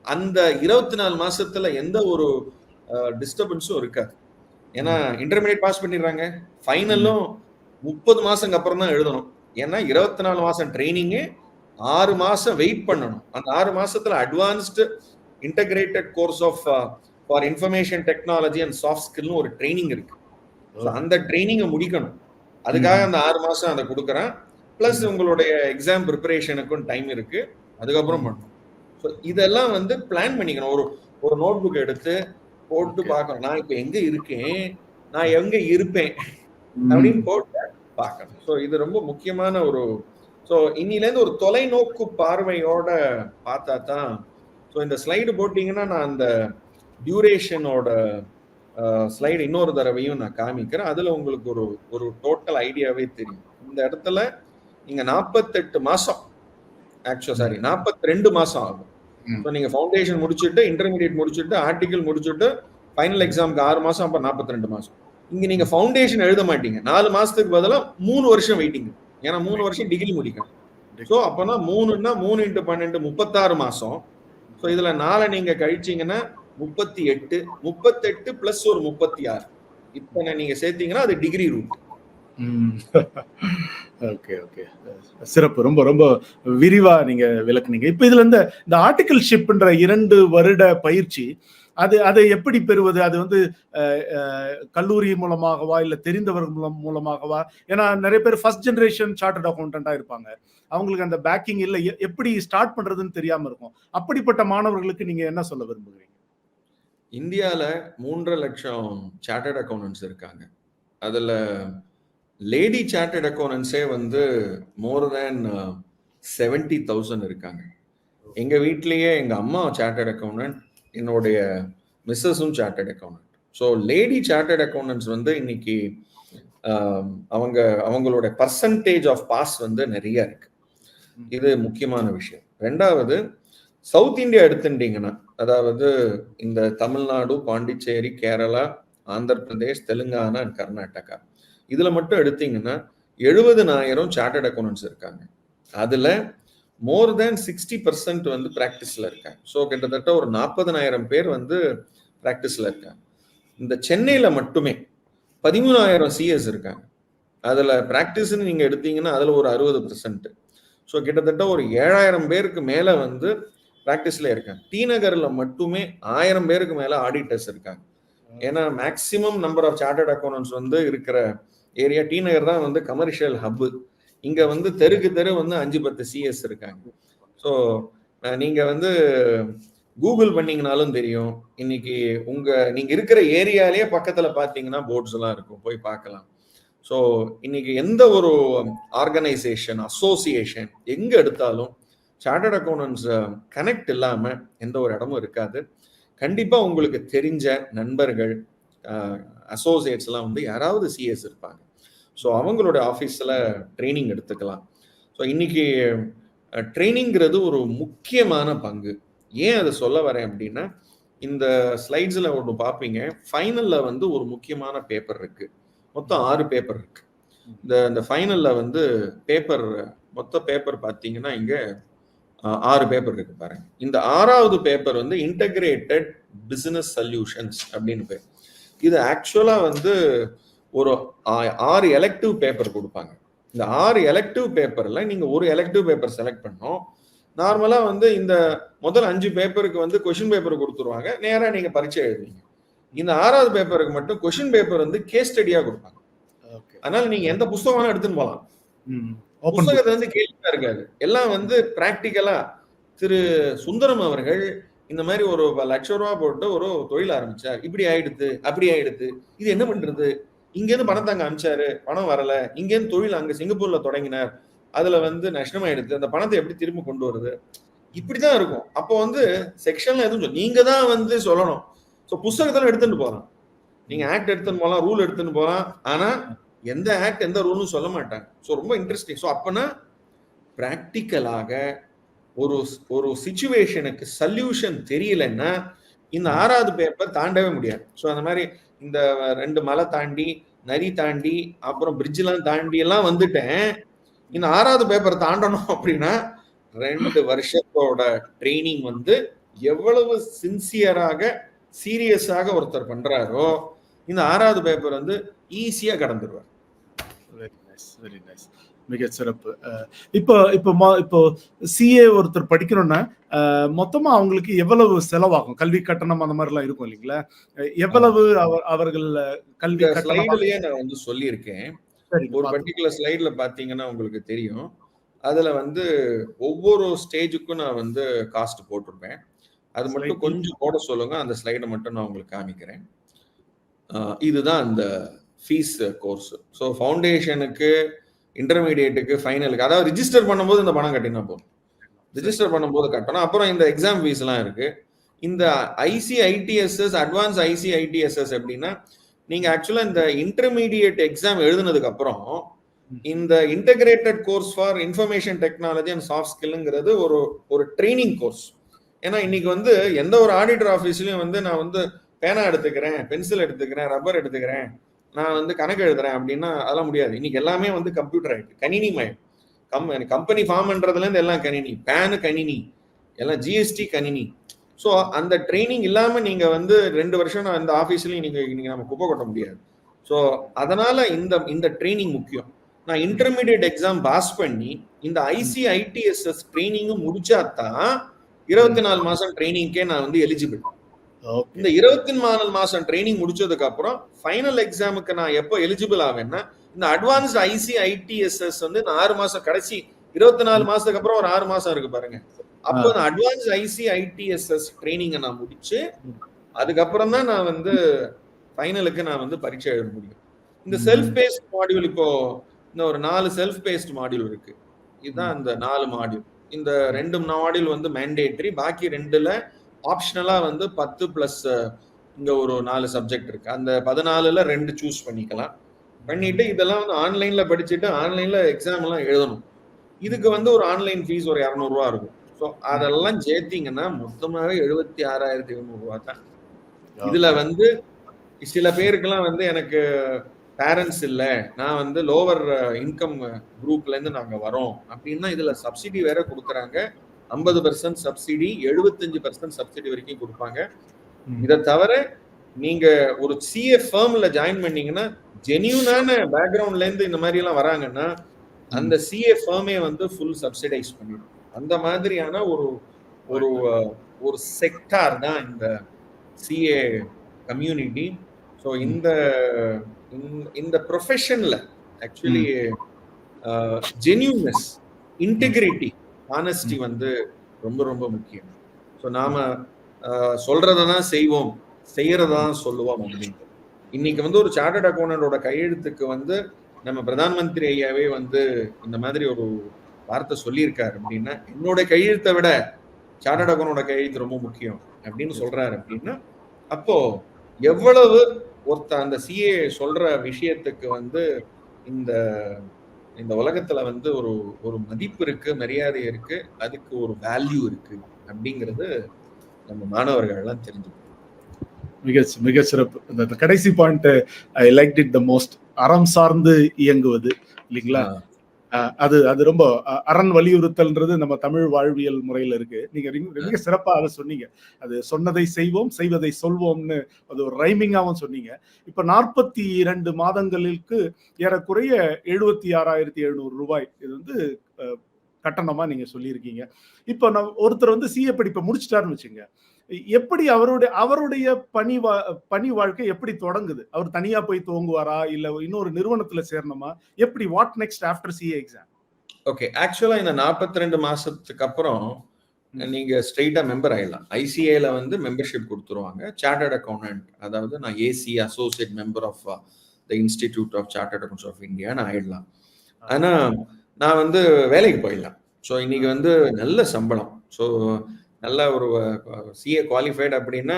[SPEAKER 3] அந்த 24 மாசத்துல எந்த ஒரு டிஸ்டர்பன்ஸும் இருக்காது. ஏன்னா இன்டர்மீடியட் பாஸ் பண்ணிடுறாங்க, ஃபைனலும் 30 மாசங்க அப்புறம் தான் எழுதணும். ஏன்னா 24 மாசம் ட்ரைனிங்கு, 6 மாசம் வெயிட் பண்ணணும். அந்த 6 மாசத்துல advanced integrated course of for information technology and soft ஸ்கில்னு ஒரு ட்ரைனிங் இருக்கு. அந்த ட்ரைனிங்கை முடிக்கணும். அதுக்காக அந்த 6 மாசம் அதை கொடுக்குறேன். பிளஸ் உங்களுடைய எக்ஸாம் ப்ரிப்பரேஷனுக்கும் டைம் இருக்கு, அதுக்கப்புறம் பண்ணணும். ஸோ இதெல்லாம் வந்து பிளான் பண்ணிக்கணும். ஒரு நோட் புக் எடுத்து போட்டு பார்க்கணும், நான் இப்போ எங்க இருக்கேன், நான் எங்க இருப்பேன் அப்படின்னு போட்டு பார்க்கணும். ஸோ இது ரொம்ப முக்கியமான ஒரு, ஸோ இன்னிலேருந்து ஒரு தொலைநோக்கு பார்வையோட பார்த்தா தான். ஸோ இந்த ஸ்லைடு போட்டிங்கன்னா நான் அந்த டியூரேஷனோட ஸ்லைடு இன்னொரு தடவையும் நான் காமிக்கிறேன். அதுல உங்களுக்கு ஒரு டோட்டல் ஐடியாவே தெரியும். இந்த இடத்துல நீங்க 48 மாசம், ஆக்சுவலா சாரி 42 மாசம் ஆகும். ஸோ நீங்க ஃபவுண்டேஷன் முடிச்சுட்டு, இன்டர்மீடியட் முடிச்சுட்டு, ஆர்டிகல் முடிச்சுட்டு, ஃபைனல் எக்ஸாமுக்கு 6 மாசம், அப்ப 42 மாசம். இங்க நீங்க ஃபவுண்டேஷன் எழுத மாட்டீங்க. 4 மாசத்துக்கு பதிலா 3 வருஷம் வெயிட்டிங். ஏன்னா 3 வருஷம் டிகிரி முடிக்கணும். ஸோ அப்பனா 3ன்னா 3 × 12 36 மாசம். ஸோ இதுல 4 நீங்க கழிச்சீங்கன்னா 38 பிளஸ் ஒரு 36. இத்தனை நீங்க சேர்த்தீங்கன்னா அது டிகிரி ரூட்.
[SPEAKER 1] ஓகே ஓகே, சிறப்பு. ரொம்ப ரொம்ப விரிவா நீங்க விளக்குனீங்க. இப்ப இதுல இந்த ஆர்டிகல்ஷிப்ன்ற 2 வருட பயிற்சி, அதை எப்படி பெறுவது? அது வந்து கல்லூரி மூலமாகவா இல்ல தெரிந்தவர்கள் மூலமாகவா? ஏன்னா நிறைய பேர் ஃபர்ஸ்ட் ஜெனரேஷன் சார்ட்டர்ட் அக்கௌண்டண்டா இருப்பாங்க. அவங்களுக்கு அந்த பேக்கிங் இல்ல, எப்படி ஸ்டார்ட் பண்றதுன்னு தெரியாம இருக்கும். அப்படிப்பட்ட மாணவர்களுக்கு நீங்க என்ன சொல்ல விரும்புகிறீங்க?
[SPEAKER 3] இந்தியால 3.5 லட்சம் சார்ட்டர்ட் அக்கௌண்டன்ட்ஸ் இருக்காங்க. அதுல லேடி சார்ட்டர்ட் அக்கௌண்டன்ஸே வந்து மோர் தேன் 70,000 இருக்காங்க. எங்க வீட்லயே எங்க அம்மா சார்ட்டர்ட் அக்கௌண்டன்ட், என்னுடைய மிஸ்ஸஸும் chartered accountant. So lady chartered accountants வந்து இன்னைக்கு அவங்களோட பர்சன்டேஜ் ஆஃப் பாஸ் வந்து நிறைய இருக்கு. இது முக்கியமான விஷயம். ரெண்டாவது, சவுத் இந்தியா எடுத்துட்டீங்கன்னா, அதாவது இந்த தமிழ்நாடு, பாண்டிச்சேரி, கேரளா, ஆந்திர பிரதேஷ், தெலுங்கானா அண்ட் கர்நாடகா, இதுல மட்டும் எடுத்தீங்கன்னா 70,000 சார்ட்டர்ட் அக்கௌண்டன்ட்ஸ் இருக்காங்க. அதுல மோர் தேன் 60% வந்து பிராக்டிஸ்ல இருக்காங்க. ஸோ கிட்டத்தட்ட ஒரு 40,000 பேர் வந்து பிராக்டிஸ்ல இருக்காங்க. இந்த சென்னையில மட்டுமே 13,000 சிஎஸ் இருக்காங்க. அதுல பிராக்டிஸ்ன்னு நீங்க எடுத்தீங்கன்னா அதுல ஒரு 60%. ஸோ கிட்டத்தட்ட ஒரு 7,000 பேருக்கு மேல வந்து பிராக்டிஸ்ல இருக்காங்க. டி நகர்ல மட்டுமே 1000 பேருக்கு மேல ஆடிட்டர்ஸ் இருக்காங்க. ஏன்னா maximum number of chartered accountants வந்து இருக்கிற ஏரியா டி நகர் தான் வந்து கமர்ஷியல் ஹப். இங்க வந்து தெருக்கு தெரு வந்து 5-10 சிஎஸ் இருக்காங்க. ஸோ நீங்க வந்து கூகுள் பண்ணீங்கனாலும் தெரியும். இன்னைக்கு நீங்க இருக்கிற ஏரியாலேயே பக்கத்துல பாத்தீங்கன்னா போர்ட்ஸ் எல்லாம் இருக்கும், போய் பார்க்கலாம். ஸோ இன்னைக்கு எந்த ஒரு ஆர்கனைசேஷன், அசோசியேஷன் எங்க எடுத்தாலும் சார்ட்டர்ட் அக்கௌண்டன்ட்ஸ் கனெக்ட் இல்லாம எந்த ஒரு இடமும் இருக்காது. கண்டிப்பா உங்களுக்கு தெரிஞ்ச நண்பர்கள், அசோசியேட்ஸ் எல்லாம் வந்து யாராவது சிஎஸ் இருப்பாங்க. ஸோ அவங்களோட ஆஃபீஸில் ட்ரைனிங் எடுத்துக்கலாம். ஸோ இன்னைக்கு ட்ரைனிங்கிறது ஒரு முக்கியமான பங்கு. ஏன் அதை சொல்ல வரேன் அப்படின்னா, இந்த ஸ்லைட்ஸில் ஒன்று பார்ப்பீங்க, ஃபைனலில் வந்து ஒரு முக்கியமான பேப்பர் இருக்கு. மொத்தம் 6 பேப்பர் இருக்கு. இந்த ஃபைனலில் வந்து மொத்த பேப்பர் பார்த்தீங்கன்னா இங்கே 6 பேப்பர் இருக்கு பாருங்க. இந்த 6வது பேப்பர் வந்து இன்டகிரேட்டட் பிசினஸ் சொல்யூஷன்ஸ் அப்படின்னு பேர். இது ஆக்சுவலா வந்து ஒரு 6 எலெக்டிவ் பேப்பர் கொடுப்பாங்க. இந்த 6 எலெக்டிவ் பேப்பர்ல நீங்க ஒரு எலெக்டிவ் பேப்பர் செலக்ட் பண்ணோம். நார்மலா வந்து இந்த முதல் 5 பேப்பருக்கு வந்து கொஸ்டின் பேப்பர் கொடுத்துருவாங்க, நேரா நீங்க பரீட்சை எழுதுவீங்க. இந்த 6வது பேப்பருக்கு மட்டும் கொஸ்டின் பேப்பர் வந்து கேஸ் ஸ்டடியா கொடுப்பாங்க. அதனால நீங்க எந்த புத்தகம் எடுத்துன்னு போகலாம். புத்தகத்தை வந்து கேள்வியா இருக்காது, எல்லாம் வந்து பிராக்டிக்கலா. திரு சுந்தரம் அவர்கள் இந்த மாதிரி ஒரு ₹1,00,000 போட்டு ஒரு தொழில் ஆரம்பிச்சார், இப்படி ஆயிடுது அப்படி ஆயிடுது, இது என்ன பண்றது, இங்கேருந்து பணத்தை அங்க அனுப்பிச்சாரு, பணம் வரல, இங்கேருந்து தொழில் அங்க சிங்கப்பூர்ல தொடங்கினார், அதுல வந்து நஷ்டமாயிடுது, அந்த பணத்தை எப்படி திரும்ப கொண்டு வருது, இப்படிதான் இருக்கும். அப்போ வந்து செக்ஷன்ல எதுவும் நீங்க தான் வந்து சொல்லணும். ஸோ புத்தகத்துல எடுத்துட்டு போகலாம், நீங்க ஆக்ட் எடுத்துன்னு போகலாம், ரூல் எடுத்துன்னு போகலாம், ஆனா எந்த ஆக்ட் எந்த ரூலும் சொல்ல மாட்டாங்க. ஸோ ரொம்ப இன்ட்ரெஸ்டிங். ஸோ அப்பனா பிராக்டிக்கலாக ஒரு சிச்சுவேஷனுக்கு சொல்யூஷன் தெரியலன்னா இந்த 6வது பேப்பர் தாண்டவே முடியாது. ஸோ அந்த மாதிரி இந்த 2 மலை தாண்டி, நதி தாண்டி, அப்புறம் பிரிட்ஜெலாம் தாண்டி எல்லாம் வந்துட்டேன். இந்த 6வது பேப்பர் தாண்டணும் அப்படின்னா 2 வருஷத்தோட ட்ரைனிங் வந்து எவ்வளவு சின்சியராக சீரியஸாக ஒருத்தர் பண்றாரோ இந்த 6வது பேப்பர் வந்து ஈஸியா கடந்துருவார்.
[SPEAKER 1] வெரி நைஸ், வெரி நைஸ், மிக சிறப்பு. இப்போ சிஏ ஒருத்தர் படிக்கணும்னா மொத்தமா அவங்களுக்கு எவ்வளவு செலவாகும்? கல்வி கட்டணம் அந்த மாதிரி எல்லாம் இருக்கும் இல்லைங்களா? எவ்வளவு அவர்கள் கல்வி
[SPEAKER 3] ஸ்லைடுலயே நான் வந்து சொல்லியிருக்கேன். ஒரு பர்டிகுலர் ஸ்லைட்ல பாத்தீங்கன்னா உங்களுக்கு தெரியும். அதுல வந்து ஒவ்வொரு ஸ்டேஜுக்கும் நான் வந்து காஸ்ட் போட்டிருப்பேன். அது மட்டும் கொஞ்சம் போட சொல்லுங்க, அந்த ஸ்லைடை மட்டும் நான் உங்களுக்கு காமிக்கிறேன். இதுதான் அந்த ஃபீஸ் கோர்ஸ். ஸோ ஃபவுண்டேஷனுக்கு, இன்டர்மீடியேட்டுக்கு, ஃபைனலுக்கு, அதாவது ரிஜிஸ்டர் பண்ணும்போது இந்த பணம் கட்டினா போதும். ரிஜிஸ்டர் பண்ணும்போது கட்டணும். அப்புறம் இந்த எக்ஸாம் ஃபீஸ் எல்லாம் இருக்கு. இந்த ஐசிஐடிஎஸ்எஸ், அட்வான்ஸ் ஐசிஐடிஎஸ்எஸ் எப்படின்னா, நீங்க ஆக்சுவலா இந்த இன்டர்மீடியேட் எக்ஸாம் எழுதுனதுக்கு அப்புறம் இந்த integrated course for information technology and soft ஸ்கில்ங்கிறது ஒரு ட்ரைனிங் கோர்ஸ். ஏன்னா இன்னைக்கு வந்து எந்த ஒரு ஆடிட்டர் ஆஃபீஸ்லயும் வந்து நான் வந்து பேனா எடுத்துக்கிறேன், பென்சில் எடுத்துக்கிறேன், ரப்பர் எடுத்துக்கிறேன், நான் வந்து கணக்கு எழுதுறேன் அப்படின்னா அதெல்லாம் முடியாது. இன்னைக்கு எல்லாமே வந்து கம்ப்யூட்டர் ஆயிட்டு, கணினி மயம். கம்பெனி ஃபார்ம் பண்றதுல இருந்து எல்லாம் கணினி, பேனு கணினி, எல்லாம் ஜிஎஸ்டி கணினி. ஸோ அந்த ட்ரைனிங் இல்லாம நீங்க வந்து 2 வருஷம் இந்த ஆஃபீஸ்லயும் நீங்க நம்ம குப்பை கொட்ட முடியாது. ஸோ அதனால இந்த ட்ரைனிங் முக்கியம். நான் இன்டர்மீடியட் எக்ஸாம் பாஸ் பண்ணி இந்த ஐசிஐடிஎஸ்எஸ் ட்ரைனிங்கும் முடிச்சாதான் 24 மாசம் ட்ரைனிங்கே நான் வந்து எலிஜிபிள். இந்த 24 மாசம் ட்ரைனிங் முடிச்சதுக்கு அப்புறம் ஃபைனல் எக்ஸாமுக்கு நான் எப்போ எலிஜிபிள் ஆவேன்னா, இந்த அட்வான்ஸ்ட் ஐசிஐடிஎஸ்எஸ் வந்து நான் 6 மாசம் கடைசி 24 மாசத்துக்கு அப்புறம் ஒரு 6 மாசம் இருக்கு பாருங்க. அப்போ இந்த அட்வான்ஸ் ஐசிஐடிஎஸ்எஸ் ட்ரைனிங்கை நான் முடிச்சு அதுக்கப்புறம் தான் நான் வந்து ஃபைனலுக்கு நான் வந்து பரீட்சை எழுத முடியும். இந்த செல்ஃப் பேஸ்ட் மாடியூல் இப்போ இந்த ஒரு 4 செல்ஃப் பேஸ்ட் மாடியூல் இருக்கு. இதுதான் இந்த 4 மாடியூல். இந்த 2 மாடியூல் வந்து மேண்டேட்டரி, பாக்கி 2ல ஆப்ஷனலா வந்து 10 பிளஸ் இங்க ஒரு 4 சப்ஜெக்ட் இருக்கு. அந்த 14ல 2 சூஸ் பண்ணிக்கலாம். பண்ணிட்டு இதெல்லாம் வந்து ஆன்லைன்ல படிச்சுட்டு ஆன்லைன்ல எக்ஸாம் எல்லாம் எழுதணும். இதுக்கு வந்து ஒரு ஆன்லைன் ஃபீஸ் ஒரு 200 ரூபா இருக்கும். ஸோ அதெல்லாம் சேர்த்தீங்கன்னா மொத்தமாவே 76,700 ரூபா தான். இதுல வந்து சில பேருக்கெல்லாம் வந்து எனக்கு பேரண்ட்ஸ் இல்லை, நான் வந்து லோவர் இன்கம் குரூப்ல இருந்து நாங்க வரோம் அப்படின்னா இதுல சப்சிடி வேற கொடுக்குறாங்க. 50% சப்சிடி, 75% சப்சிடி வரைக்கும் கொடுப்பாங்க. இதை தவிர நீங்க ஒரு சிஏ ஃபர்ம்ல ஜாயின் பண்ணீங்கன்னா, ஜெனியூனான பேக்ரவுண்ட்ல இருந்து இந்த மாதிரி எல்லாம் வராங்கன்னா அந்த சிஏ ஃபர்மே வந்து ஃபுல் சப்சிடைஸ் பண்ணிடும். அந்த மாதிரியான ஒரு செக்டார் தான் இந்த சிஏ கம்யூனிட்டி. ஸோ இந்த ப்ரொஃபஷன்ல ஆக்சுவலி ஜென்யூன்னஸ், இன்டெகிரிட்டி, ஆனஸ்டி வந்து ரொம்ப ரொம்ப முக்கியம். ஸோ நாம சொல்றதான் செய்வோம், செய்யறதான் சொல்லுவோம் அப்படின்ட்டு. இன்னைக்கு வந்து ஒரு சார்ட்டர்ட் அக்கௌண்டன்டோட கையெழுத்துக்கு வந்து நம்ம பிரதான் மந்திரி ஐயாவே வந்து இந்த மாதிரி ஒரு வார்த்தை சொல்லியிருக்காரு அப்படின்னா, என்னோட கையெழுத்தை விட சார்ட்டர்ட் அக்கௌண்டோட கையெழுத்து ரொம்ப முக்கியம் அப்படின்னு சொல்றாரு அப்படின்னா, அப்போ எவ்வளவு அந்த சிஏ சொல்ற விஷயத்துக்கு வந்து இந்த உலகத்துல வந்து ஒரு மதிப்பு இருக்கு, மரியாதை இருக்கு, அதுக்கு ஒரு வேல்யூ இருக்கு அப்படிங்கிறது நம்ம மாணவர்கள் எல்லாம் தெரிஞ்சுக்கணும்.
[SPEAKER 1] மிக சிறப்பு. இந்த கடைசி point I like it the most. அறம் சார்ந்து இயங்குவது இல்லைங்களா? அது ரொம்ப அரண் வலியுறுத்தல்ன்றது நம்ம தமிழ் வாழ்வியல் முறையில இருக்கு. நீங்க மிக சிறப்பா அதை சொன்னீங்க. அது சொன்னதை செய்வோம், செய்வதை சொல்வோம்னு அது ஒரு ரைமிங்காவும் சொன்னீங்க. இப்ப 42 மாதங்களுக்கு ஏறக்குறைய 76,700 ரூபாய் இது வந்து கட்டணமா நீங்க சொல்லியிருக்கீங்க. இப்ப ஒருத்தர் வந்து சிஏ படிப்பை முடிச்சிட்டாருன்னு வச்சுங்க, எப்படி அவருடைய பணி வாழ்க்கை எப்படி தொடங்குது? அவர் தனியா போய் துவங்குவாரா, இல்ல இன்னொரு நிறுவனத்துல சேரணுமா? எப்படி what next after CA exam?
[SPEAKER 3] Okay, ஆக்சுவலா இந்த 42 மாசத்துக்கு அப்புறம் நீங்க ஸ்ட்ரெயிட்டா மெம்பர் ஆயிடலாம். ஐசிஏல வந்து மெம்பர்ஷிப் கொடுத்துருவாங்க. சார்ட்டர்ட் அக்கௌண்டன்ட், அதாவது நான் AC associate member of the institute of chartered accounts of India நான் ஆயிடலாம். ஆனா நான் வந்து வேலைக்கு போயிடலாம். ஸோ இன்னைக்கு வந்து நல்ல சம்பளம். ஸோ நல்ல ஒரு சிஏ குவாலிஃபைடு அப்படின்னா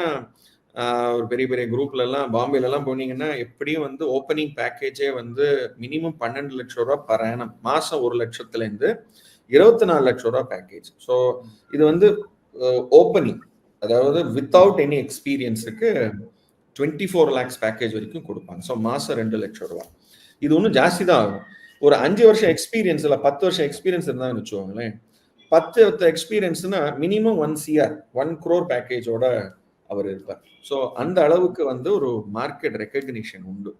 [SPEAKER 3] ஒரு பெரிய பெரிய குரூப்ல எல்லாம் பாம்பேல எல்லாம் போனீங்கன்னா எப்படியும் வந்து ஓப்பனிங் பேக்கேஜே வந்து மினிமம் 12 லட்சம் ரூபாய் பர் ஆனம், மாசம் 1 லட்சத்துல இருந்து 24 லட்சம் ரூபாய் பேக்கேஜ். ஸோ இது வந்து ஓப்பனிங், அதாவது வித்தவுட் எனி எக்ஸ்பீரியன்ஸுக்கு 24 lakhs பேக்கேஜ் வரைக்கும் கொடுப்பாங்க. ஸோ மாசம் 2 லட்சம் ரூபாய். இது ஒன்றும் ஜாஸ்தி தான் ஆகும். ஒரு 5 வருஷம் எக்ஸ்பீரியன்ஸ் இல்லை 10 வருஷம் எக்ஸ்பீரியன்ஸ் இருந்தாங்கன்னு வச்சுக்கோங்களேன், 10 எக்ஸ்பீரியன்ஸ்னா மினிமம் 1 crore பேக்கேஜோட அவர் இருப்பார். ஸோ அந்த அளவுக்கு வந்து ஒரு மார்க்கெட் ரெக்கக்னிஷன் உண்டு.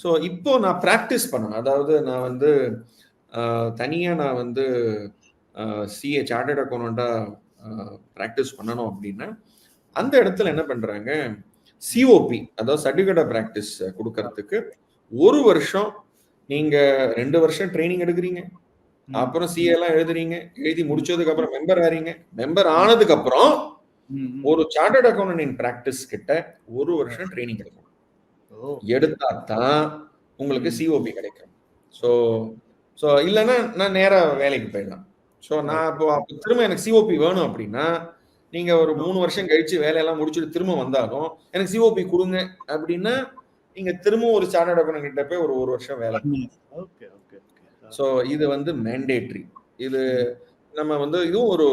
[SPEAKER 3] ஸோ இப்போ நான் ப்ராக்டிஸ் பண்ணணும், அதாவது நான் வந்து தனியாக நான் வந்து சிஏ சார்ட்டர்ட் அக்கௌண்டண்டா ப்ராக்டிஸ் பண்ணணும் அப்படின்னா அந்த இடத்துல என்ன பண்றாங்க, சிஓபி அதாவது சர்டிஃபிகேட் ஆஃப் ப்ராக்டிஸ் கொடுக்கறதுக்கு 1 வருஷம் நீங்க 2 வருஷம் ட்ரைனிங் எடுக்கிறீங்க, அப்புறம் சிஏ எல்லாம் எழுதுறீங்க, எழுதி முடிச்சதுக்கு அப்புறம் மெம்பர் ஆறீங்க, மெம்பர் ஆனதுக்கு அப்புறம் ஒரு சார்ட்டர்ட் அக்கௌண்டன்ட் இன் பிராக்டிஸ் கிட்ட 1 வருஷம் ட்ரைனிங் எடுக்கணும். எடுத்தா தான் உங்களுக்கு சிஓபி கிடைக்கும். ஸோ இல்லைன்னா நான் நேரா வேலைக்கு போயிடலாம். ஸோ நான் இப்போ திரும்ப எனக்கு சிஓபி வேணும் அப்படின்னா நீங்க ஒரு 3 வருஷம் கழிச்சு வேலையெல்லாம் முடிச்சுட்டு திரும்ப வந்தாலும் எனக்கு சிஓபி கொடுங்க அப்படின்னா நீங்க திரும்ப ஒரு சார்ட்டர்ட் அக்கௌண்டன்ட் கிட்ட போய் ஒரு வருஷம் வேலை
[SPEAKER 1] ஓகே ஓகே
[SPEAKER 3] ஸோ இது வந்து மேண்டேட்ரி. இது நம்ம வந்து இதுவும் ஒரு,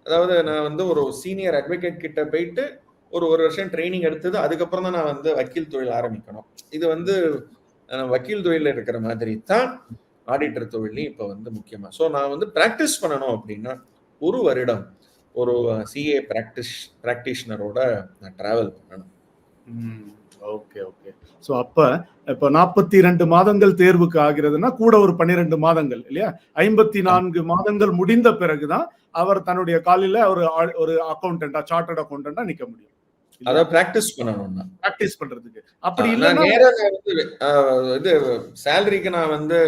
[SPEAKER 3] அதாவது நான் வந்து ஒரு சீனியர் அட்வொகேட் கிட்ட போயிட்டு ஒரு வருஷம் ட்ரைனிங் எடுத்தது, அதுக்கப்புறம் தான் நான் வந்து வக்கீல் தொழில் ஆரம்பிக்கணும். இது வந்து வக்கீல் தொழில இருக்கிற மாதிரி தான் ஆடிட்டர் தொழிலையும் இப்போ வந்து முக்கியமா. ஸோ நான் வந்து பிராக்டிஸ் பண்ணணும் அப்படின்னா ஒரு வருடம் ஒரு சிஏ பிராக்டிஷனரோட நான் டிராவல் பண்ணணும்.
[SPEAKER 1] Okay okay. ஸோ அப்ப இப்போ 42 மாதங்கள் தேர்வுக்கு ஆகிறதுனா கூட ஒரு 12 மாதங்கள் இல்லையா? 54 மாதங்கள் முடிந்த பிறகுதான் அவர் தன்னுடைய காலில ஒரு அக்கௌண்டன்டா, சார்ட்டர்ட் அக்கௌண்டன்டா நிக்க முடியும்.
[SPEAKER 3] அதாவது பிராக்டிஸ் பண்ணணும்னா
[SPEAKER 1] பிராக்டிஸ் பண்றதுக்கு. அப்படி
[SPEAKER 3] நான்
[SPEAKER 1] இல்லைன்னா
[SPEAKER 3] நேரா வந்து இது சேலரிக்கு நான் வந்து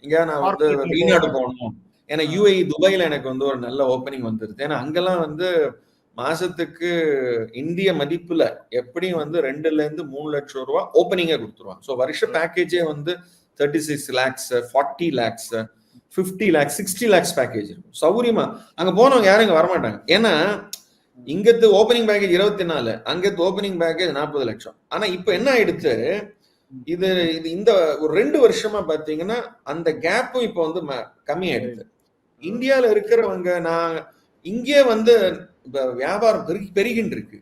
[SPEAKER 3] இங்க நான் வந்து வெளிநாடு போகணும். ஏன்னா யுஏஇ துபாயில எனக்கு வந்து ஒரு நல்ல ஓப்பனிங் வந்துருது. ஏன்னா அங்கெல்லாம் வந்து மாசத்துக்கு இந்திய மதிப்புல எப்படியும் வந்து 2 இருந்து 3 லட்சம் ரூபாய் ஓப்பனிங்கா கொடுத்துருவாங்க. ஸோ வருஷ பேக்கேஜே வந்து 36 lakhs, 40 lakhs, 50 lakhs, 60 lakhs package இருக்கும். சௌரியமா அங்க போனவங்க யாரும் இங்க வரமாட்டாங்க. ஏன்னா இங்கத்து ஓப்பனிங் பேக்கேஜ் 24, அங்கத்து ஓப்பனிங் பேக்கேஜ் 40 லட்சம். ஆனா இப்ப என்ன ஆயிடுச்சு, இது இந்த ஒரு 2 வருஷமா பாத்தீங்கன்னா அந்த கேப்பும் இப்ப வந்து கம்மி ஆயிடுது. இந்தியால இருக்கிறவங்க நான் இங்கே வந்து வியாபாரம் பெருகின்னு இருக்கு.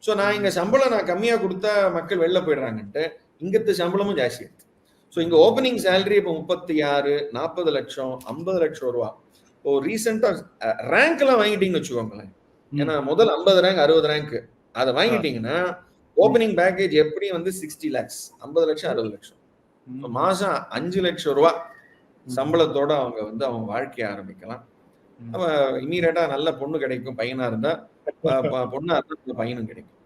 [SPEAKER 3] ஸோ நான் இங்க சம்பளம் நான் கம்மியா கொடுத்தா மக்கள் வெளில போயிடுறாங்கன்ட்டு இங்கத்து சம்பளமும் ஜாஸ்தி இருக்கு. ஸோ இங்க ஓப்பனிங் சேலரி இப்போ 36, 40 லட்சம், 50 லட்சம் ரூபா. இப்போ ரீசெண்டா ரேங்க் எல்லாம் வாங்கிட்டீங்கன்னு வச்சுக்கோங்களேன். ஏன்னா முதல் 50 ரேங்க் 60 ரேங்க் அதை வாங்கிட்டீங்கன்னா ஓப்பனிங் பேக்கேஜ் எப்படி வந்து 60 lakhs, 50 லட்சம் 60 லட்சம். மாசம் 5 லட்சம் ரூபா சம்பளத்தோட அவங்க வந்து அவங்க வாழ்க்கையை ஆரம்பிக்கலாம். அவன் இமீடியட்டா நல்ல பொண்ணு கிடைக்கும், பையனா இருந்தா பொண்ணா இருந்தா பையனும் கிடைக்கும்.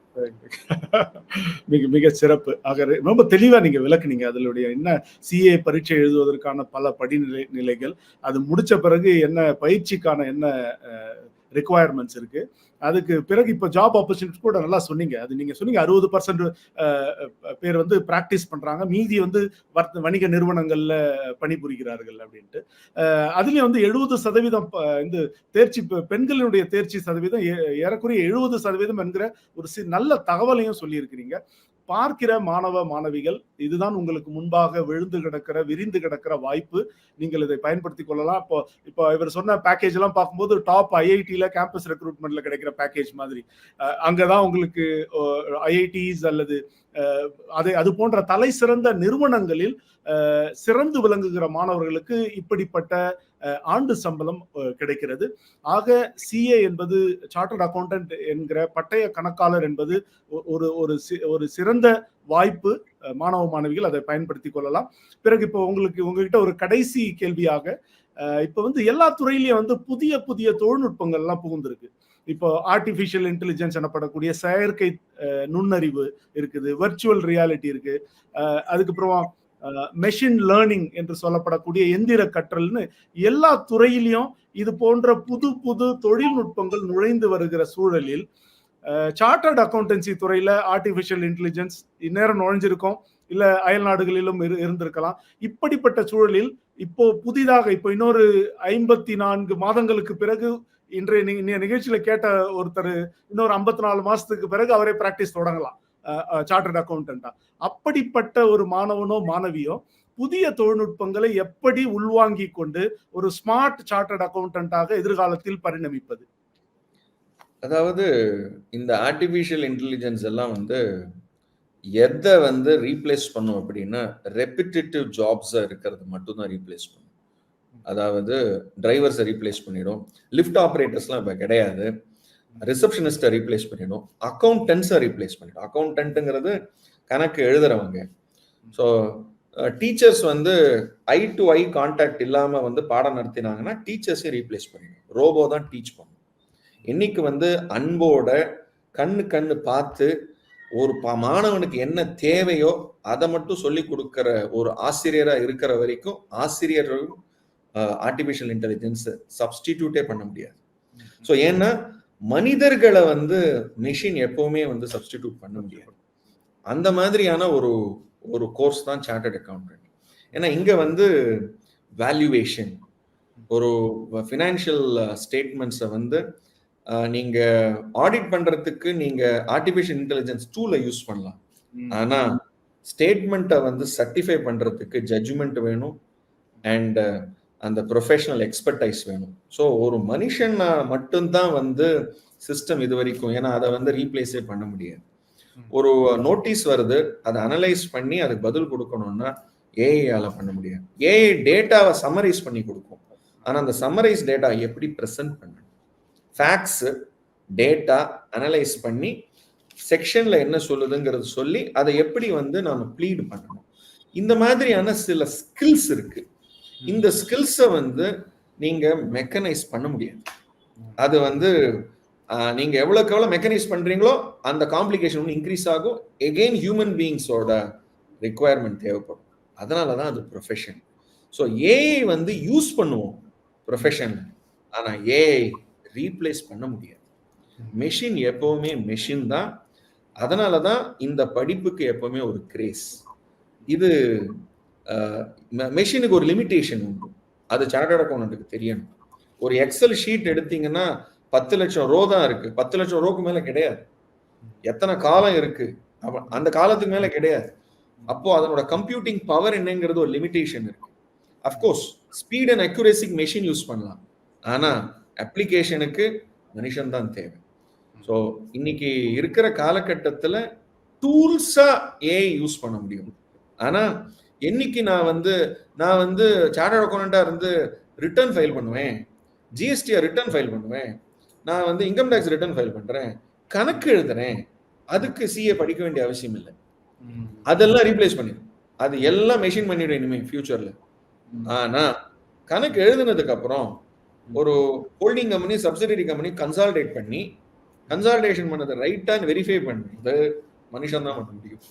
[SPEAKER 1] மிக மிக சிறப்பு. ஆக ரொம்ப தெளிவா நீங்க விளக்குனீங்க அதனுடைய என்ன சிஏ பரீட்சை எழுதுவதற்கான பல படிநிலைகள், அது முடிச்ச பிறகு என்ன பயிற்சிக்கான என்ன ரிக்வயர்மெண்ட்ஸ் இருக்கு, அதுக்கு பிறகு இப்ப ஜாப் ஆப்பர்ச்சுனிட்டி கூட நல்லா சொன்னீங்க. அது நீங்க சொன்னீங்க 60% பேர் வந்து பிராக்டிஸ் பண்றாங்க, மீதி வந்து வணிக நிறுவனங்கள்ல பணிபுரிகிறார்கள் அப்படின்ட்டு. அதுலயும் வந்து 70% இந்த தேர்ச்சி, பெண்களுடைய தேர்ச்சி சதவீதம் ஏறக்குறைய 70% என்கிற ஒரு நல்ல தகவலையும் சொல்லி இருக்கிறீங்க. பார்க்கிற மாணவ மாணவிகள், இதுதான் உங்களுக்கு முன்பாக விரிந்து கிடக்கிற வாய்ப்பு. நீங்கள் இதை பயன்படுத்திக் கொள்ளலாம். இப்போ இவர் சொன்ன பேக்கேஜ் எல்லாம் பார்க்கும்போது டாப் ஐஐடில கேம்பஸ் ரெக்ரூட்மெண்ட்ல கிடைக்கிற பேக்கேஜ் மாதிரி, அங்கதான் உங்களுக்கு ஐஐடிஸ் அல்லது அது போன்ற தலை சிறந்த நிறுவனங்களில் சிறந்து விளங்குகிற மாணவர்களுக்கு இப்படிப்பட்ட ஆண்டு சம்பளம் கிடைக்கிறது. ஆக சிஏ என்பது, சார்ட்டர்ட் அக்கௌண்டன்ட் என்கிற பட்டய கணக்காளர் என்பது ஒரு சிறந்த வாய்ப்பு. மாணவ மாணவிகள் அதை பயன்படுத்திக் கொள்ளலாம். பிறகு இப்போ உங்ககிட்ட ஒரு கடைசி கேள்வியாக, இப்ப வந்து எல்லா துறையிலயும் வந்து புதிய புதிய தொழில்நுட்பங்கள் எல்லாம் புகுந்திருக்கு. இப்போ ஆர்டிபிஷியல் இன்டெலிஜென்ஸ் எனப்படக்கூடிய செயற்கை நுண்ணறிவு இருக்குது, வெர்ச்சுவல் ரியாலிட்டி இருக்கு, அதுக்கப்புறம் மெஷின் லேர்னிங் என்று சொல்லப்படக்கூடிய எந்திர கற்றல்னு எல்லா துறையிலையும் இது போன்ற புது புது தொழில்நுட்பங்கள் நுழைந்து வருகிற சூழலில் சார்ட்டர்ட் அக்கௌண்டன்சி துறையில ஆர்டிபிஷியல் இன்டெலிஜென்ஸ் இந்நேரம் நுழைஞ்சிருக்கும், இல்ல அயல் நாடுகளிலும் இருந்திருக்கலாம். இப்படிப்பட்ட சூழலில் இப்போ புதிதாக இப்போ இன்னொரு 54 மாதங்களுக்கு பிறகு இன்றைய நிகழ்ச்சியில கேட்ட ஒருத்தர் இன்னொரு 54 மாசத்துக்கு பிறகு அவரே பிராக்டிஸ் தொடங்கலாம் சார்ட்டர்ட் அக்கௌண்டன்டா. அப்படிப்பட்ட ஒரு மாணவனோ மாணவியோ புதிய தொழில்நுட்பங்களை எப்படி உள்வாங்கி கொண்டு ஒரு ஸ்மார்ட் சார்ட்டர்ட் அக்கௌண்டன்டாக எதிர்காலத்தில் பரிணமிப்பது?
[SPEAKER 3] அதாவது இந்த ஆர்டிபிஷியல் இன்டெலிஜென்ஸ் எல்லாம் வந்து எதை வந்து ரீப்ளேஸ் பண்ணும் அப்படின்னா ரெப்பிட்டேட்டிவ் ஜாப்ஸா இருக்கிறது மட்டும்தான் ரீப்ளேஸ் பண்ணும். அதாவது டிரைவர்ஸை ரீப்ளேஸ் பண்ணிடும், லிஃப்ட் ஆப்ரேட்டர்ஸ்லாம் இப்போ கிடையாது, ரிசப்ஷனிஸ்டை ரீப்ளேஸ் பண்ணிடும், அக்கௌண்டன்ஸை ரீப்ளேஸ் பண்ணிடும். அக்கௌண்டன்ட்டுங்கிறது கணக்கு எழுதுறவங்க. ஸோ டீச்சர்ஸ் வந்து ஐ டு ஐ கான்டாக்ட் இல்லாம வந்து பாடம் நடத்தினாங்கன்னா டீச்சர்ஸை ரீப்ளேஸ் பண்ணிடும். ரோபோ தான் டீச் பண்ணும். இன்னைக்கு வந்து அன்போட கண்ணு பார்த்து ஒரு மாணவனுக்கு என்ன தேவையோ அதை மட்டும் சொல்லி கொடுக்கிற ஒரு ஆசிரியரா இருக்கிற வரைக்கும் ஆசிரியர்களும் ஆர்டிபிஷியல் இன்டெலிஜென்ஸ் சப்ஸ்டிடியூட்டே பண்ண முடியாது. ஸோ ஏன்னா மனிதர்களை வந்து மெஷின் எப்பவுமே வந்து சப்ஸ்டிடியூட் பண்ண முடியாது. அந்த மாதிரியான ஒரு கோர்ஸ் தான் சார்ட்டர்ட் அக்கௌண்டன்ட். ஏன்னா இங்க வந்து வேல்யூவேஷன், ஒரு ஃபினான்ஷியல் ஸ்டேட்மெண்ட்ஸை வந்து நீங்க ஆடிட் பண்றதுக்கு நீங்க ஆர்டிஃபிஷியல் இன்டெலிஜென்ஸ் டூலை யூஸ் பண்ணலாம். ஆனா ஸ்டேட்மெண்ட்டை வந்து சர்டிஃபை பண்றதுக்கு ஜட்ஜ்மெண்ட் வேணும் அண்ட் அந்த ப்ரொஃபஷனல் எக்ஸ்பர்டைஸ் வேணும். ஸோ ஒரு மனுஷன் மட்டும்தான் வந்து சிஸ்டம் இது வரைக்கும், ஏன்னா அதை வந்து ரீப்ளேஸே பண்ண முடியாது. ஒரு நோட்டீஸ் வருது, அதை அனலைஸ் பண்ணி அதுக்கு பதில் கொடுக்கணும்னா ஏஐயால பண்ண முடியாது. ஏஐ டேட்டாவை சம்மரைஸ் பண்ணி கொடுக்கும், ஆனால் அந்த சம்மரைஸ் டேட்டா எப்படி ப்ரெசென்ட் பண்ணணும், ஃபேக்ட்ஸ் டேட்டா அனலைஸ் பண்ணி செக்ஷன்ல என்ன சொல்லுதுங்கிறது சொல்லி அதை எப்படி வந்து நாம ப்ளீட் பண்ணணும், இந்த மாதிரியான சில ஸ்கில்ஸ் இருக்கு. இந்த ஸ்கில்ஸை வந்து நீங்க மெக்கனைஸ் பண்ண முடியாது. அது வந்து நீங்க எவ்வளவுக்கு எவ்வளவு மெக்கனைஸ் பண்றீங்களோ அந்த காம்ப்ளிகேஷன் இன்க்ரீஸ் ஆகும். எகெயின் ஹியூமன் பீயிங்ஸோட ரிக்குவயர்மெண்ட் தேவைப்படும். அதனாலதான் அது ப்ரொஃபஷன். ஸோ ஏஐ வந்து யூஸ் பண்ணுவோம் ப்ரொஃபஷன், ஆனா ஏஐ ரீப்ளேஸ் பண்ண முடியாது. மெஷின் எப்பவுமே மெஷின் தான். அதனாலதான் இந்த படிப்புக்கு எப்பவுமே ஒரு கிரேஸ். இது மெஷினுக்கு ஒரு லிமிட்டேஷன் உண்டு, அது சார்ட்டர்ட் அக்கௌண்டன்ட்டுக்கு தெரியணும். ஒரு எக்ஸல் ஷீட் எடுத்தீங்கன்னா 10 லட்சம் ரோ தான் இருக்கு, 10 லட்சம் ரோக்கு மேல கிடையாது. எத்தனை காலம் இருக்கு, அந்த காலத்துக்கு மேல கிடையாது. அப்போ அதனோட கம்ப்யூட்டிங் பவர் என்னங்கிறது ஒரு லிமிட்டேஷன் இருக்கு. அஃப்கோர்ஸ் ஸ்பீட் அண்ட் அக்யூரேசிக்கு மெஷின் யூஸ் பண்ணலாம், ஆனா அப்ளிகேஷனுக்கு மனுஷன் தான் தேவை. ஸோ இன்னைக்கு இருக்கிற காலகட்டத்தில் டூல்ஸா ஏஐ யூஸ் பண்ண முடியும். ஆனா என்னைக்கு நான் வந்து சார்ட்டர்ட் அக்கௌண்டண்டா இருந்து ரிட்டர்ன் ஃபைல் பண்ணுவேன், ஜிஎஸ்டியை ரிட்டர்ன் ஃபைல் பண்ணுவேன், நான் வந்து இன்கம் டேக்ஸ் ரிட்டர்ன் ஃபைல் பண்றேன், கணக்கு எழுதுறேன், அதுக்கு சிஏ படிக்க வேண்டிய அவசியம் இல்லை. அதெல்லாம் ரீப்ளேஸ் பண்ணிடும், அது எல்லாம் மெஷின் பண்ணிடும் இனிமே ஃபியூச்சர்ல. ஆனா கணக்கு எழுதுனதுக்கு அப்புறம் ஒரு holding company subsidiary company consolidate பண்ணி கன்சாலிடேஷன் பண்ணதை ரைட்டான்னு வெரிஃபை பண்ணுறது மனுஷன் தான் பண்ண முடியும்.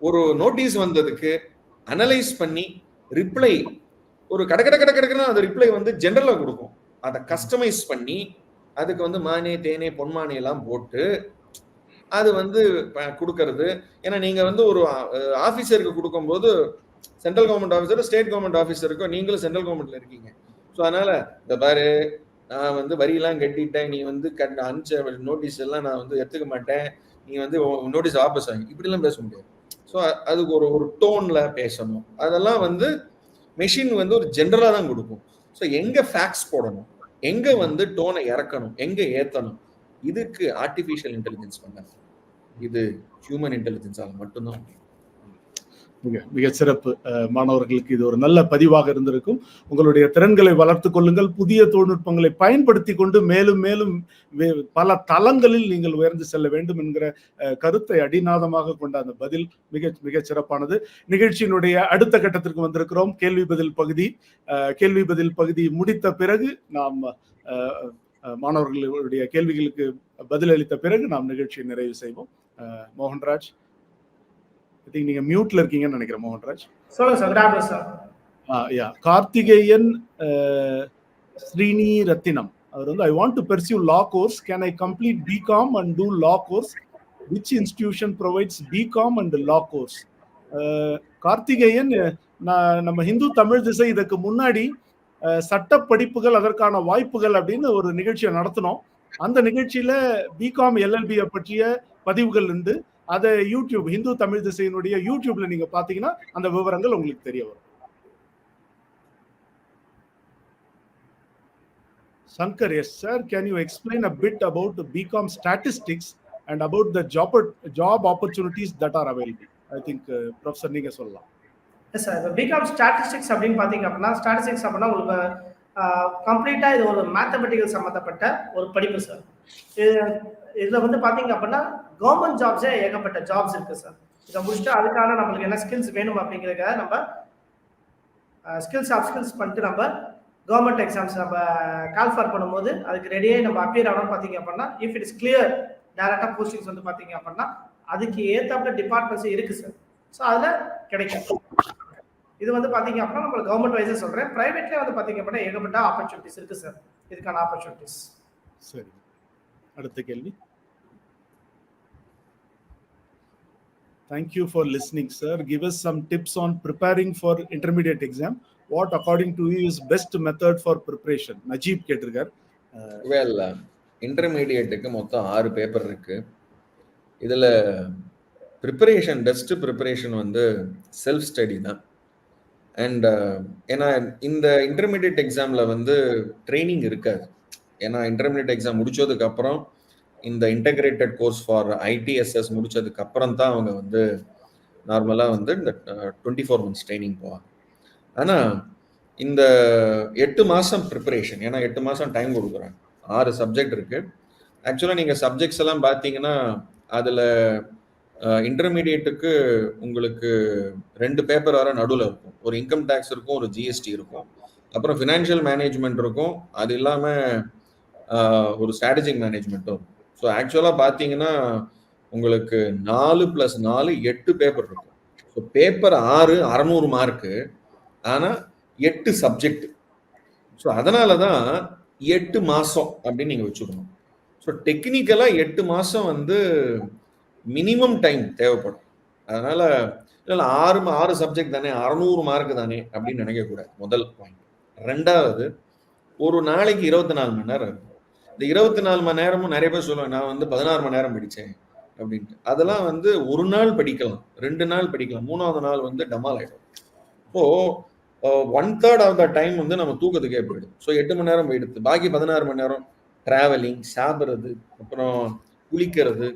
[SPEAKER 3] ஒரு நோட்டீஸ் வந்ததுக்கு அனலைஸ் பண்ணி ரிப்ளை ஒரு கடற்கடன்னு அந்த ரிப்ளை வந்து ஜென்ரலா கொடுக்கும், அதை கஸ்டமைஸ் பண்ணி அதுக்கு வந்து மானே தேனே பொன்மானே எல்லாம் போட்டு அது வந்து கொடுக்கறது. ஏன்னா நீங்க வந்து ஒரு ஆபீசருக்கு கொடுக்கும்போது central government officer state government ஆஃபீஸருக்கும் நீங்களும் சென்ட்ரல் கவர்மெண்ட்ல இருக்கீங்க. ஸோ அதனால இந்த பாரு, நான் வந்து வரியெல்லாம் கட்டிட்டேன், நீ வந்து அனுப்பிச்ச நோட்டீஸ் எல்லாம் நான் வந்து எடுத்துக்க மாட்டேன், நீ வந்து நோட்டீஸ் வாபஸ் ஆகி இப்படிலாம் பேச முடியாது. ஸோ அதுக்கு ஒரு டோன்ல பேசணும். அதெல்லாம் வந்து மெஷின் வந்து ஒரு ஜென்ரலா தான் கொடுக்கும். ஸோ எங்க ஃபேக்ட்ஸ் போடணும், எங்க வந்து டோனை இறக்கணும், எங்க ஏத்தணும், இதுக்கு ஆர்டிஃபிஷியல் இன்டெலிஜென்ஸ் பண்ணாது, இது ஹியூமன் இன்டெலிஜென்ஸால மட்டும்தான்.
[SPEAKER 1] மிக சிறப்பு. மாணவர்களுக்கு இது ஒரு நல்ல பதிவாக இருந்திருக்கும். உங்களுடைய திறன்களை வளர்த்துக் கொள்ளுங்கள், புதிய தொழில்நுட்பங்களை பயன்படுத்தி கொண்டு மேலும் மேலும் பல தளங்களில் நீங்கள் உயர்ந்து செல்ல வேண்டும் என்கிற கருத்தை அடிநாதமாக கொண்ட அந்த பதில் மிக சிறப்பானது. நிகழ்ச்சியினுடைய அடுத்த கட்டத்திற்கு வந்திருக்கிறோம், கேள்வி பதில் பகுதி. கேள்வி பதில் பகுதி முடித்த பிறகு நாம் மாணவர்களுடைய கேள்விகளுக்கு பதிலளித்த பிறகு நாம் நிகழ்ச்சியை நிறைவு செய்வோம். மோகன்ராஜ், நீங்க மியூட்ல இருக்கீங்கன்னு நினைக்கிறேன். மோகன்ராஜ்
[SPEAKER 2] சொல்லுங்க சார்.
[SPEAKER 1] கார்த்திகேயன் ஸ்ரீனி ரத்தினம் அவர் வந்து, I want to pursue law course. Can I complete BCom and do law course? Which institution provides BCom and law course? Karthikeyan, நம்ம ஹிந்து தமிழ் திசை இதுக்கு முன்னாடி சட்ட படிப்புகள் அதற்கான வாய்ப்புகள் அப்படின்னு ஒரு நிகழ்ச்சியை நடத்தினோம். அந்த நிகழ்ச்சியில பிகாம் எல்எல்பி பற்றிய பதிவுகள் உண்டு. அதை யூடியூப் ஹிந்து தமிழ் திசையினுடைய யூடியூப்ல நீங்க பாத்தீங்கன்னா அந்த விவரங்கள் உங்களுக்கு தெரிய வரும். Shankar, yes sir, can you explain a bit about the BCom statistics and about the job opportunities that are available? I think professor நீங்க சொல்லலாம்.
[SPEAKER 2] எஸ் சார், இப்போ பிகாம் ஸ்டாட்டிஸ்டிக்ஸ் அப்படின்னு பார்த்தீங்க அப்படின்னா, ஸ்டாட்டிஸ்டிக்ஸ் அப்படின்னா உங்களுக்கு கம்ப்ளீட்டாக இது ஒரு மேத்தமெட்டிக்கல் சம்மந்தப்பட்ட ஒரு படிப்பு சார். இதில் வந்து பார்த்தீங்க அப்படின்னா கவர்மெண்ட் ஜாப்ஸே ஏகப்பட்ட ஜாப்ஸ் இருக்கு சார். இதை முடிச்சுட்டு அதுக்கான நம்மளுக்கு என்ன ஸ்கில்ஸ் வேணும் அப்படிங்கிறதுக்காக நம்ம ஸ்கில்ஸ் பண்ணிட்டு நம்ம கவர்மெண்ட் எக்ஸாம்ஸ் நம்ம கால்ஃபார் பண்ணும்போது அதுக்கு ரெடியாக நம்ம அப்பியர் ஆகணும்னு பார்த்தீங்க அப்படின்னா, இஃப் இட் இஸ் கிளியர் டேரக்டாக போஸ்டிங்ஸ் வந்து பார்த்தீங்க அப்படின்னா அதுக்கு ஏற்றாப்புல டிபார்ட்மெண்ட்ஸ் இருக்கு சார். ஸோ அதில் கிடைக்கும். இது வந்து பார்த்தீங்க அப்படின்னா நம்ம கவர்மெண்ட் வைஸே சொல்கிறேன், ப்ரைவேட்லேயே வந்து பார்த்தீங்க அப்படின்னா ஏகப்பட்ட ஆப்பர்ச்சுனிட்டிஸ் இருக்கு சார். இதுக்கான ஆப்பர்ச்சுனிட்டிஸ்.
[SPEAKER 1] சரி, அடுத்த கேள்வி. Thank you for listening, sir. Give us some tips on preparing for intermediate exam. What according to you is best method for preparation? Najib கேட்டிருக்கார்.
[SPEAKER 3] Well, இன்டர்மீடியட்டுக்கு மொத்தம் 6 பேப்பர் இருக்கு. இதுல பெஸ்ட் ப்ரிப்பரேஷன் வந்து self study தான். And ஏன்னா இந்த intermediate எக்ஸாம்ல வந்து training இருக்காது. ஏன்னா இன்டர்மீடியட் எக்ஸாம் முடிச்சதுக்கு அப்புறம் இந்த இன்டகிரேட்டட் கோர்ஸ் ஃபார் ஐடிஎஸ்எஸ் முடிச்சதுக்கு அப்புறம் தான் அவங்க வந்து நார்மலா வந்து இந்த 24 months ட்ரைனிங் போவாங்க. ஆனா இந்த 8 மாசம் ப்ரிப்பரேஷன், ஏன்னா 8 மாசம் டைம் கொடுக்குறாங்க. 6 சப்ஜெக்ட் இருக்கு. ஆக்சுவலா நீங்க சப்ஜெக்ட்ஸ் எல்லாம் பார்த்தீங்கன்னா அதுல இன்டர்மீடியட்டுக்கு உங்களுக்கு 2 பேப்பர் வர நடுவில் இருக்கும். ஒரு இன்கம் டேக்ஸ் இருக்கும், ஒரு ஜிஎஸ்டி இருக்கும், அப்புறம் ஃபினான்ஷியல் மேனேஜ்மெண்ட் இருக்கும், அது இல்லாம ஒரு ஸ்ட்ராட்டஜிக் மேனேஜ்மெண்ட்டும் இருக்கும். ஸோ ஆக்சுவலா பார்த்தீங்கன்னா உங்களுக்கு 4 + 4 8 பேப்பர் இருக்கும். ஸோ பேப்பர் 6 600 மார்க்கு, ஆனா 8 சப்ஜெக்ட். ஸோ அதனால தான் 8 மாசம் அப்படின்னு நீங்க வச்சுக்கணும். ஸோ டெக்னிக்கலா 8 மாசம் வந்து மினிமம் டைம் தேவைப்படும். அதனால இல்லை 6 சப்ஜெக்ட் தானே, 600 மார்க் தானே அப்படின்னு நினைக்கக்கூடாது. முதல் பாயிண்ட். 2வது, ஒரு நாளைக்கு 24 மணி நேரம் இருக்கும். இந்த 24 மணி நேரமும் நிறைய பேர் சொல்லுவாங்க நான் வந்து 16 மணி நேரம் படித்தேன் அப்படின்ட்டு. அதெல்லாம் வந்து ஒரு நாள் படிக்கலாம், 2 நாள் படிக்கலாம், 3வது நாள் வந்து டமால் ஆகிடும். இப்போ 1/3 ஆஃப் த டைம் வந்து நம்ம தூக்கத்துக்கே போயிடும். ஸோ 8 மணி நேரம் போயிடுது. பாக்கி 16 மணி நேரம் டிராவலிங், சாப்பிட்றது, அப்புறம் குளிக்கிறது,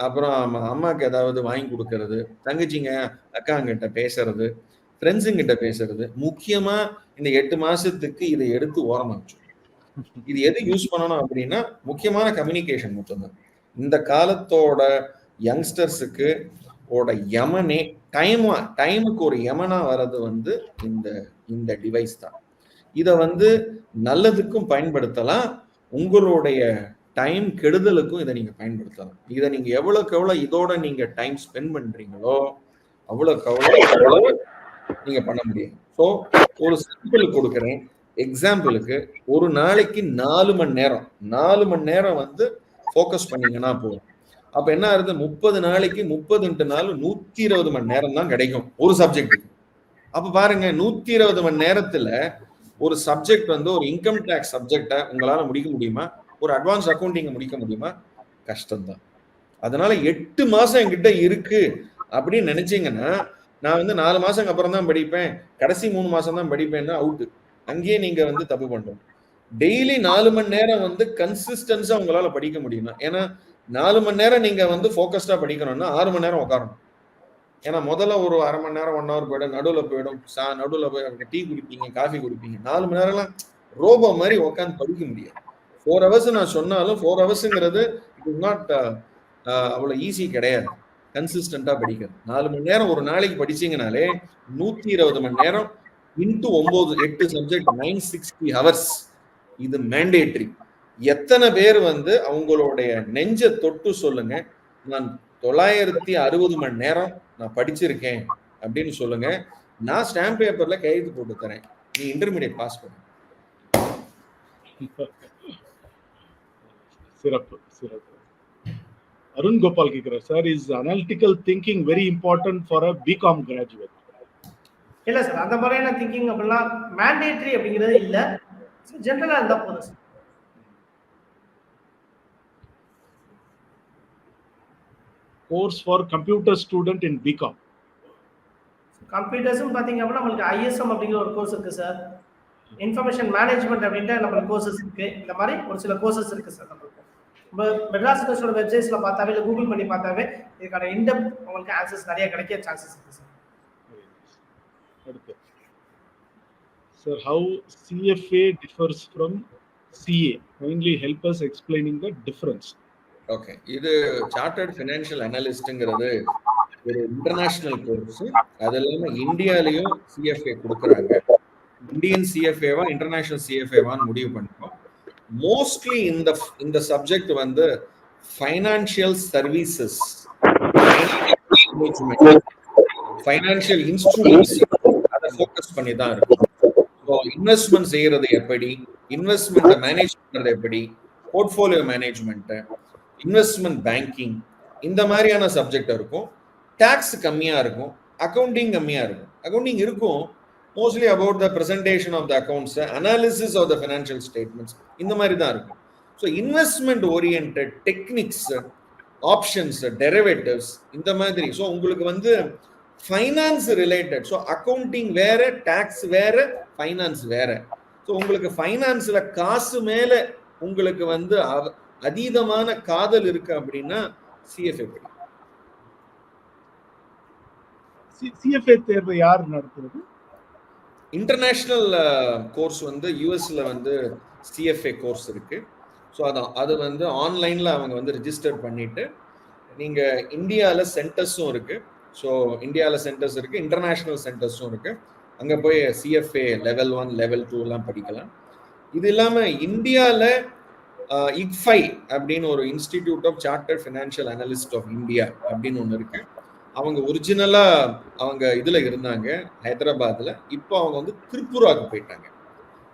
[SPEAKER 3] அப்புறம் அம்மாவுக்கு ஏதாவது வாங்கி கொடுக்கறது, தங்கச்சிங்க அக்காங்கிட்ட பேசுறது, ஃப்ரெண்ட்ஸுங்கிட்ட பேசுறது. முக்கியமா இந்த 8 மாசத்துக்கு இதை எடுத்து ஓரமா வச்சு இது எது யூஸ் பண்ணணும் அப்படின்னா முக்கியமான கம்யூனிகேஷன் மட்டும்தான். இந்த காலத்தோட யங்ஸ்டர்ஸுக்கு யமனே டைமுக்கு ஒரு யமனா வர்றது வந்து இந்த டிவைஸ் தான். இதை வந்து நல்லதுக்கும் பயன்படுத்தலாம், உங்களுடைய டைம் கெடுதலுக்கும் இதை நீங்க பயன்படுத்தலாம். இதை நீங்க எவ்வளவுக்கு எவ்வளவு இதோட நீங்க டைம் ஸ்பெண்ட் பண்றீங்களோ அவ்வளவுக்கு அவ்வளவு நீங்க பண்ண முடியும். ஸோ ஒரு சாம்பிள் கொடுக்குறேன். எக்ஸாம்பிளுக்கு ஒரு நாளைக்கு 4 மணி நேரம் வந்து ஃபோக்கஸ் பண்ணீங்கன்னா போதும். அப்ப என்ன ஆகுது, 30 நாளைக்கு 30 × 4 120 மணி நேரம் தான் கிடைக்கும் ஒரு சப்ஜெக்டுக்கு. அப்ப பாருங்க, 120 மணி நேரத்துல ஒரு சப்ஜெக்ட் வந்து ஒரு இன்கம் டேக்ஸ் சப்ஜெக்டை உங்களால முடிக்க முடியுமா? ஒரு அட்வான்ஸ் அக்கௌண்டிங் முடிக்க முடியுமா? கஷ்டம்தான். அதனால 8 மாசம் என்கிட்ட இருக்கு அப்படின்னு நினைச்சீங்கன்னா, நான் வந்து 4 மாசம் அப்புறம் தான் படிப்பேன், கடைசி 3 மாசம் தான் படிப்பேன்னா அவுட்டு. அங்கேயே நீங்க வந்து தப்பு பண்றோம். டெய்லி 4 மணி நேரம் வந்து கன்சிஸ்டன்ஸா உங்களால படிக்க முடியும்னா, ஏன்னா 4 மணி நேரம் நீங்க வந்து ஃபோக்கஸ்டா படிக்கணும்னா 6 மணி நேரம் உட்காரணும். ஏன்னா முதல்ல ஒரு 1/2 மணி நேரம் 1 hour போயிடும், நடுவில் போய் டீ குடிப்பீங்க, காஃபி குடிப்பீங்க. 4 மணி நேரம்லாம் ரோபோ மாதிரி உட்காந்து படிக்க முடியாது. 4 hours நான் சொன்னாலும் 4 hoursங்கிறது இட் இஸ் நாட் அவ்வளோ ஈஸி கிடையாது கன்சிஸ்டண்டா படிக்கிறது. 4 மணி நேரம் ஒரு நாளைக்கு படிச்சீங்கனாலே 120 மணி நேரம் இன்ட்டு 8 சப்ஜெக்ட் 960 hours. இது மேண்டேட்ரி. எத்தனை பேர் வந்து அவங்களுடைய நெஞ்ச தொட்டு சொல்லுங்க, நான் 960 மணி நேரம் நான் படிச்சிருக்கேன் அப்படின்னு சொல்லுங்க. நான் ஸ்டாம்ப் பேப்பர்ல கையெழுத்து போட்டு தரேன், நீ இன்டர்மீடியட் பாஸ் பண்ணு.
[SPEAKER 1] சிறப்பு சிறப்பு. அருண் கோபால் கேக்குறார், sir, is analytical thinking very important for a BCom graduate?
[SPEAKER 2] இல்ல சார், அந்த மாதிரியான திங்கிங் அப்படிலாம் மேண்டேட்ரி அப்படிங்கிறது இல்ல, ஜெனரலா இருந்தா போதும் sir.
[SPEAKER 1] Course for computer student in BCom.
[SPEAKER 2] கம்ப்யூட்டர்ஸும் பார்த்தீங்க அப்படின்னா நம்மளுக்கு ஐஎஸ்எம் அப்படிங்கிற ஒரு கோர்ஸ் இருக்கு சார், இன்ஃபர்மேஷன் மேனேஜ்மெண்ட் அப்படின்ட்டு நம்மளுக்கு கோர்சஸ் இருக்கு. இந்த மாதிரி ஒரு சில கோர்சஸ் இருக்கு சார். நம்மளுக்கு மெட்ராஸ் யூனிவர்சிட்டியோட வெப்சைட்ஸ்ல பார்த்தாவே இல்லை கூகுள் பண்ணி பார்த்தாவே இதுக்கான இன்டெப்த் உங்களுக்கு ஆன்சர்ஸ் நிறைய கிடைக்க சான்சஸ் இருக்கு சார்.
[SPEAKER 1] அடுத்து sir, how CFA differs from CA? Kindly help us explaining the difference.
[SPEAKER 3] Okay, இது சார்ட்டர்ட் ஃபினான்ஷியல் அனலிஸ்ட்ங்கிறது ஒரு இன்டர்நேஷனல் கோர்ஸ். அது இல்லாமல் இந்தியாலையும் சிஎஃப்ஏ கொடுக்குறாங்க. இந்தியன் சிஎஃப்ஏவா இன்டர்நேஷனல் சிஎஃப்ஏவான்னு முடிவு பண்ணிப்போம். மோஸ்ட்லி இந்த சப்ஜெக்ட் வந்து ஃபைனான்சியல் சர்வீசஸ், ஃபைனான்சியல் இன்ஸ்ட்ருமெண்ட்ஸ் அதை ஃபோக்கஸ் பண்ணி தான் இருக்கும். ஸோ இன்வெஸ்ட்மெண்ட் செய்யறது எப்படி, இன்வெஸ்ட்மெண்ட்டை மேனேஜ் பண்றது எப்படி, போர்ட்ஃபோலியோ மேனேஜ்மெண்ட்டு, இன்வெஸ்ட்மெண்ட் பேங்கிங், இந்த மாதிரியான சப்ஜெக்ட் இருக்கும். டேக்ஸ் கம்மியா இருக்கும், அக்கௌண்டிங் கம்மியா இருக்கும். அக்கௌண்டிங் இருக்கும், mostly about the presentation of the accounts, analysis of the financial statements, இந்த மாதிரி தான் இருக்கும். So investment orient techniques, options, derivatives இந்த மாதிரி. ஸோ உங்களுக்கு வந்து ஃபைனான்ஸ் ரிலேட்டட், ஸோ அக்கௌண்டிங் வேற, டாக்ஸ் வேற, ஃபைனான்ஸ் வேற. ஸோ உங்களுக்கு ஃபைனான்ஸ்ல காசு மேல உங்களுக்கு வந்து அதீதமான காதல் இருக்கு அப்படின்னா சிஎஃப்ஏ படி.
[SPEAKER 1] சிஎஃப்ஏ தேர்வு யார் நடத்துறது?
[SPEAKER 3] இன்டர்நேஷனல் கோர்ஸ் வந்து யூஎஸ்ல வந்து சிஎஃப்ஏ கோர்ஸ் இருக்கு. ஸோ அது வந்து ஆன்லைன்ல அவங்க வந்து ரிஜிஸ்டர் பண்ணிட்டு, நீங்க இந்தியாவில் சென்டர்ஸும் இருக்கு. ஸோ இந்தியாவில் சென்டர்ஸ் இருக்கு, இன்டர்நேஷனல் சென்டர்ஸும் இருக்கு. அங்கே போய் சிஎஃப்ஏ லெவல் 1 லெவல் 2 படிக்கலாம். இது இல்லாமல் இந்தியாவில் IGFI அப்படின்னு ஒரு institute of chartered financial analyst of India அப்படின்னு ஒன்று இருக்கு. அவங்க ஒரிஜினலா அவங்க இதுல இருந்தாங்க ஹைதராபாத்ல. இப்போ அவங்க வந்து திரிபுராவுக்கு போயிட்டாங்க.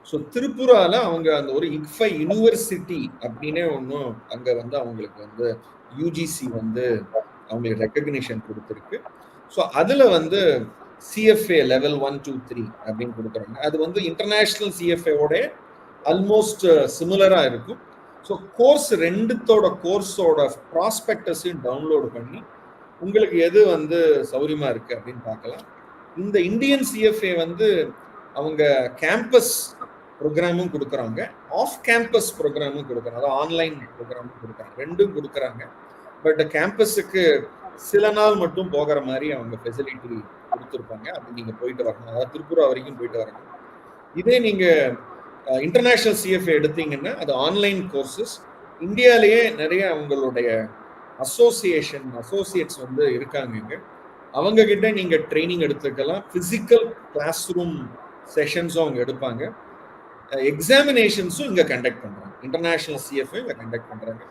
[SPEAKER 3] ஸோ திரிபுரால அவங்க அந்த ஒரு IGFI யூனிவர்சிட்டி அப்படின்னே ஒன்றும் அங்க வந்து அவங்களுக்கு வந்து யூஜிசி வந்து அவங்களுக்கு ரெக்கக்னிஷன் கொடுத்துருக்கு. ஸோ அதுல வந்து சிஎஃப்ஏ லெவல் 1, 2, 3 அப்படின்னு கொடுக்குறாங்க. அது வந்து இன்டர்நேஷனல் சிஎஃப்ஏவோட ஆல்மோஸ்ட் சிமிலரா இருக்கும். ஸோ கோர்ஸ் கோர்ஸோட ப்ராஸ்பெக்டஸையும் டவுன்லோடு பண்ணி உங்களுக்கு எது வந்து சௌரியமா இருக்கு அப்படின்னு பார்க்கலாம். இந்த இந்தியன் சிஎஃப்ஏ வந்து அவங்க கேம்பஸ் ப்ரோக்ராமும் கொடுக்குறாங்க, ஆஃப் கேம்பஸ் ப்ரோக்ராமும் கொடுக்குறாங்க, அதாவது ஆன்லைன் ப்ரோக்ராமும் கொடுக்குறாங்க, ரெண்டும் கொடுக்குறாங்க. பட் கேம்பஸுக்கு சில நாள் மட்டும் போகிற மாதிரி அவங்க ஃபெசிலிட்டி கொடுத்துருப்பாங்க. அது நீங்க போயிட்டு வரணும், அதாவது திரிபுரா வரைக்கும் போயிட்டு வரணும். இதே நீங்க இன்டர்நேஷனல் சிஎஃப்ஏ எடுத்தீங்கன்னா அது ஆன்லைன் கோர்சஸ். இந்தியாலேயே நிறைய அவங்களுடைய அசோசியேட்ஸ் வந்து இருக்காங்க இங்க. அவங்க கிட்ட நீங்க ட்ரைனிங் எடுத்துக்கலாம். பிசிக்கல் கிளாஸ் ரூம் செஷன்ஸும் அவங்க எடுப்பாங்க. எக்ஸாமினேஷன்ஸும் இங்க கண்டக்ட் பண்றாங்க. இன்டர்நேஷனல் சிஎஃப்ஏ இங்க கண்டக்ட் பண்றாங்க.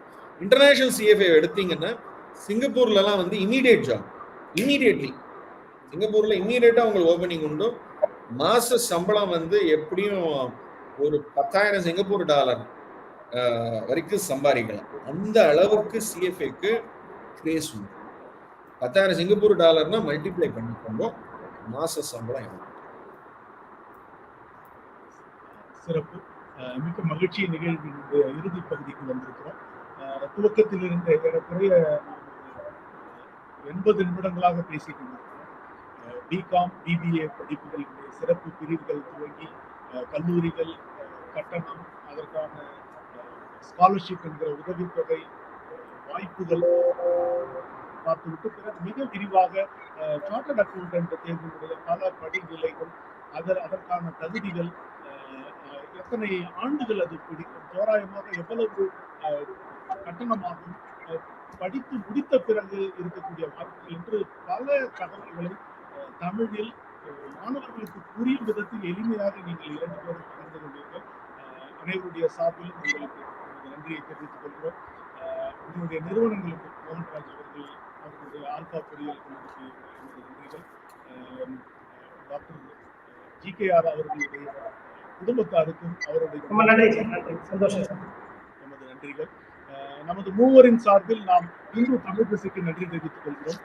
[SPEAKER 3] இன்டர்நேஷனல் சிஎஃப்ஏ எடுத்தீங்கன்னா சிங்கப்பூர்லலாம் வந்து இமீடியட்லி சிங்கப்பூர்ல இமீடியட்டா உங்களுக்கு ஓபனிங் உண்டு. மாச சம்பளம் வந்து எப்படியும் ஒரு 10,000 சிங்கப்பூர் டாலர் வரைக்கும் சம்பாதிக்கலாம். அந்த அளவுக்கு சிஎஃப்ஏக்கு கிரேஸ் உண்டு. 10,000 சிங்கப்பூர் டாலர்னா மல்டிப்ளை பண்ணிக்கோங்க, மாச சம்பளம்.
[SPEAKER 1] சிறப்பு. மிக்க மகிழ்ச்சி. நிகழ்வினுடைய இறுதி பகுதிக்கு வந்திருக்கிறோம். துவக்கத்தில் இருந்த ஏறக்குறைய 80 நிமிடங்களாக பேசிக் கொண்டிருக்கிறோம். பிகாம், பிபிஏ படிப்புகளுடைய சிறப்பு பிரிவுகள் துவங்கி கல்லூரிகள், கட்டணம், அதற்கான ஸ்காலர்ஷிப் என்கிற உதவித்தொகை, வாய்ப்புகள் பார்த்துவிட்டு பிறகு மிக விரிவாக சார்ட்டர்ட் அக்கௌண்டன்ட் தேர்வினுடைய பல படிநிலைகள், அதற்கான தகுதிகள், எத்தனை ஆண்டுகள் அது பிடிக்கும், தோராயமாக எவ்வளவு கட்டணமாகும், படித்து முடித்த பிறகு இருக்கக்கூடிய வாய்ப்புகள் என்று பல தகவல்களை தமிழில் மாணவர்களுக்கு புரியும் விதத்தில் எளிமையாக நீங்கள் 2 பேரும் பகிர்ந்து கொண்டீர்கள். அனைவருடைய சார்பிலும் உங்களுக்கு நன்றியை தெரிவித்துக் கொள்கிறோம். உங்களுடைய நிறுவனங்களுக்கு மோகன்ராஜ் அவர்களுடைய ஆல்பா பொறியியல் கல்லூரிக்கு நன்றிகள். டாக்டர் GKR அவர்களுடைய குடும்பத்தாருக்கும் அவருடைய நமது நன்றிகள். நமது மூவரின் சார்பில் நாம் இந்து தமிழ் திசைக்கு நன்றி தெரிவித்துக் கொள்கிறோம்.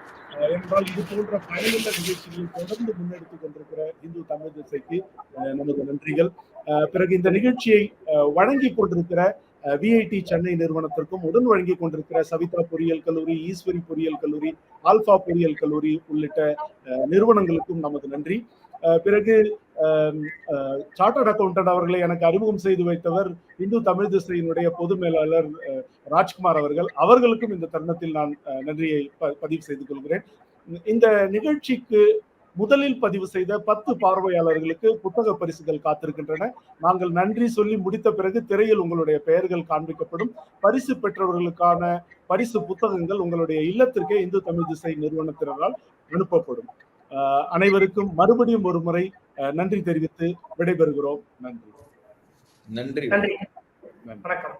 [SPEAKER 1] என்றால் இது போன்ற பயனுள்ள நிகழ்ச்சிகளை தொடர்ந்து முன்னெடுத்துக் கொண்டிருக்கிற இந்து தமிழ் திசைக்கு நமது நன்றிகள். பிறகு இந்த நிகழ்ச்சியை வழங்கி கொண்டிருக்கிற VIT சென்னை நிறுவனத்திற்கும், உடன் வழங்கி கொண்டிருக்கிற சவிதா பொறியியல் கல்லூரி, ஈஸ்வரி பொறியியல் கல்லூரி, ஆல்பா பொறியியல் கல்லூரி உள்ளிட்ட நிறுவனங்களுக்கும் நமது நன்றி. பிறகு சார்ட்டர்ட் அக்கௌண்டன்ட் அவர்களை எனக்கு அறிமுகம் செய்து வைத்தவர் இந்து தமிழ் திசையினுடைய பொது மேலாளர் ராஜ்குமார் அவர்களுக்கும் இந்த தருணத்தில் நான் நன்றியை பதிவு செய்து கொள்கிறேன். இந்த நிகழ்ச்சிக்கு முதலில் பதிவு செய்த 10 பார்வையாளர்களுக்கு புத்தக பரிசுகள் காத்திருக்கின்றன. நாங்கள் நன்றி சொல்லி முடித்த பிறகு திரையில் உங்களுடைய பெயர்கள் காண்பிக்கப்படும். பரிசு பெற்றவர்களுக்கான பரிசு புத்தகங்கள் உங்களுடைய இல்லத்திற்கே இந்து தமிழ் திசை நிறுவனத்தினரால் அனுப்பப்படும். அனைவருக்கும் மறுபடியும் ஒரு முறை நன்றி தெரிவித்து விடைபெறுகிறோம். நன்றி.
[SPEAKER 2] வணக்கம்.